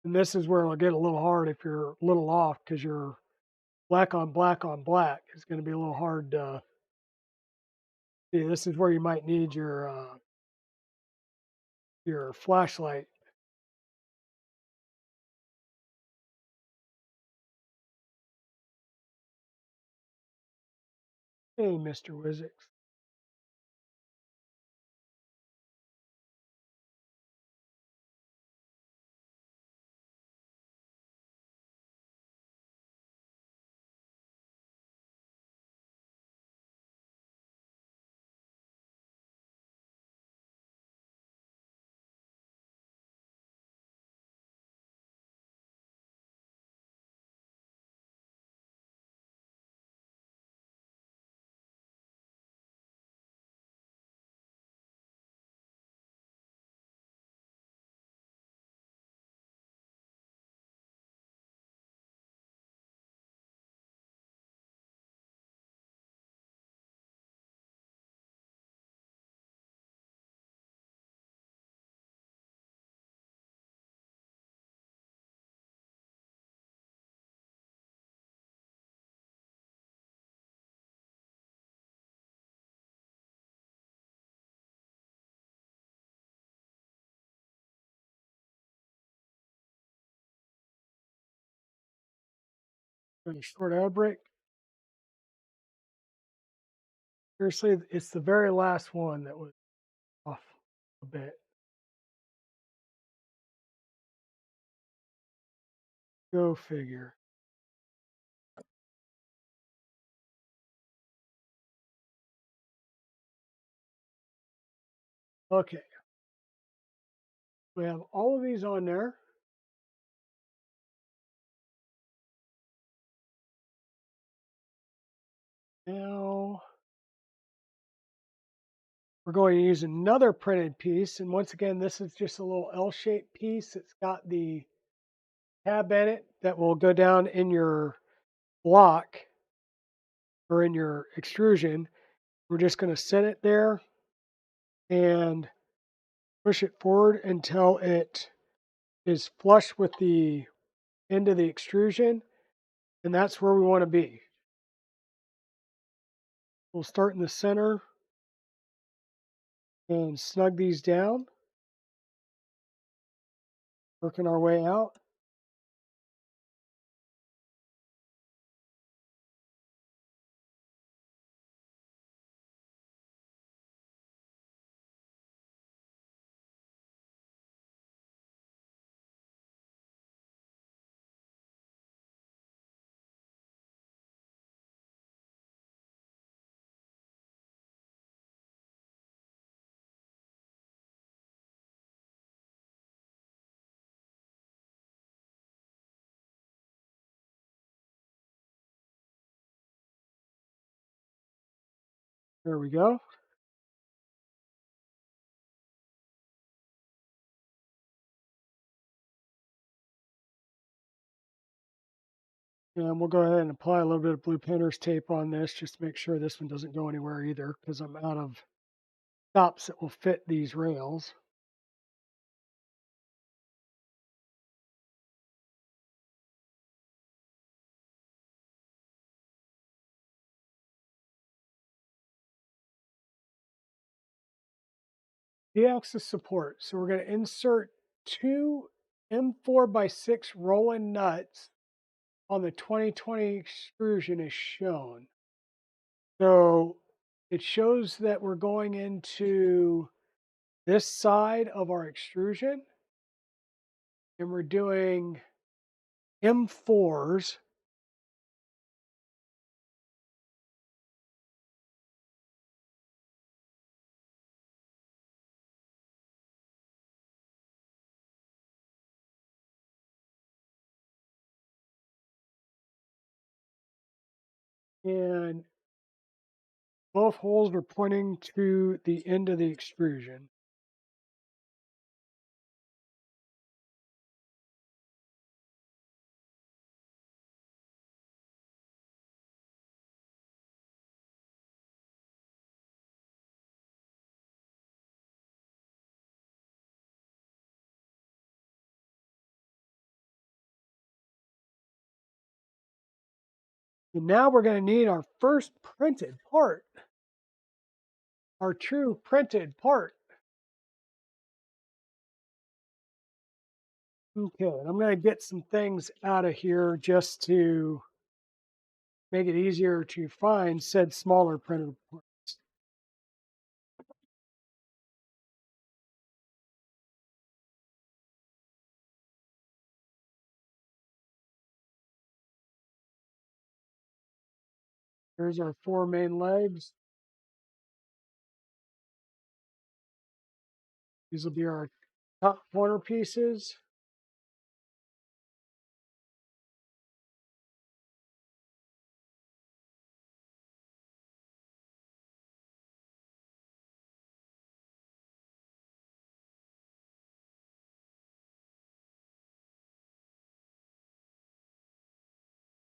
And this is where it'll get a little hard if you're a little off because you're black on black on black. It's going to be a little hard to see. This is where you might need your flashlight. Hey, Mr. Wizix. Going to short air brake. Seriously, it's the very last one that was off a bit. Go figure. Okay, we have all of these on there. Now we're going to use another printed piece. And once again, this is just a little L-shaped piece. It's got the tab in it that will go down in your block or in your extrusion. We're just going to set it there and push it forward until it is flush with the end of the extrusion. And that's where we want to be. We'll start in the center and snug these down, working our way out. There we go. And we'll go ahead and apply a little bit of blue painter's tape on this just to make sure this one doesn't go anywhere either, because I'm out of stops that will fit these rails. Z-axis support. So we're going to insert two M4x6 Rollin nuts on the 2020 extrusion as shown. So it shows that we're going into this side of our extrusion and we're doing M4s. And both holes are pointing to the end of the extrusion. And now we're going to need our first printed part, our true printed part. Okay, and I'm going to get some things out of here just to make it easier to find said smaller printed parts. Here's our four main legs. These will be our top corner pieces.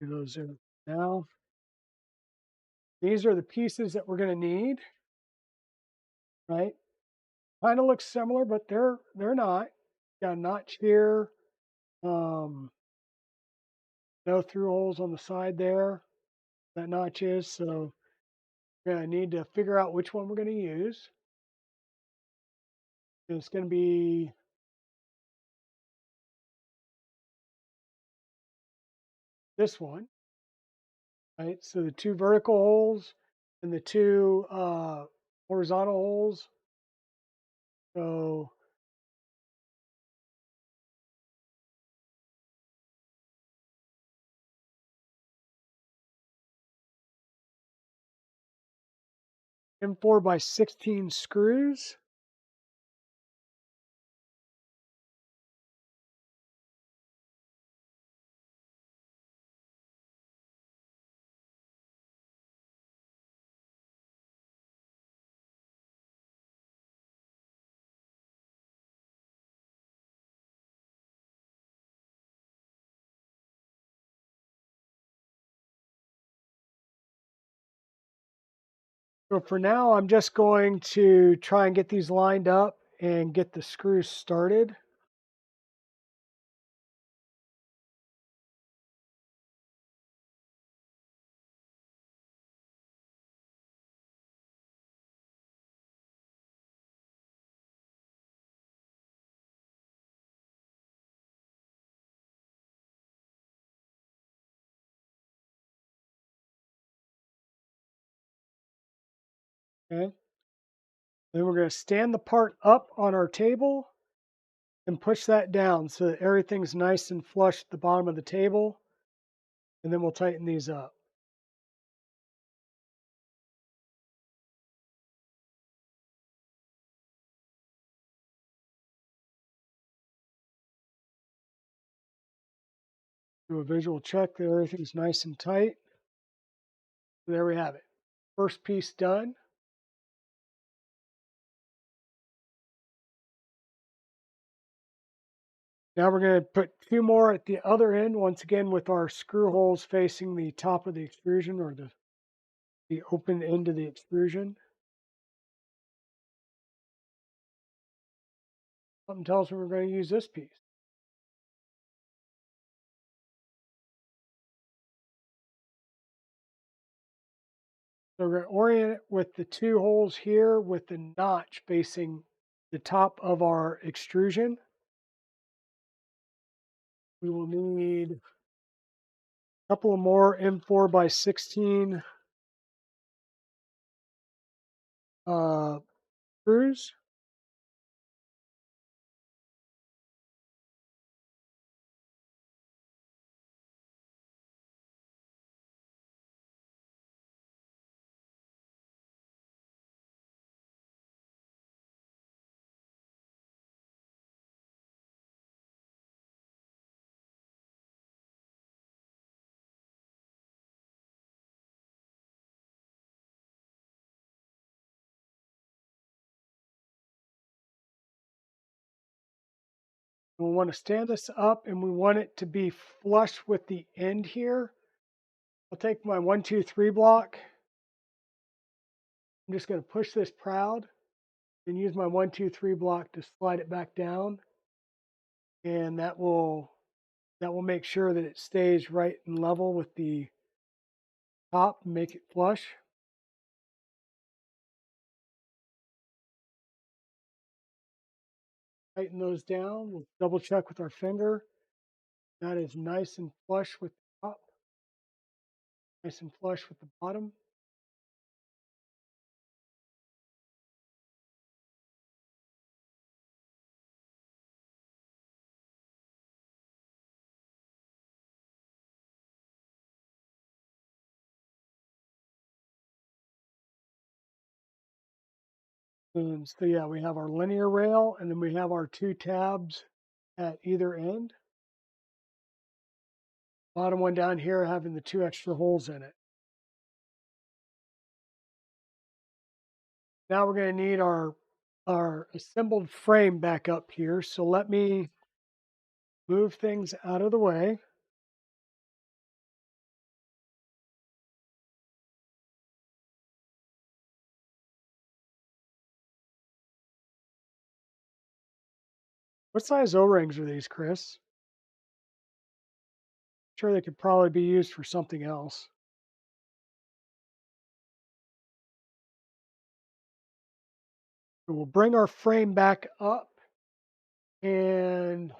Do those in now. These are the pieces that we're going to need, right? Kind of looks similar, but they're not. Got a notch here. No through holes on the side there. That notch is. So we're going to need to figure out which one we're going to use. And it's going to be this one, right? So the two vertical holes and the two horizontal holes. So M4x16 screws. So for now, I'm just going to try and get these lined up and get the screws started. Okay. Then we're going to stand the part up on our table and push that down so that everything's nice and flush at the bottom of the table. And then we'll tighten these up. Do a visual check that everything's nice and tight. There we have it. First piece done. Now we're going to put 2 more at the other end, once again with our screw holes facing the top of the extrusion or the open end of the extrusion. Something tells me we're going to use this piece. So we're going to orient it with the 2 holes here with the notch facing the top of our extrusion. We will need a couple of more M4 by 16 screws. We want to stand this up and we want it to be flush with the end here. I'll take my 1, 2, 3 block. I'm just going to push this proud and use my 1, 2, 3 block to slide it back down. And that will make sure that it stays right and level with the top and make it flush. Tighten those down. We'll double check with our finger. That is nice and flush with the top, nice and flush with the bottom. And so yeah, we have our linear rail and then we have our 2 tabs at either end. Bottom one down here having the 2 extra holes in it. Now we're going to need our assembled frame back up here. So let me move things out of the way. What size O-rings are these, Chris? Sure, they could probably be used for something else. So we'll bring our frame back up and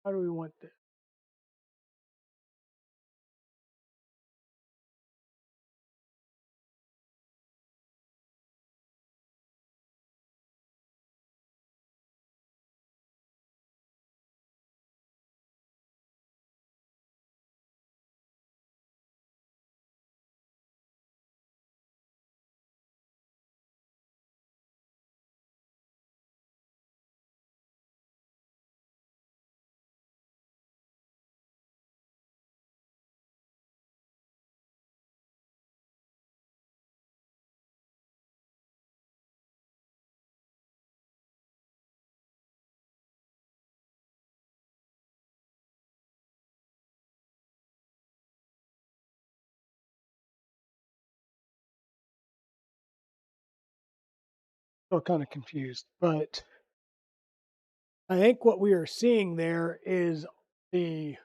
how do we want this? Still kind of confused, but I think what we are seeing there is the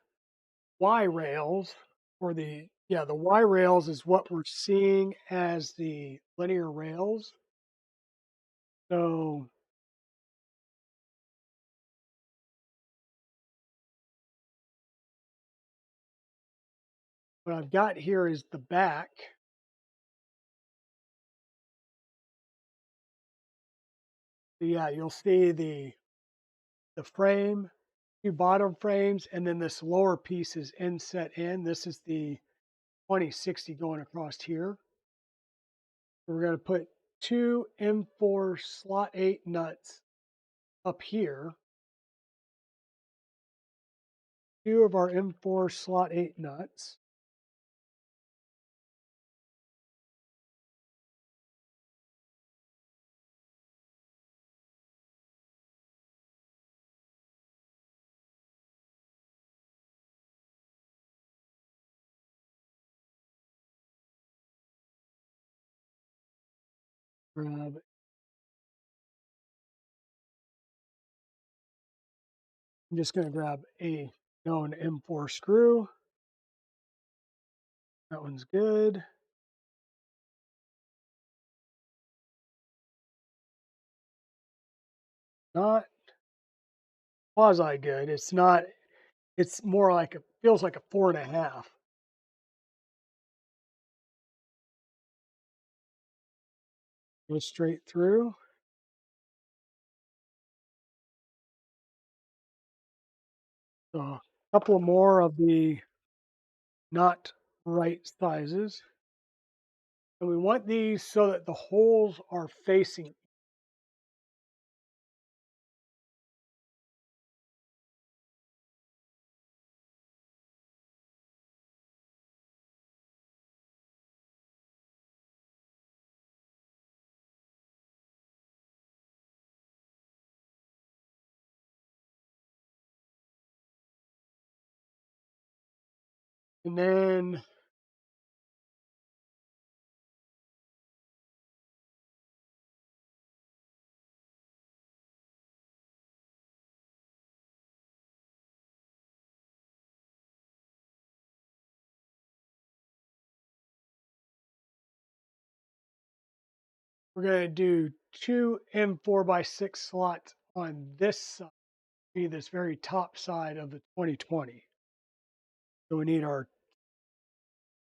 Y rails or the Y rails is what we're seeing as the linear rails. So what I've got here is the back. So yeah, you'll see the frame, 2 bottom frames, and then this lower piece is inset in. This is the 2060 going across here. We're going to put 2 M4 slot 8 nuts up here. 2 of our M4 slot 8 nuts. grab. I'm just going to grab a known M4 screw. That one's good. Not quasi good. It's not. It's more like it feels like a 4.5. Go straight through. So a couple more of the not right sizes. And we want these so that the holes are facing. And then we're going to do 2 M4x6 slots on this side, be this very top side of the 2020. So we need our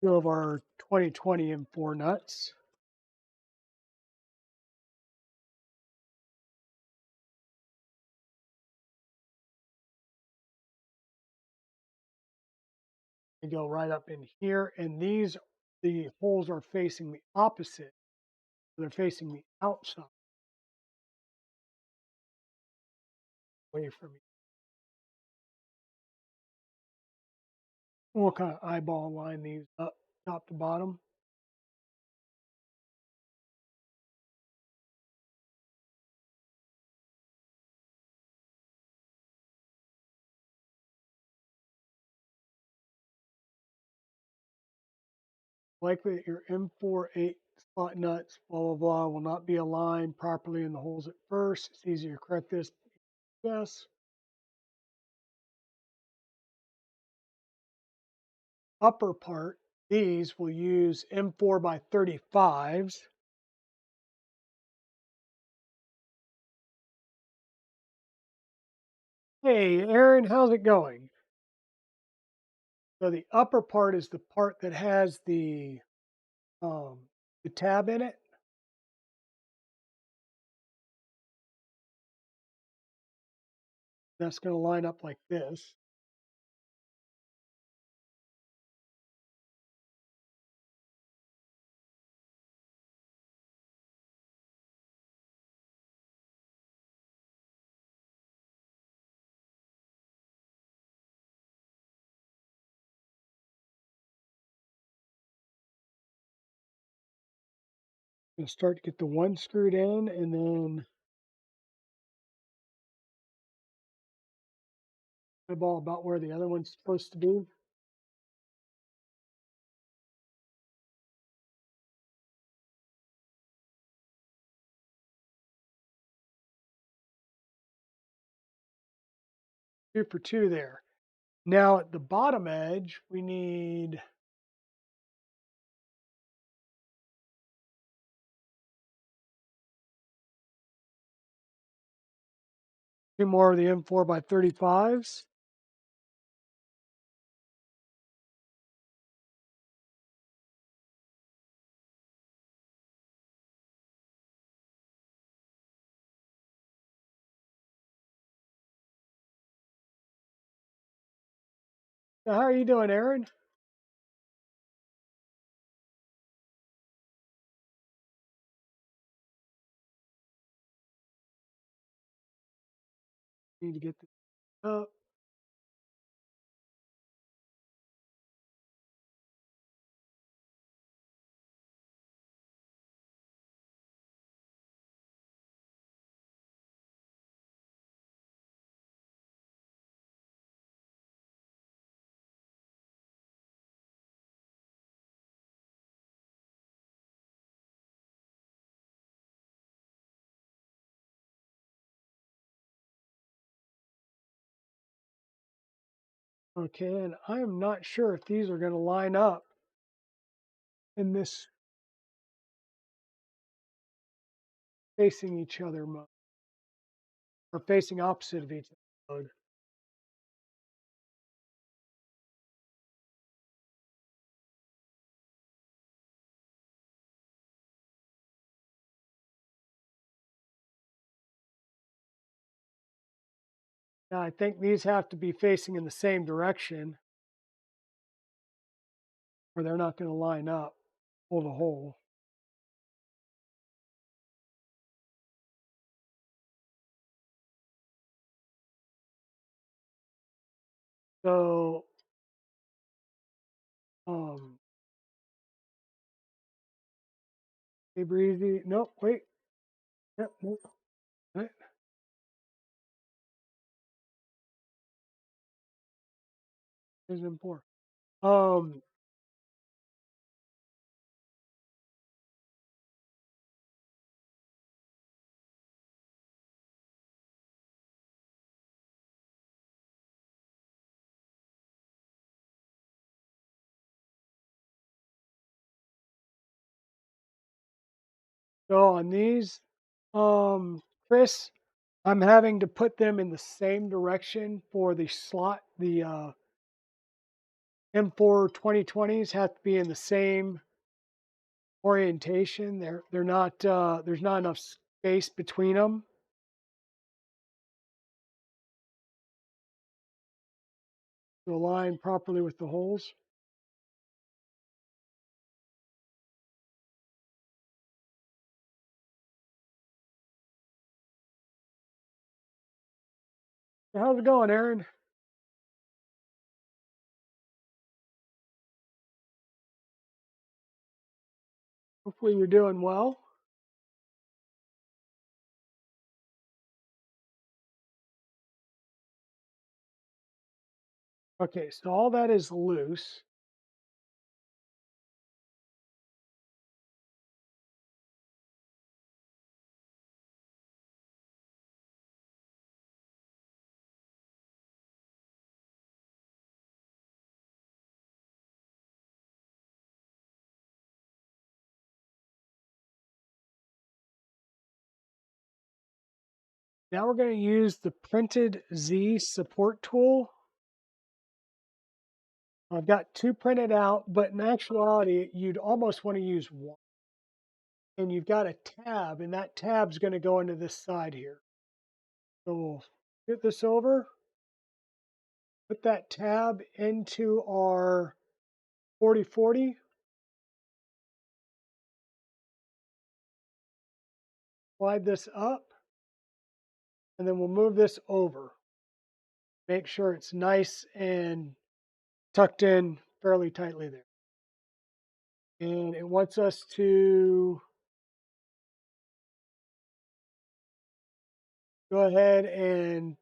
2 of our 2020 M4 nuts. They go right up in here, and the holes are facing the opposite. They're facing the outside away from me. We'll kind of eyeball line these up top to bottom. Likely that your M4 8 slot nuts, blah, blah, blah, will not be aligned properly in the holes at first. It's easier to correct this. Yes. Upper part, these will use M4x35s. Hey, Aaron, how's it going? So the upper part is the part that has the tab in it. That's going to line up like this. I'm going to start to get the one screwed in, and then eyeball about where the other one's supposed to be. Two for two there. Now at the bottom edge, we need two more of the M4x35s. So how are you doing, Aaron? Need to get this up. Okay, and I am not sure if these are going to line up in this facing each other mode or facing opposite of each other mode. Now, I think these have to be facing in the same direction or they're not going to line up, pull the hole. So, um, hey, Breezy. Nope, wait. Yep, nope. Right. Is important. Um, so on these, Chris, I'm having to put them in the same direction for the slot. The M4 2020s have to be in the same orientation. They're not. There's not enough space between them to align properly with the holes. So how's it going, Aaron? Hopefully you're doing well. Okay, so all that is loose. Now we're going to use the printed Z support tool. I've got two printed out, but in actuality, you'd almost want to use one. And you've got a tab, and that tab's going to go into this side here. So we'll get this over, put that tab into our 4040, slide this up, and then we'll move this over. Make sure it's nice and tucked in fairly tightly there. And it wants us to go ahead and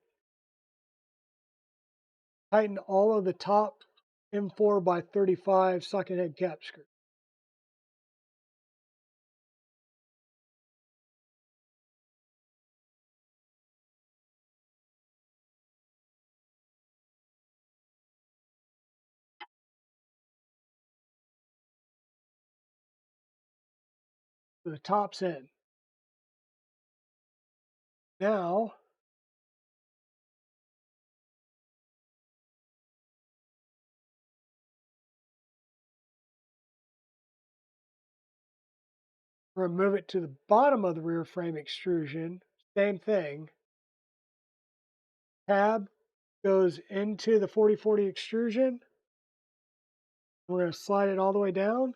tighten all of the top M4 by 35 socket head cap screw. So the top's in. Now, we're going to move it to the bottom of the rear frame extrusion. Same thing. Tab goes into the 4040 extrusion. We're going to slide it all the way down.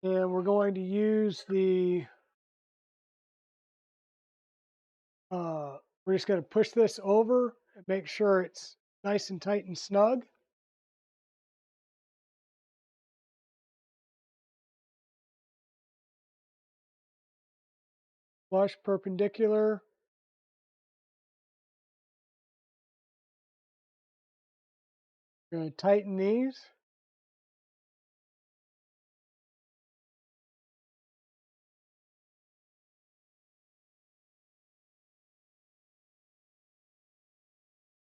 And we're going to use the, we're just going to push this over and make sure it's nice and tight and snug. Flush perpendicular. We're going to tighten these.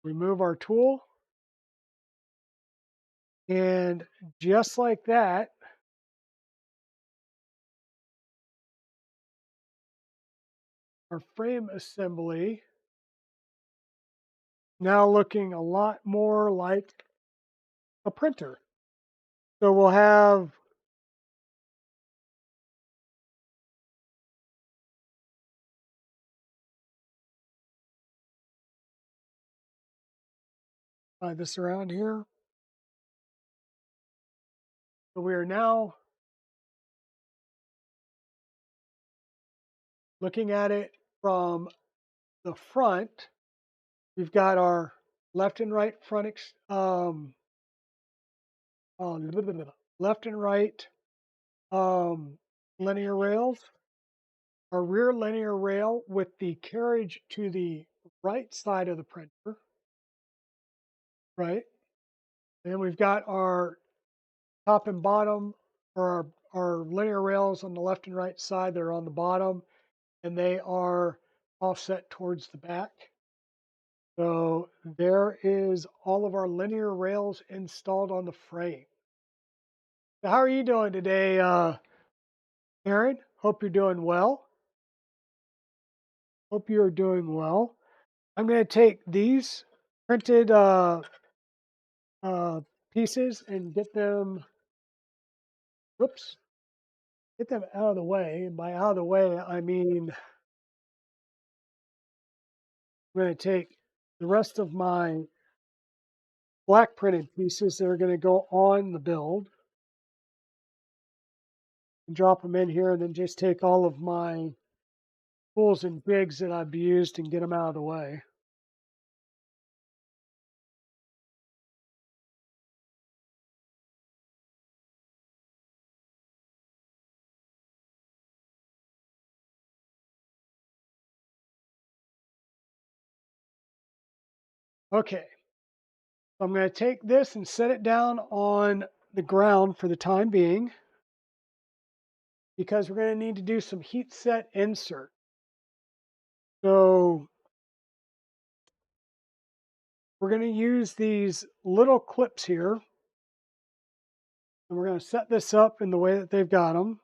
remove our tool, and just like that, our frame assembly now looking a lot more like a printer. So we'll have this around here. So we are now looking at it from the front. We've got our left and right left and right linear rails. Our rear linear rail with the carriage to the right side of the printer, right? And we've got our top and bottom, or our linear rails on the left and right side that are on the bottom, and they are offset towards the back. So there is all of our linear rails installed on the frame. So how are you doing today, Aaron? Hope you're doing well. Hope you're doing well. I'm going to take these printed uh, pieces and get them, whoops, get them out of the way. And by out of the way, I mean I'm going to take the rest of my black printed pieces that are going to go on the build and drop them in here, and then just take all of my tools and jigs that I've used and get them out of the way. Okay, so I'm going to take this and set it down on the ground for the time being, because we're going to need to do some heat set insert. So we're going to use these little clips here, and we're going to set this up in the way that they've got them.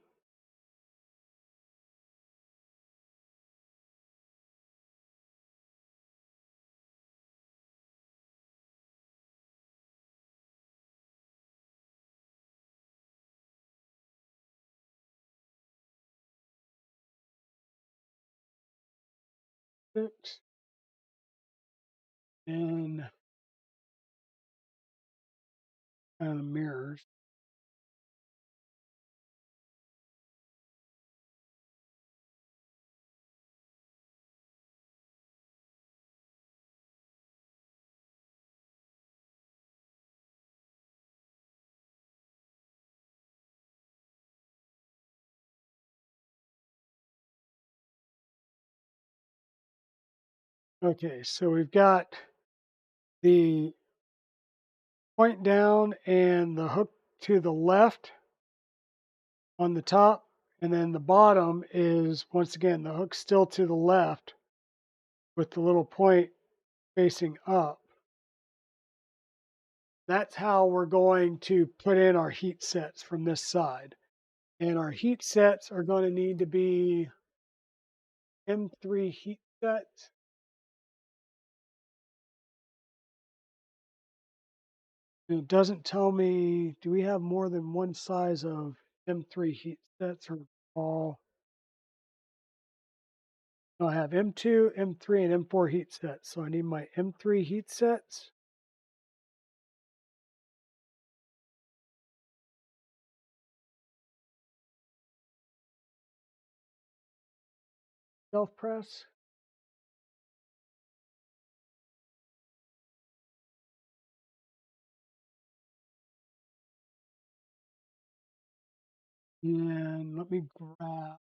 And kind of mirrors. Okay, so we've got the point down and the hook to the left on the top, and then the bottom is, once again, the hook still to the left with the little point facing up. That's how we're going to put in our heat sets from this side. And our heat sets are going to need to be M3 heat sets. And it doesn't tell me, do we have more than one size of M3 heat sets or all? No, I have M2, M3, and M4 heat sets. So I need my M3 heat sets. Self press. And let me grab,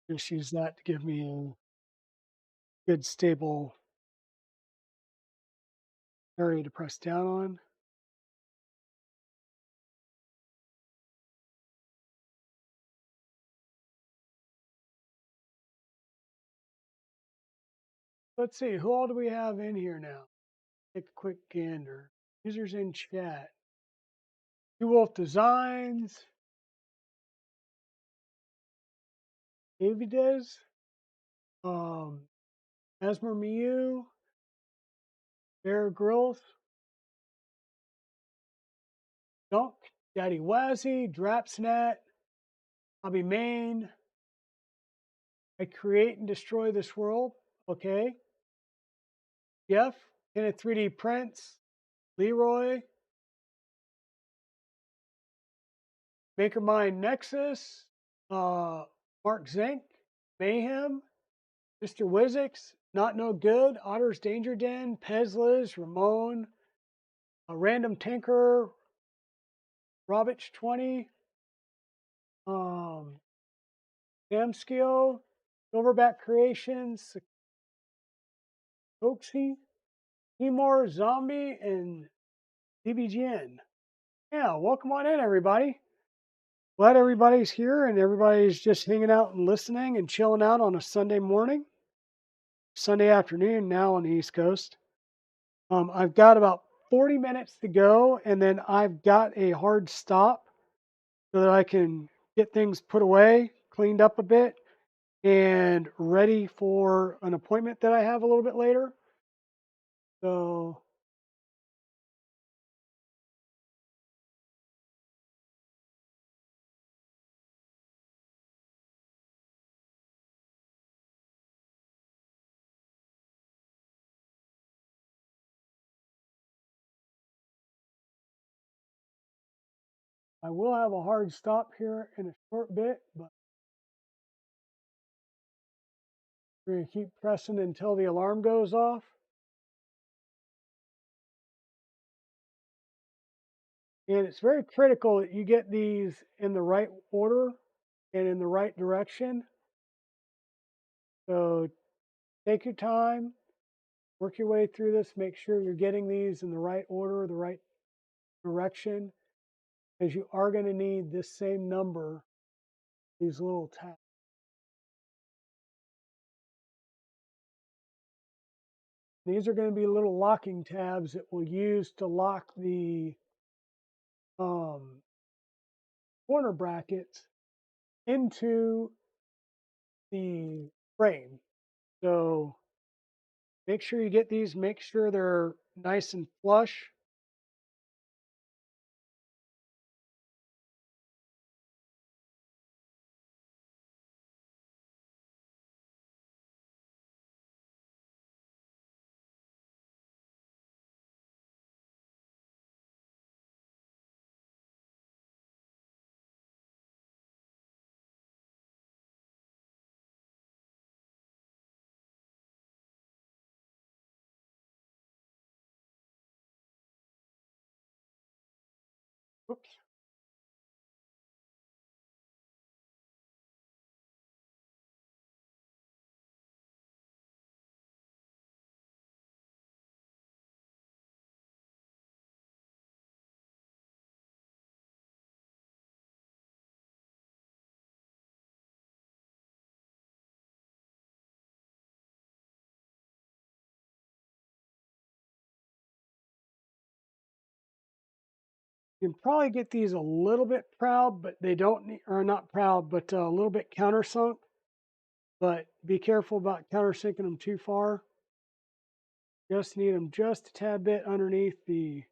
just use that to give me a good stable area to press down on. Let's see, who all do we have in here now? Take a quick gander. Users in chat. Two Wolf Designs, Avides, um, Asmer Miu, Bear Grylls, Dunk, Daddy Wazzy, Drapsnat, Hobby Main. I create and destroy this world. Okay. Jeff, in a 3D prints, Leroy, MakerMind Nexus, Mark Zink, Mayhem, Mr. Wizix, Not No Good, Otter's Danger Den, Pezliz, Ramon, a Random Tinker, Robich 20, Damskill, Silverback Creations, Oxy, Timor, Zombie, and DBGN. Yeah, welcome on in, everybody. Glad everybody's here and everybody's just hanging out and listening and chilling out on a Sunday morning, Sunday afternoon now on the East Coast. I've got about 40 minutes to go, and then I've got a hard stop so that I can get things put away, cleaned up a bit, and ready for an appointment that I have a little bit later. So I will have a hard stop here in a short bit, but we're going to keep pressing until the alarm goes off. And it's very critical that you get these in the right order and in the right direction. So take your time, work your way through this, make sure you're getting these in the right order, the right direction, because you are going to need this same number, these little tabs. These are going to be little locking tabs that we'll use to lock the corner brackets into the frame. So make sure you get these, make sure they're nice and flush. Oops. You can probably get these a little bit proud, but they don't need, or not proud, but a little bit countersunk. But be careful about countersinking them too far. Just need them just a tad bit underneath the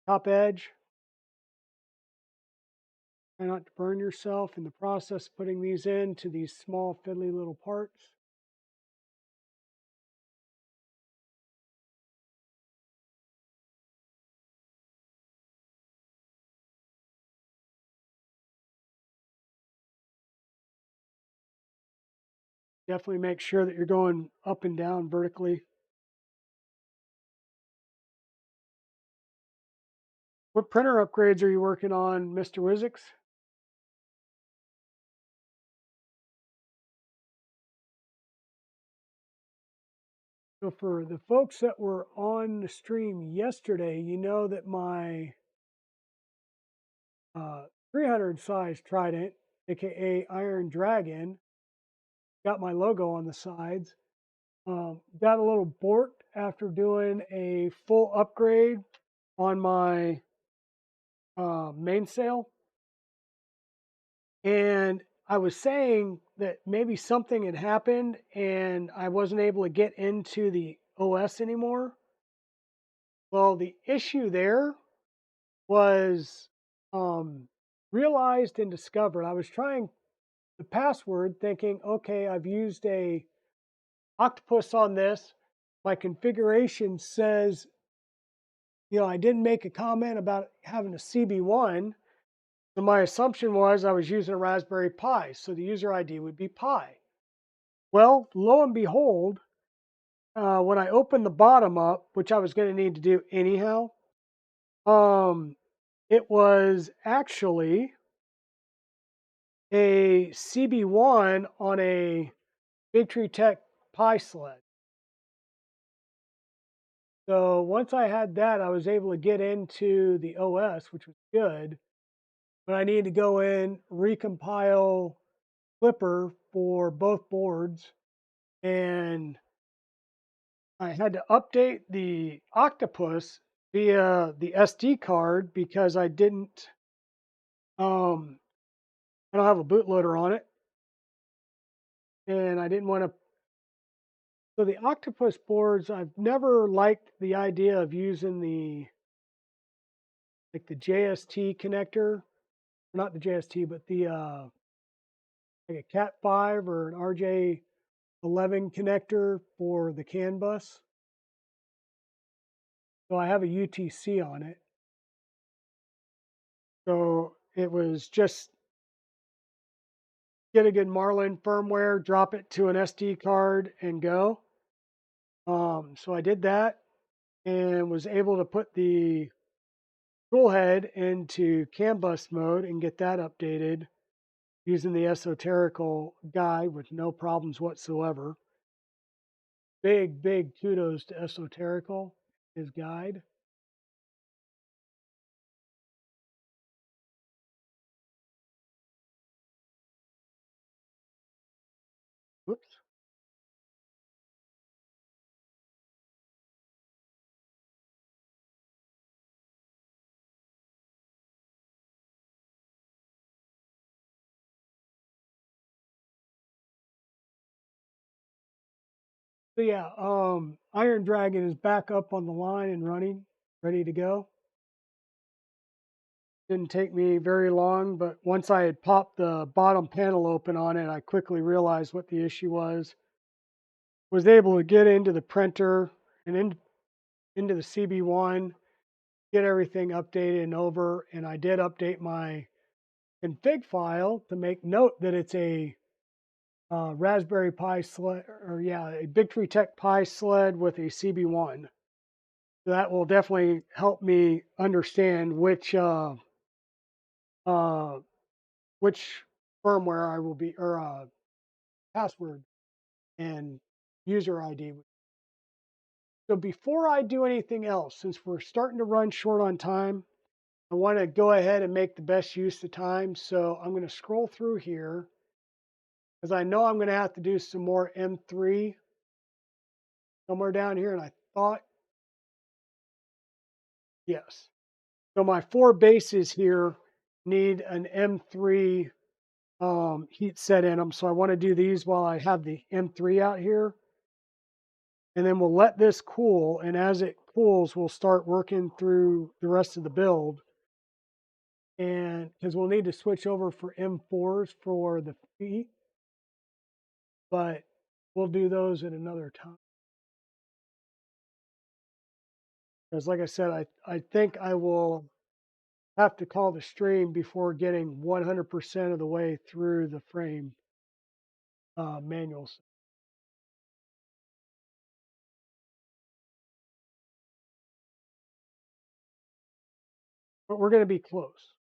top edge. Try not to burn yourself in the process of putting these into these small fiddly little parts. Definitely make sure that you're going up and down vertically. What printer upgrades are you working on, Mr. Wizix? So for the folks that were on the stream yesterday, you know that my 300 size trident, aka Iron Dragon, got my logo on the sides. Got a little borked after doing a full upgrade on my mainsail. And I was saying that maybe something had happened and I wasn't able to get into the OS anymore. Well, the issue there was realized and discovered. I was trying the password thinking, okay, I've used a octopus on this. My configuration says, I didn't make a comment about having a CB1. So my assumption was I was using a Raspberry Pi. So the user ID would be Pi. Well, lo and behold, when I opened the bottom up, which I was going to need to do anyhow, um, it was actually a CB1 on a Big Tree Tech Pi sled. So once I had that, I was able to get into the OS, which was good. But I need to go in, recompile Clipper for both boards, and I had to update the Octopus via the SD card because um, I don't have a bootloader on it, and I didn't want to. So the Octopus boards, I've never liked the idea of using the JST connector, not the JST, but the like a Cat 5 or an RJ11 connector for the CAN bus. So I have a UTC on it. So it was just get a good Marlin firmware, drop it to an SD card, and go. So I did that and was able to put the tool head into CAN bus mode and get that updated using the esoterical guide with no problems whatsoever. Big kudos to esoterical, his guide. Whoops. So yeah, Iron Dragon is back up on the line and running, ready to go. Didn't take me very long, but once I had popped the bottom panel open on it, I quickly realized what the issue was. Was able to get into the printer and into the CB1, get everything updated and over, and I did update my config file to make note that it's a Raspberry Pi sled, or yeah, a Big Tree Tech Pi sled with a CB1. So that will definitely help me understand uh, which firmware I will be, or password and user ID. So before I do anything else, since we're starting to run short on time, I want to go ahead and make the best use of time. So I'm going to scroll through here because I know I'm going to have to do some more M3 somewhere down here. And I thought, yes. So my four bases here need an M3 heat set in them. So I want to do these while I have the M3 out here. And then we'll let this cool. And as it cools, we'll start working through the rest of the build. And because we'll need to switch over for M4s for the feet, but we'll do those at another time. Because like I said, I think I will have to call the stream before getting 100% of the way through the frame manuals. But we're going to be close.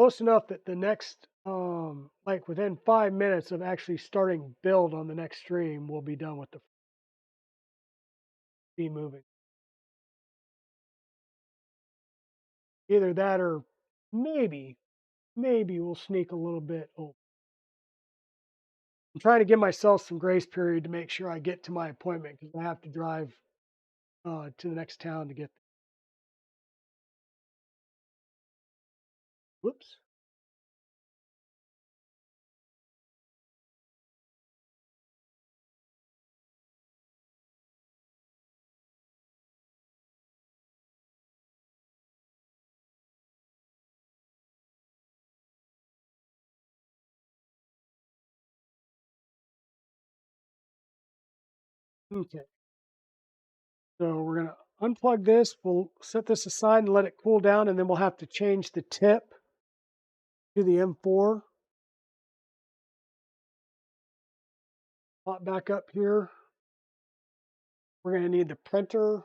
Close enough that the next, like within 5 minutes of actually starting build on the next stream, we'll be done with the be moving. Either that or maybe maybe we'll sneak a little bit over. I'm trying to give myself some grace period to make sure I get to my appointment because I have to drive to the next town to get. Whoops. Okay. So we're gonna unplug this. We'll set this aside and let it cool down, and then we'll have to change the tip to the M4. Pop back up here. We're gonna need the printer.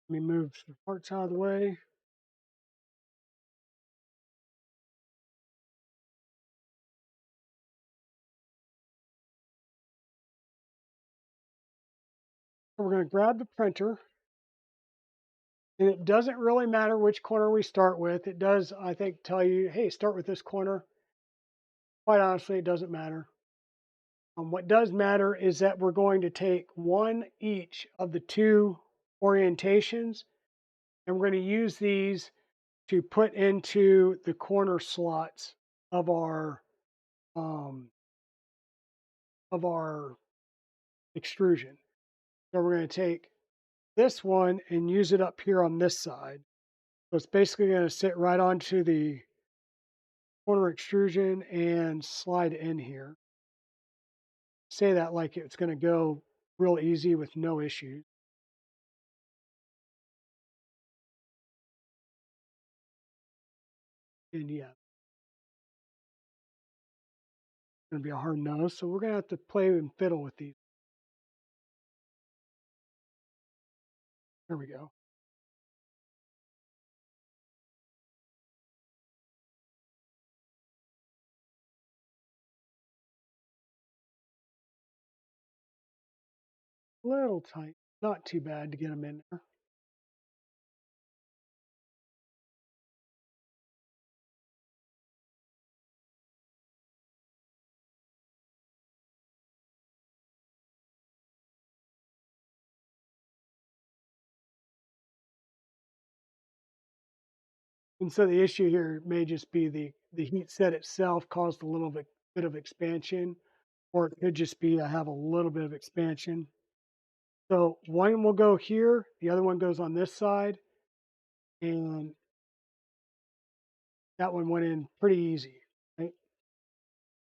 Let me move some parts out of the way. So we're gonna grab the printer. And it doesn't really matter which corner we start with. It does, I think, tell you, hey, start with this corner. Quite honestly, it doesn't matter. What does matter is that we're going to take one each of the two orientations, and we're going to use these to put into the corner slots of um, our extrusion. So we're going to take this one and use it up here on this side. So it's basically going to sit right onto the corner extrusion and slide in here. Say that like it's going to go real easy with no issues. And yeah, it's going to be a hard no. So we're going to have to play and fiddle with these. There we go. A little tight. Not too bad to get them in there. And so the issue here may just be the heat set itself caused a little bit of expansion, or it could just be I have a little bit of expansion. So one will go here, the other one goes on this side, and that one went in pretty easy, right?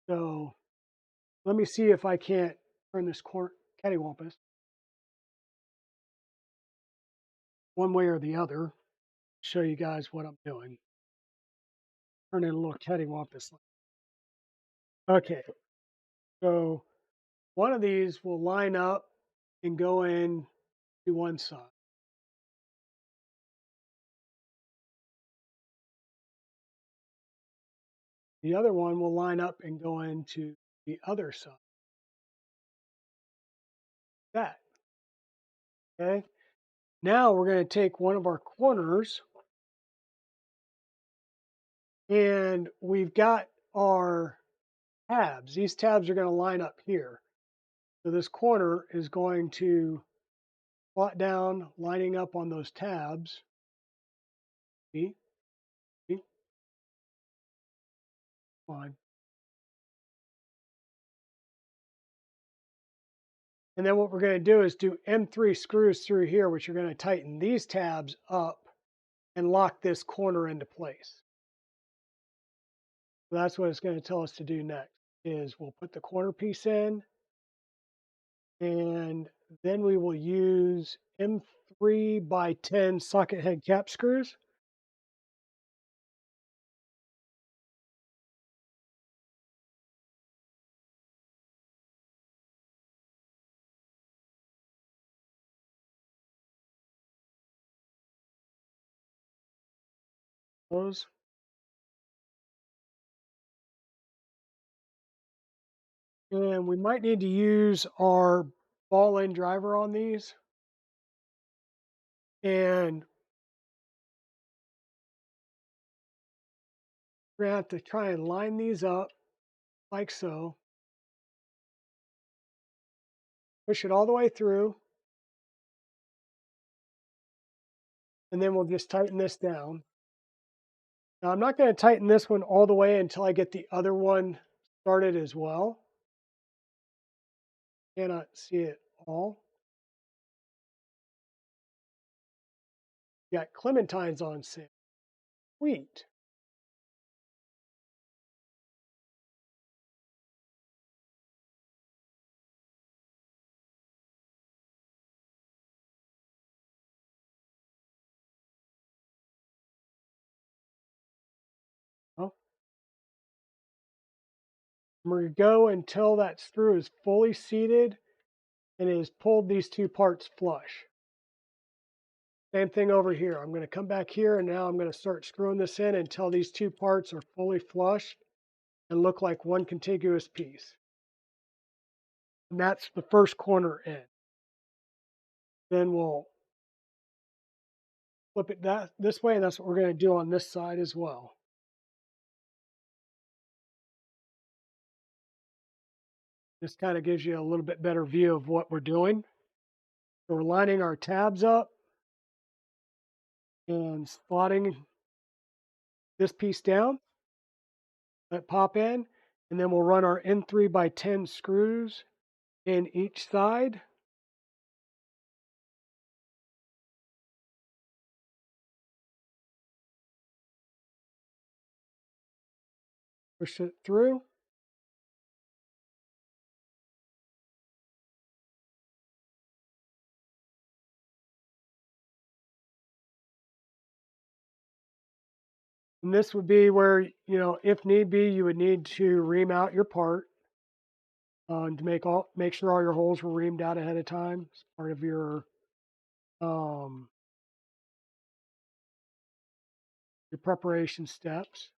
So let me see if I can't turn this cattywampus one way or the other. Show you guys what I'm doing. Turn it a little cattywampus. Okay, so one of these will line up and go in to one side. The other one will line up and go into the other side. That, okay? Now we're going to take one of our corners and we've got our tabs. These tabs are going to line up here. So this corner is going to plot down, lining up on those tabs. See? See? Fine. And then what we're going to do is do M3 screws through here, which are going to tighten these tabs up and lock this corner into place. So that's what it's going to tell us to do next is we'll put the corner piece in and then we will use M3 by 10 socket head cap screws. close. And we might need to use our ball end driver on these. And we're going to have to try and line these up like so. Push it all the way through. And then we'll just tighten this down. Now I'm not going to tighten this one all the way until I get the other one started as well. Cannot see it all. Got clementines on sale. Sweet. Well, we're going to go until that screw is fully seated and it has pulled these two parts flush. Same thing over here. I'm going to come back here and now I'm going to start screwing this in until these two parts are fully flush and look like one contiguous piece. And that's the first corner in. Then we'll flip it this way, and that's what we're going to do on this side as well. This kind of gives you a little bit better view of what we're doing. So we're lining our tabs up and slotting this piece down, let pop in, and then we'll run our N3 by 10 screws in each side. Push it through. And this would be where, if need be, you would need to ream out your part to make sure all your holes were reamed out ahead of time. It's part of your preparation steps.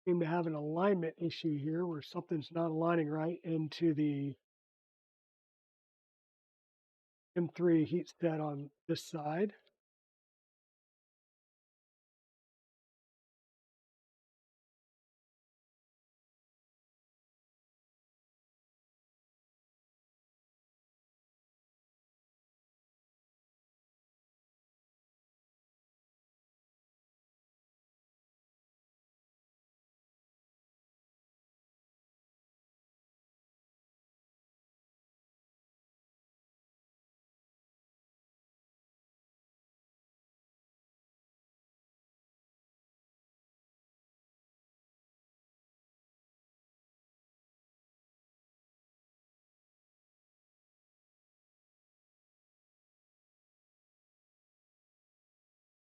Seem to have an alignment issue here where something's not aligning right into the M3 heat set on this side.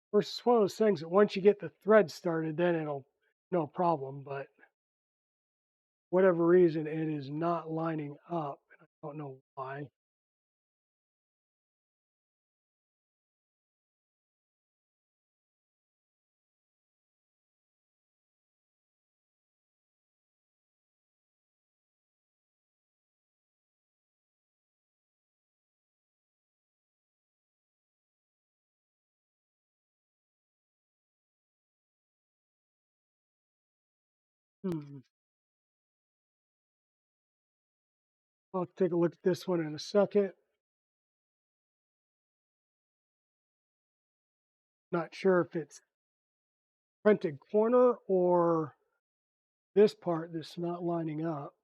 Of course, it's one of those things that once you get the thread started, then it'll no problem. But whatever reason, it is not lining up. I don't know why. Hmm. I'll take a look at this one in a second. Not sure if it's printed corner or this part that's not lining up.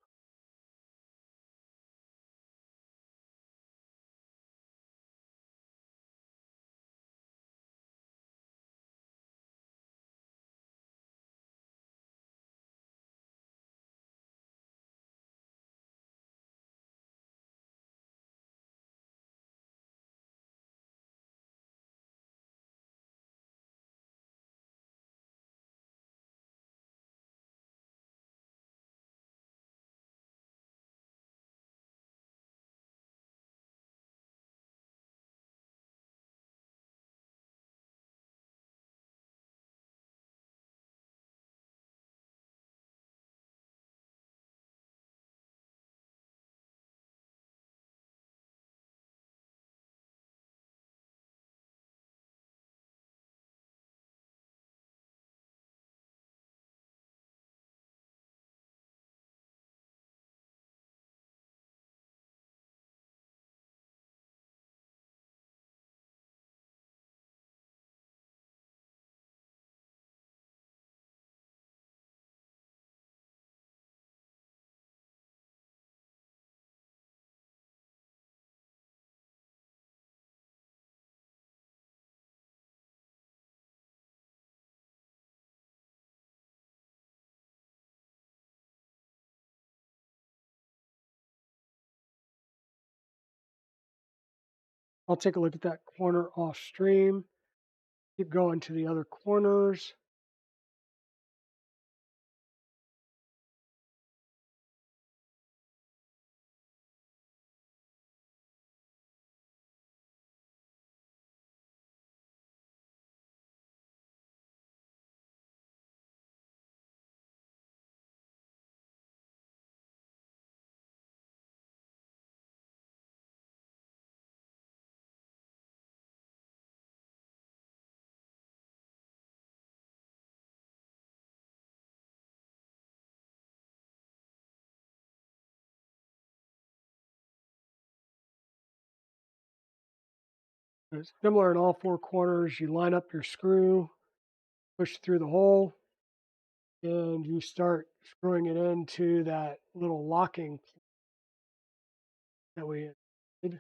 I'll take a look at that corner off stream. Keep going to the other corners. It's similar in all four corners. You line up your screw, push through the hole, and you start screwing it into that little locking that we did.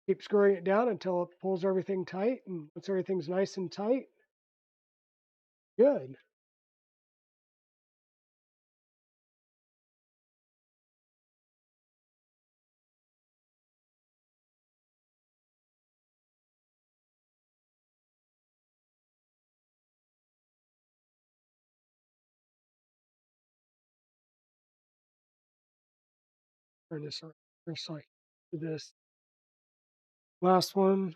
Keep screwing it down until it pulls everything tight, and once everything's nice and tight, good. Turn this on. Just like this last one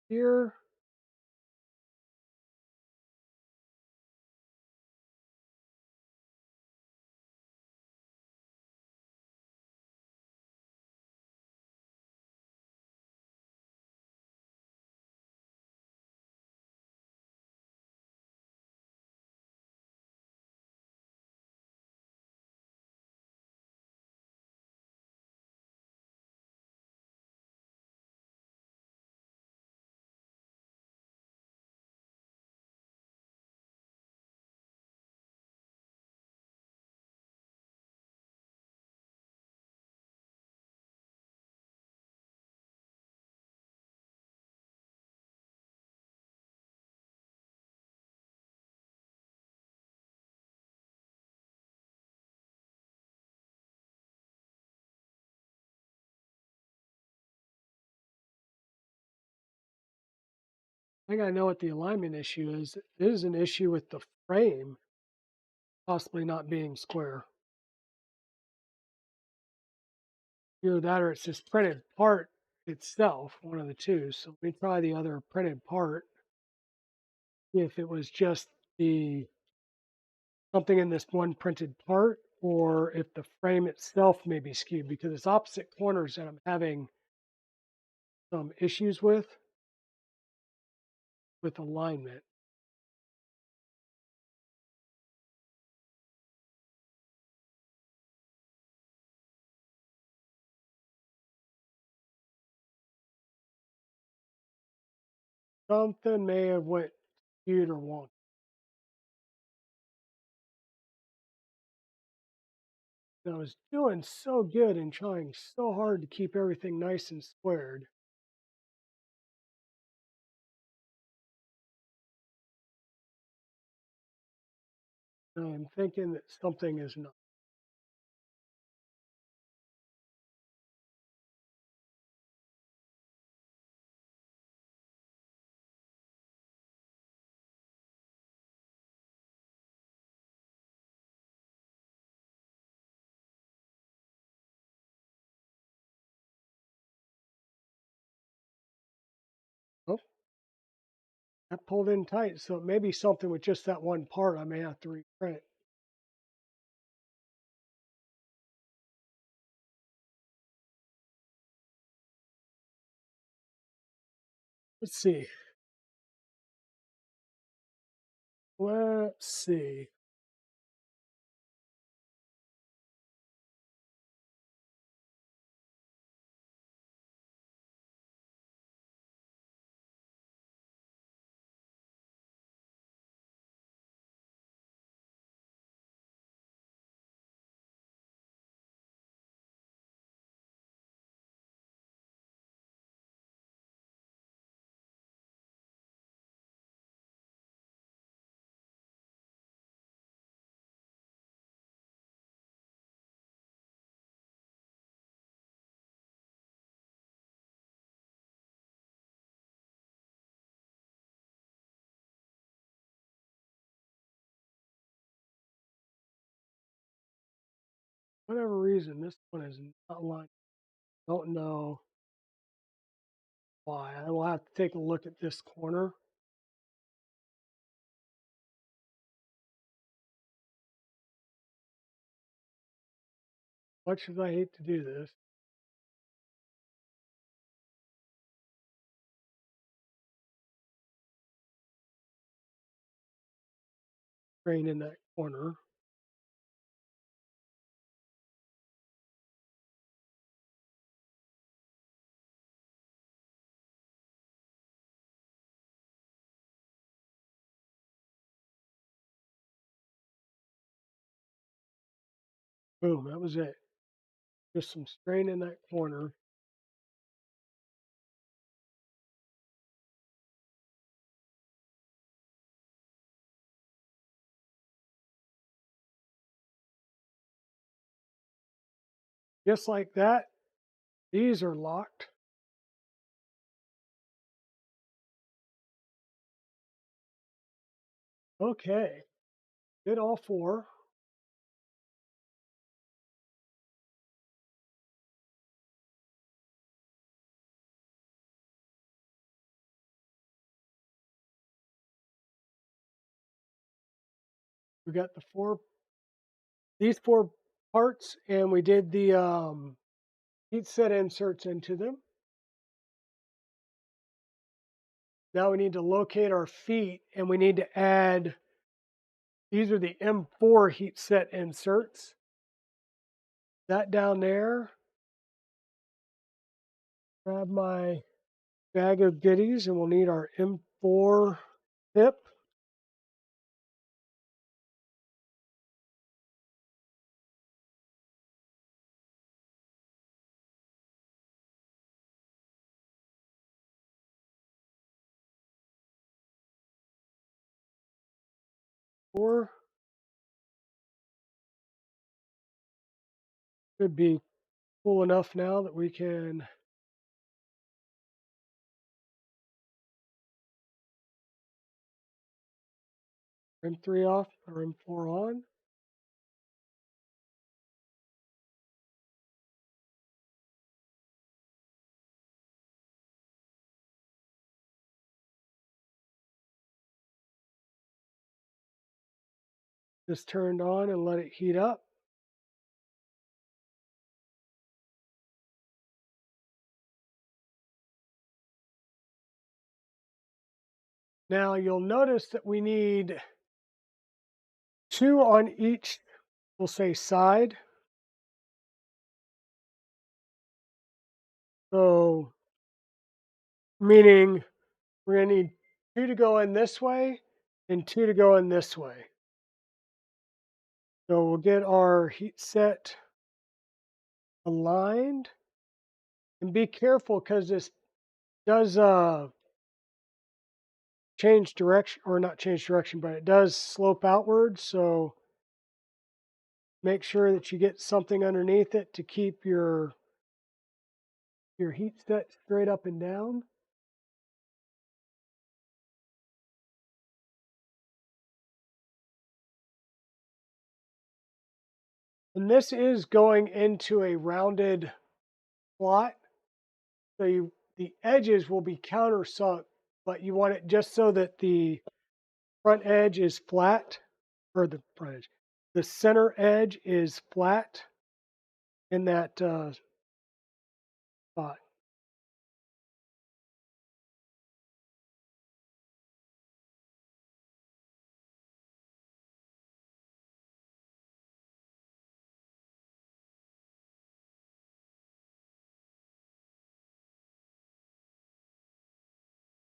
here. I think I know what the alignment issue is. It is an issue with the frame possibly not being square. Either that or it's this printed part itself, one of the two. So let me try the other printed part. If it was just the something in this one printed part, or if the frame itself may be skewed because it's opposite corners that I'm having some issues with alignment. Something may have went skewed or wonky. I was doing so good and trying so hard to keep everything nice and squared. And I'm thinking that something is not. Oh, that pulled in tight. So it may be something with just that one part I may have to reprint. Let's see. Let's see. whatever reason, this one is not lined. Don't know why. I will have to take a look at this corner. Much as I hate to do this, strain in that corner. Boom, that was it. Just some strain in that corner. Just like that, these are locked. Okay, did all four. We got these four parts, and we did the heat set inserts into them. Now we need to locate our feet, and we need to add, these are the M4 heat set inserts. That down there. Grab my bag of goodies, and we'll need our M4 tip. Or should be cool enough now that we can M3 off or M4 on. Just turned on and let it heat up. Now you'll notice that we need 2 on each, we'll say side. So meaning we're going to need 2 to go in this way and 2 to go in this way. So we'll get our heat set aligned, and be careful because this does change direction, or not change direction, but it does slope outward. So make sure that you get something underneath it to keep your heat set straight up and down. And this is going into a rounded plot. So the edges will be countersunk, but you want it just so that the front edge is flat, or the front edge, the center edge is flat in that spot.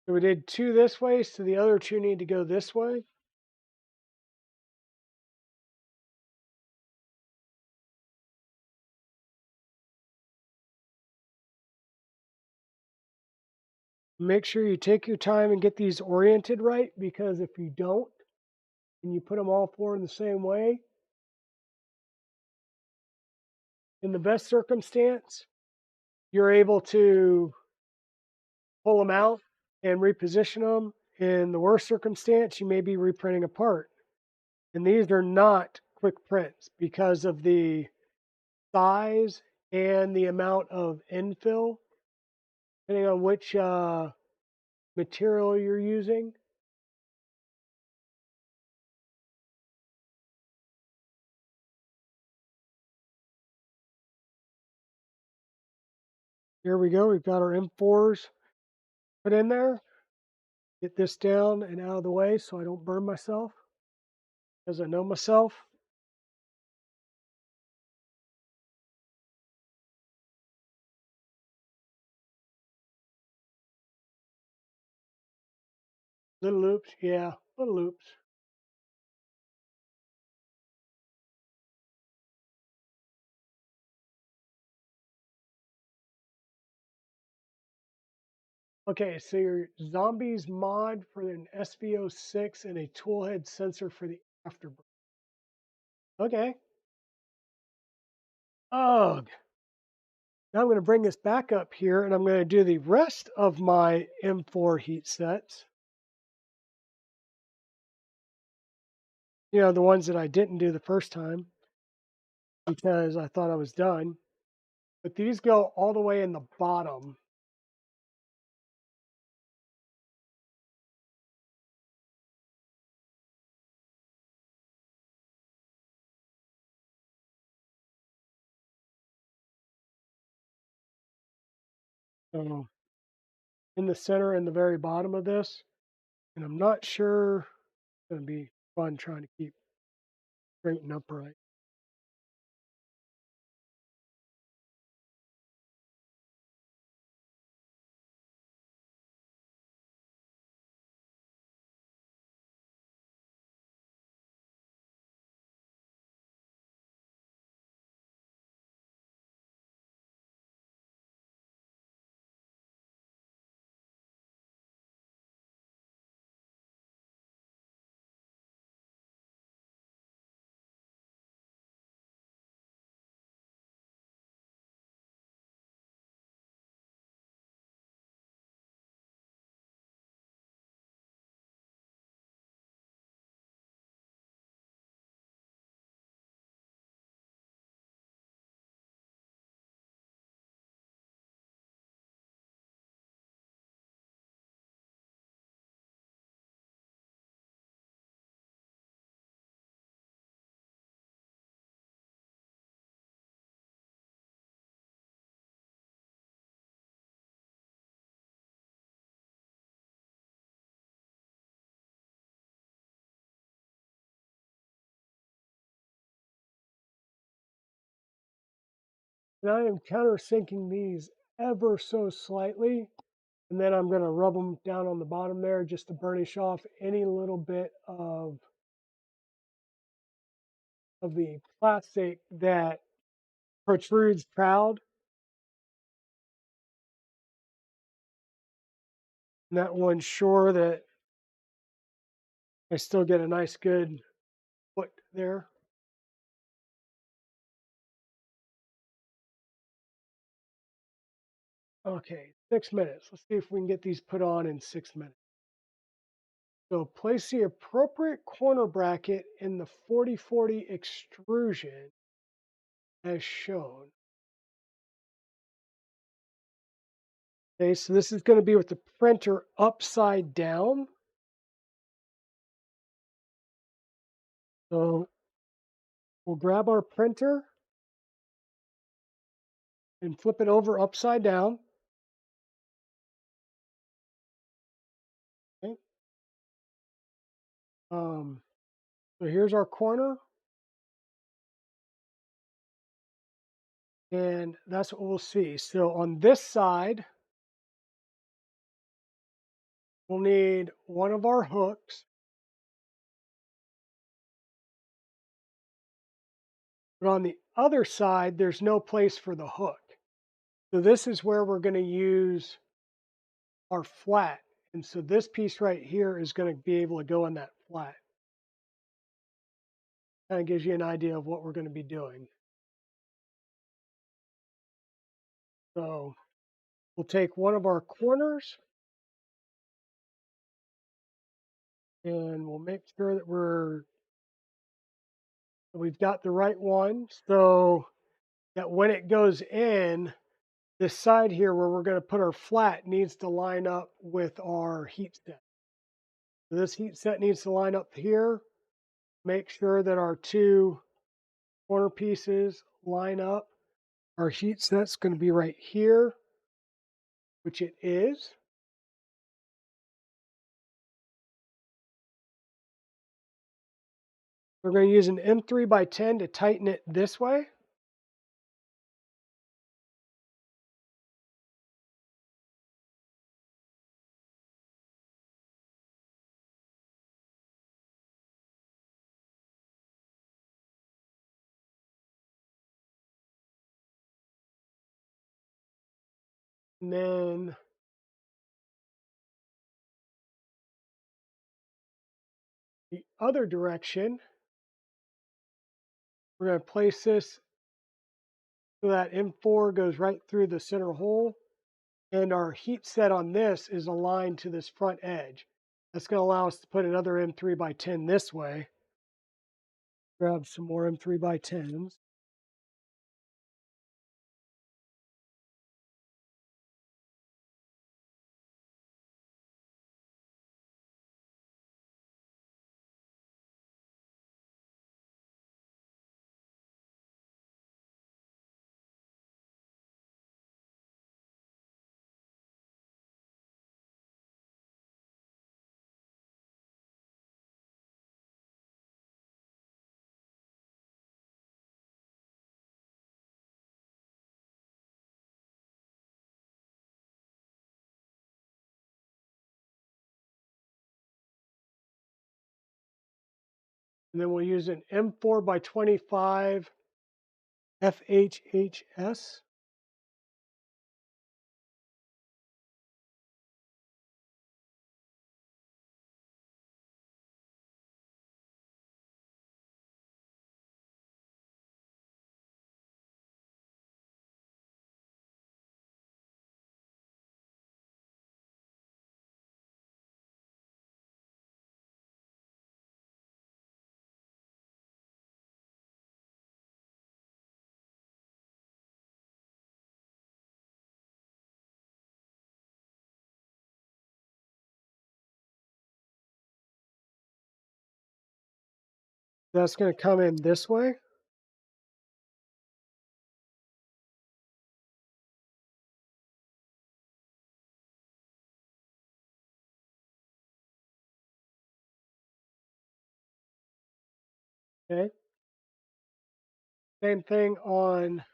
So we did 2 this way, so the other 2 need to go this way. Make sure you take your time and get these oriented right, because if you don't, and you put them all 4 in the same way, in the best circumstance, you're able to pull them out and reposition them. In the worst circumstance, you may be reprinting a part. And these are not quick prints because of the size and the amount of infill, depending on which material you're using. Here we go. We've got our M4s put in there. Get this down and out of the way so I don't burn myself, because I know myself. Little loops, yeah, little loops. Okay, so your zombies mod for an SVO6 and a toolhead sensor for the afterburner. Okay. Ugh. Now I'm going to bring this back up here and I'm going to do the rest of my M4 heat sets. You know, the ones that I didn't do the first time because I thought I was done. But these go all the way in the bottom. So in the center and the very bottom of this. And I'm not sure it's going to be fun trying to keep straight and upright. And I am countersinking these ever so slightly. And then I'm going to rub them down on the bottom there just to burnish off any little bit of the plastic that protrudes proud. And that will ensure that I still get a nice good foot there. Okay, 6 minutes. Let's see if we can get these put on in 6 minutes. So place the appropriate corner bracket in the 40/40 extrusion as shown. Okay, so this is going to be with the printer upside down. So we'll grab our printer and flip it over upside down. Okay. So here's our corner. And that's what we'll see. So on this side, we'll need one of our hooks. But on the other side, there's no place for the hook. So this is where we're going to use our flat. And so this piece right here is going to be able to go in that flat. Kind of gives you an idea of what we're going to be doing. So we'll take one of our corners and we'll make sure that we've got the right one. So that when it goes in, this side here where we're going to put our flat needs to line up with our heat set. So this heat set needs to line up here. Make sure that our two corner pieces line up. Our heat set's going to be right here, which it is. We're going to use an M3 by 10 to tighten it this way. And then the other direction, we're going to place this so that M4 goes right through the center hole. And our heat set on this is aligned to this front edge. That's going to allow us to put another M3 by 10 this way. Grab some more M3 by 10s. And then we'll use an M4 by 25 FHHS. That's going to come in this way. Okay. Same thing on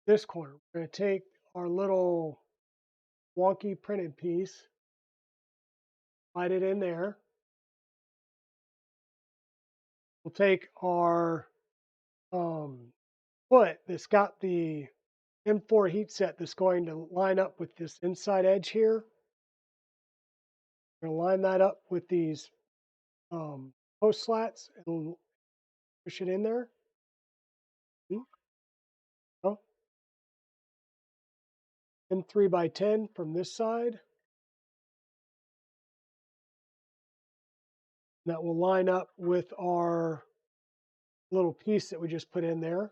this corner. We're going to take our little wonky printed piece, slide it in there. We'll take our foot that's got the M4 heat set that's going to line up with this inside edge here. We're going to line that up with these post slats and push it in there. Oh, M3 by 10 from this side. That will line up with our little piece that we just put in there.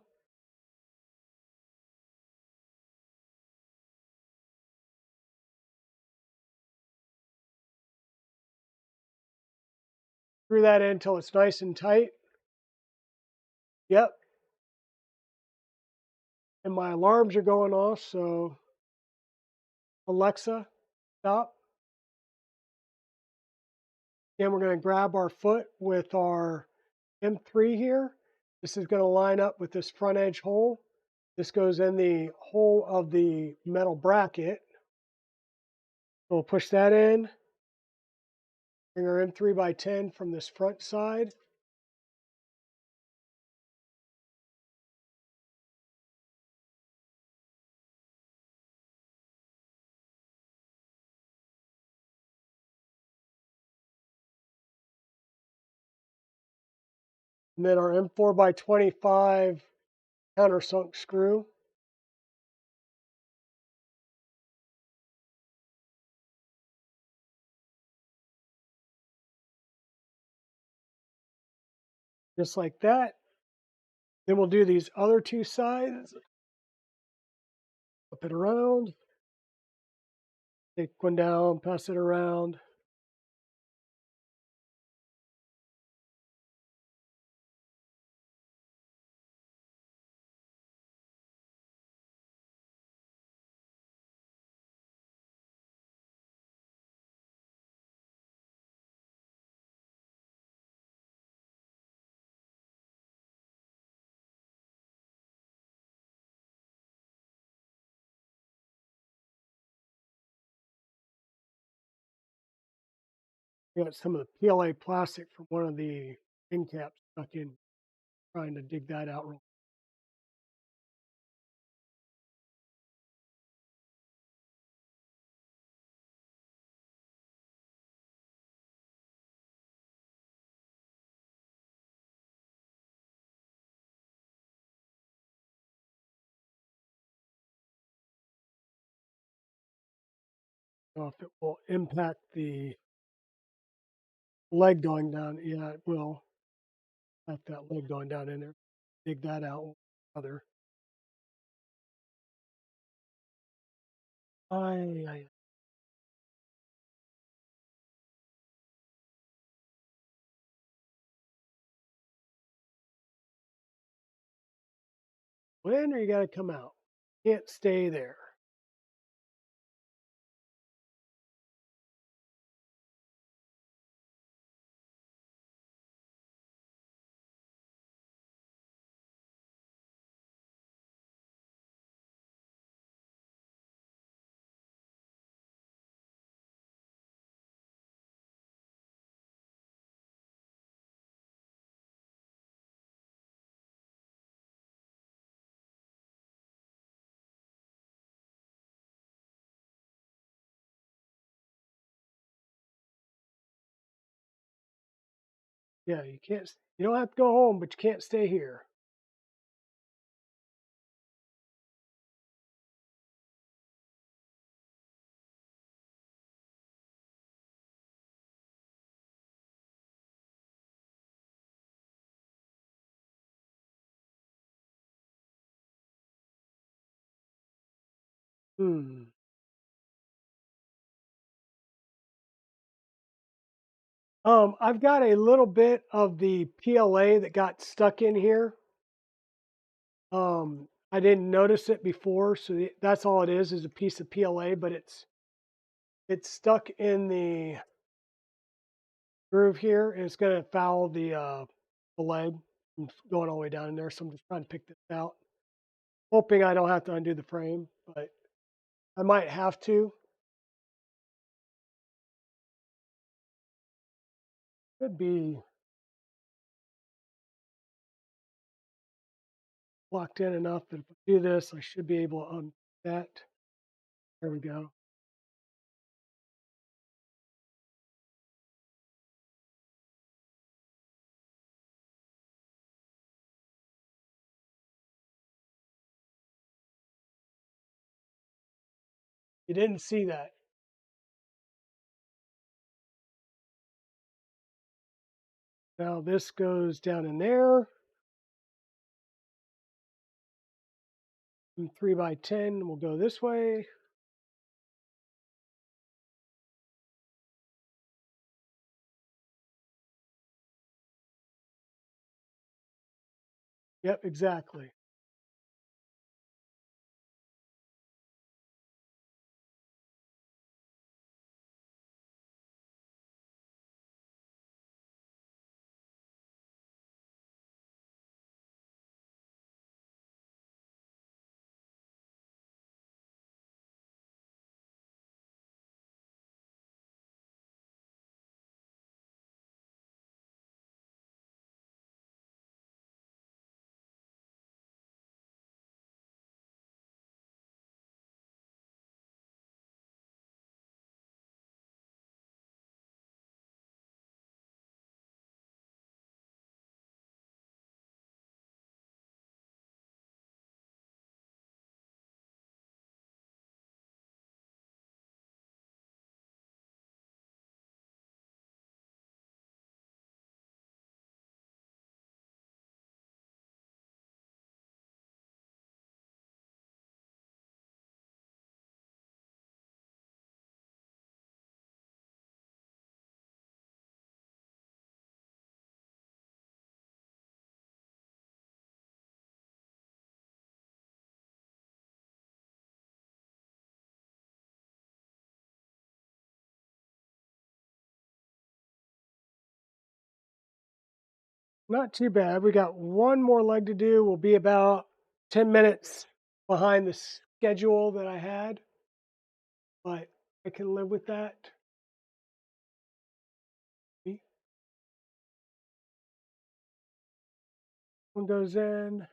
Screw that in until it's nice and tight. Yep. And my alarms are going off, so Alexa, stop. And we're going to grab our foot with our M3 here. This is going to line up with this front edge hole. This goes in the hole of the metal bracket. We'll push that in. Bring our M3 by 10 from this front side. And then our M4 by 25 countersunk screw. Just like that. Then we'll do these other two sides. Flip it around. Take one down, pass it around. We got some of the PLA plastic from one of the end caps stuck in, trying to dig that out. If it will impact the leg going down. Yeah, it will. Have that leg going down in there. Dig that out. Other. I when are you got to come out? Can't stay there. Yeah, you can't. You don't have to go home, but you can't stay here. Hmm. I've got a little bit of the PLA that got stuck in here. I didn't notice it before, so that's all it is a piece of PLA, but it's stuck in the groove here, and it's going to foul the leg from going all the way down in there. So I'm just trying to pick this out, hoping I don't have to undo the frame, but I might have to. Could be locked in enough that if I do this, I should be able to undo that. There we go. You didn't see that. Now this goes down in there. And 3x10 will go this way. Yep, exactly. Not too bad. We got one more leg to do. We'll be about 10 minutes behind the schedule that I had, but I can live with that. One goes in.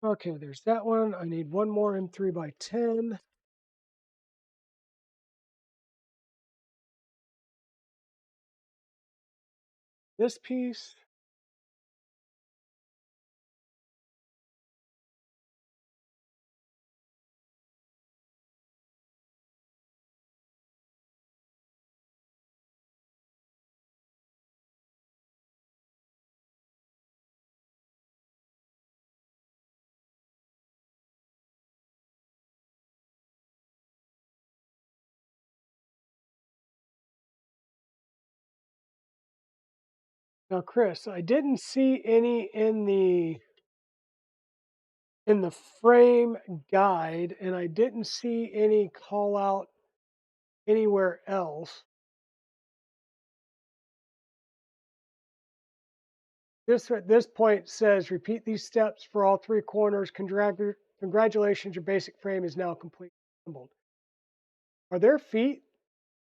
Okay, there's that one. I need one more M3 by 10. This piece. Now, Chris, I didn't see any in the frame guide, and I didn't see any call out anywhere else. This at this point says repeat these steps for all three corners. Congratulations, your basic frame is now completely assembled. Are there feet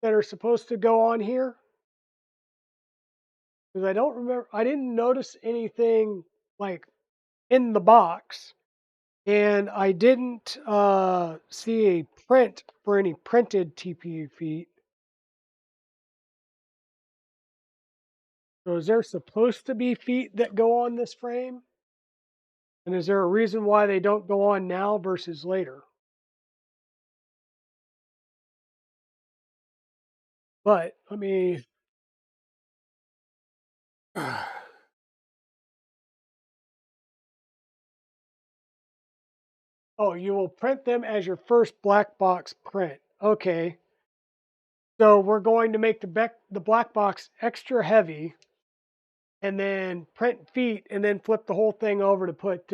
that are supposed to go on here? Because I don't remember, I didn't notice anything like in the box, and I didn't see a print for any printed TPU feet. So is there supposed to be feet that go on this frame? And is there a reason why they don't go on now versus later? But let me. Oh, you will print them as your first black box print. Okay. So we're going to make the black box extra heavy and then print feet and then flip the whole thing over to put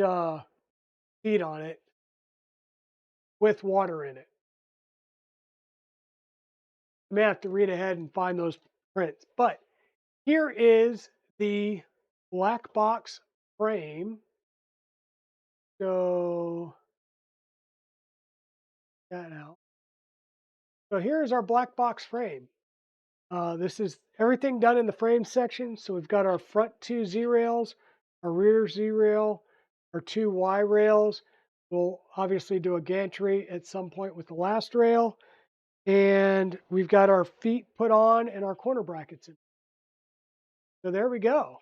feet on it with water in it. I may have to read ahead and find those prints. But here is the black box frame. So that out. So here's our black box frame. This is everything done in the frame section. So we've got our front two Z rails, our rear Z rail, our two Y rails. We'll obviously do a gantry at some point with the last rail. And we've got our feet put on and our corner brackets in. So there we go.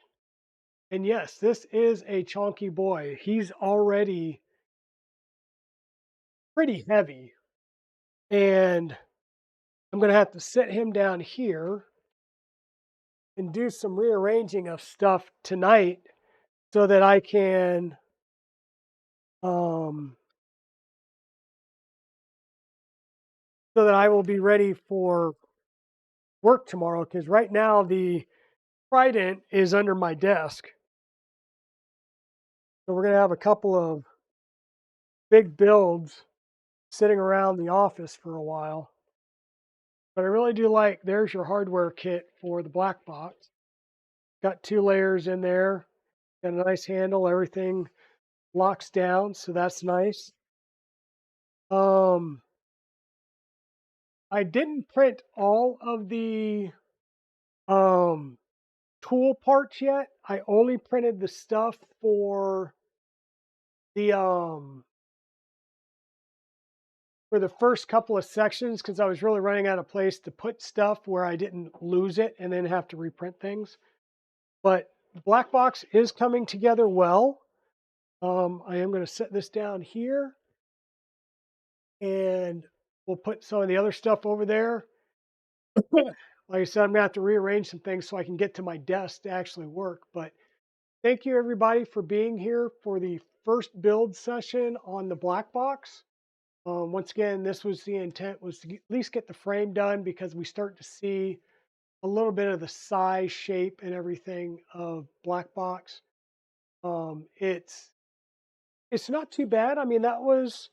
And yes, this is a chunky boy. He's already pretty heavy. And I'm going to have to sit him down here and do some rearranging of stuff tonight so that I can so that I will be ready for work tomorrow, because right now the Trident is under my desk. So we're going to have a couple of big builds sitting around the office for a while. But I really do like, there's your hardware kit for the black box. Got 2 layers in there. Got a nice handle. Everything locks down, so that's nice. I didn't print all of the tool parts yet. I only printed the stuff for the for the first couple of sections because I was really running out of place to put stuff where I didn't lose it and then have to reprint things. But Blackbox is coming together well. I am going to set this down here and we'll put some of the other stuff over there. Like I said, I'm going to have to rearrange some things so I can get to my desk to actually work. But thank you everybody for being here for the first build session on the Blackbox. Once again, this was the intent was to at least get the frame done because we start to see a little bit of the size, shape, and everything of Blackbox. It's not too bad. I mean, that was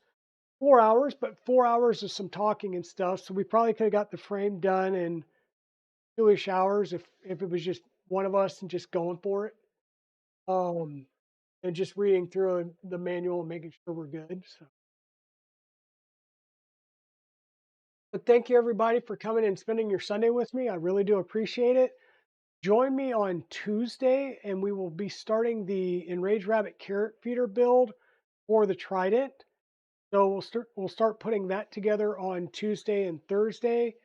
4 hours, but 4 hours of some talking and stuff. So we probably could have got the frame done in 2-ish hours if it was just one of us and just going for it. And just reading through the manual and making sure we're good. So. But thank you everybody for coming and spending your Sunday with me. I really do appreciate it. Join me on Tuesday and we will be starting the Enraged Rabbit carrot feeder build for the Trident. So we'll start putting that together on Tuesday and Thursday.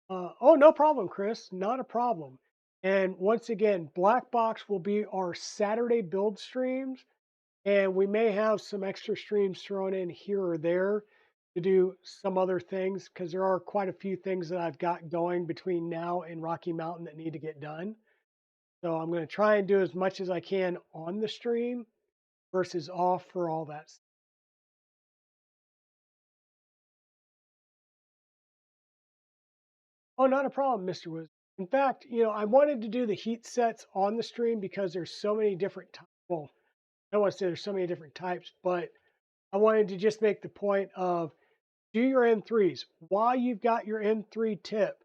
Oh, no problem, Chris. Not a problem. And once again, Blackbox will be our Saturday build streams. And we may have some extra streams thrown in here or there to do some other things because there are quite a few things that I've got going between now and Rocky Mountain that need to get done. So I'm going to try and do as much as I can on the stream versus off for all that stuff. Oh, not a problem, Mr. Wiz. In fact, I wanted to do the heat sets on the stream because there's so many different well, I don't want to say there's so many different types, but I wanted to just make the point of do your N3s. While you've got your N3 tip,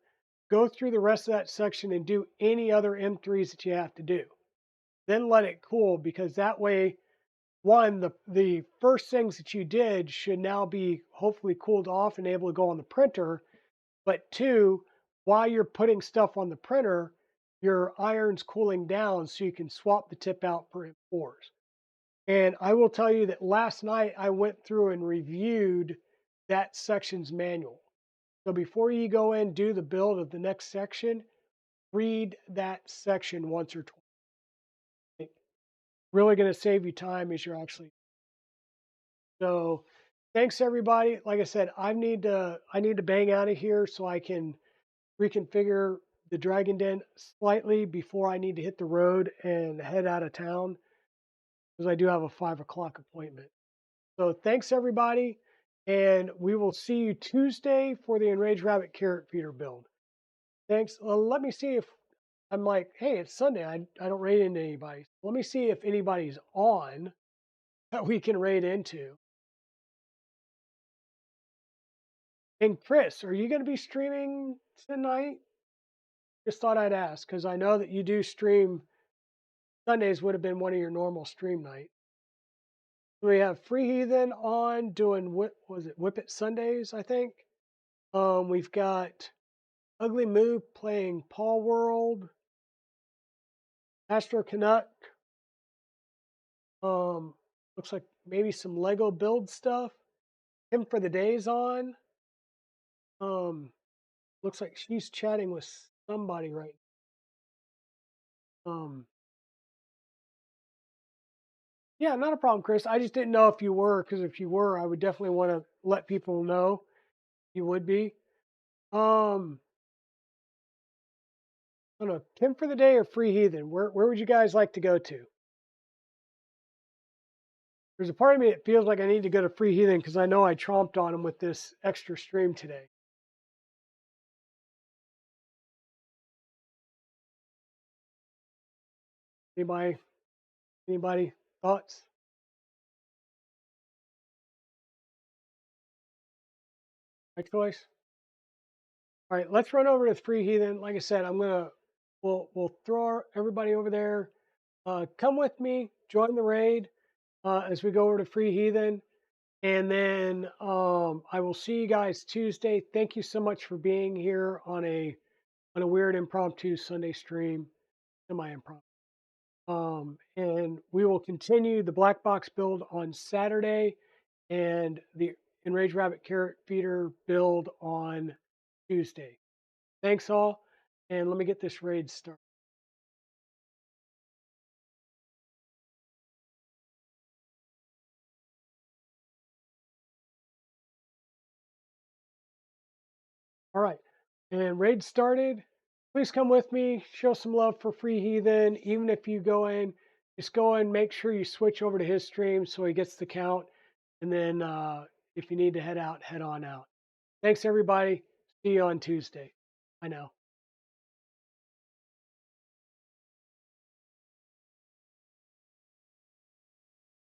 go through the rest of that section and do any other N3s that you have to do. Then let it cool because that way, one, the first things that you did should now be hopefully cooled off and able to go on the printer. But two, while you're putting stuff on the printer, your iron's cooling down so you can swap the tip out for M4s. And I will tell you that last night I went through and reviewed that section's manual. So before you go in, do the build of the next section, read that section once or twice. Really going to save you time as you're actually. So thanks everybody. Like I said, I need to bang out of here so I can reconfigure the Dragon Den slightly before I need to hit the road and head out of town because I do have a 5 o'clock appointment. So thanks everybody. And we will see you Tuesday for the Enraged Rabbit carrot feeder build. Thanks. Well, let me see if I'm like, hey, it's Sunday. I don't raid into anybody. Let me see if anybody's on that we can raid into. And Chris, are you going to be streaming tonight? Just thought I'd ask because I know that you do stream. Sundays would have been one of your normal stream night. We have Free Heathen on doing was it Whip It Sundays, I think. We've got Ugly Move playing Paul World, Astro Canuck. Looks like maybe some Lego build stuff. Him for the Days on. Looks like she's chatting with somebody right now. Yeah, not a problem, Chris. I just didn't know if you were, because if you were, I would definitely want to let people know you would be. I don't know, Tim for the Day or Free Heathen? Where would you guys like to go to? There's a part of me that feels like I need to go to Free Heathen because I know I tromped on him with this extra stream today. Anybody thoughts? My choice. All right, let's run over to Free Heathen. Like I said, we'll throw everybody over there. Come with me, join the raid as we go over to Free Heathen. And then I will see you guys Tuesday. Thank you so much for being here on a weird impromptu Sunday stream, semi-impromptu. And we will continue the Blackbox build on Saturday and the Enraged Rabbit Carrot Feeder build on Tuesday. Thanks all, and let me get this raid started. All right, and raid started. Please come with me, show some love for Free Heathen. Even if you go in, just go in, make sure you switch over to his stream so he gets the count. And then if you need to head out, head on out. Thanks, everybody. See you on Tuesday. I know.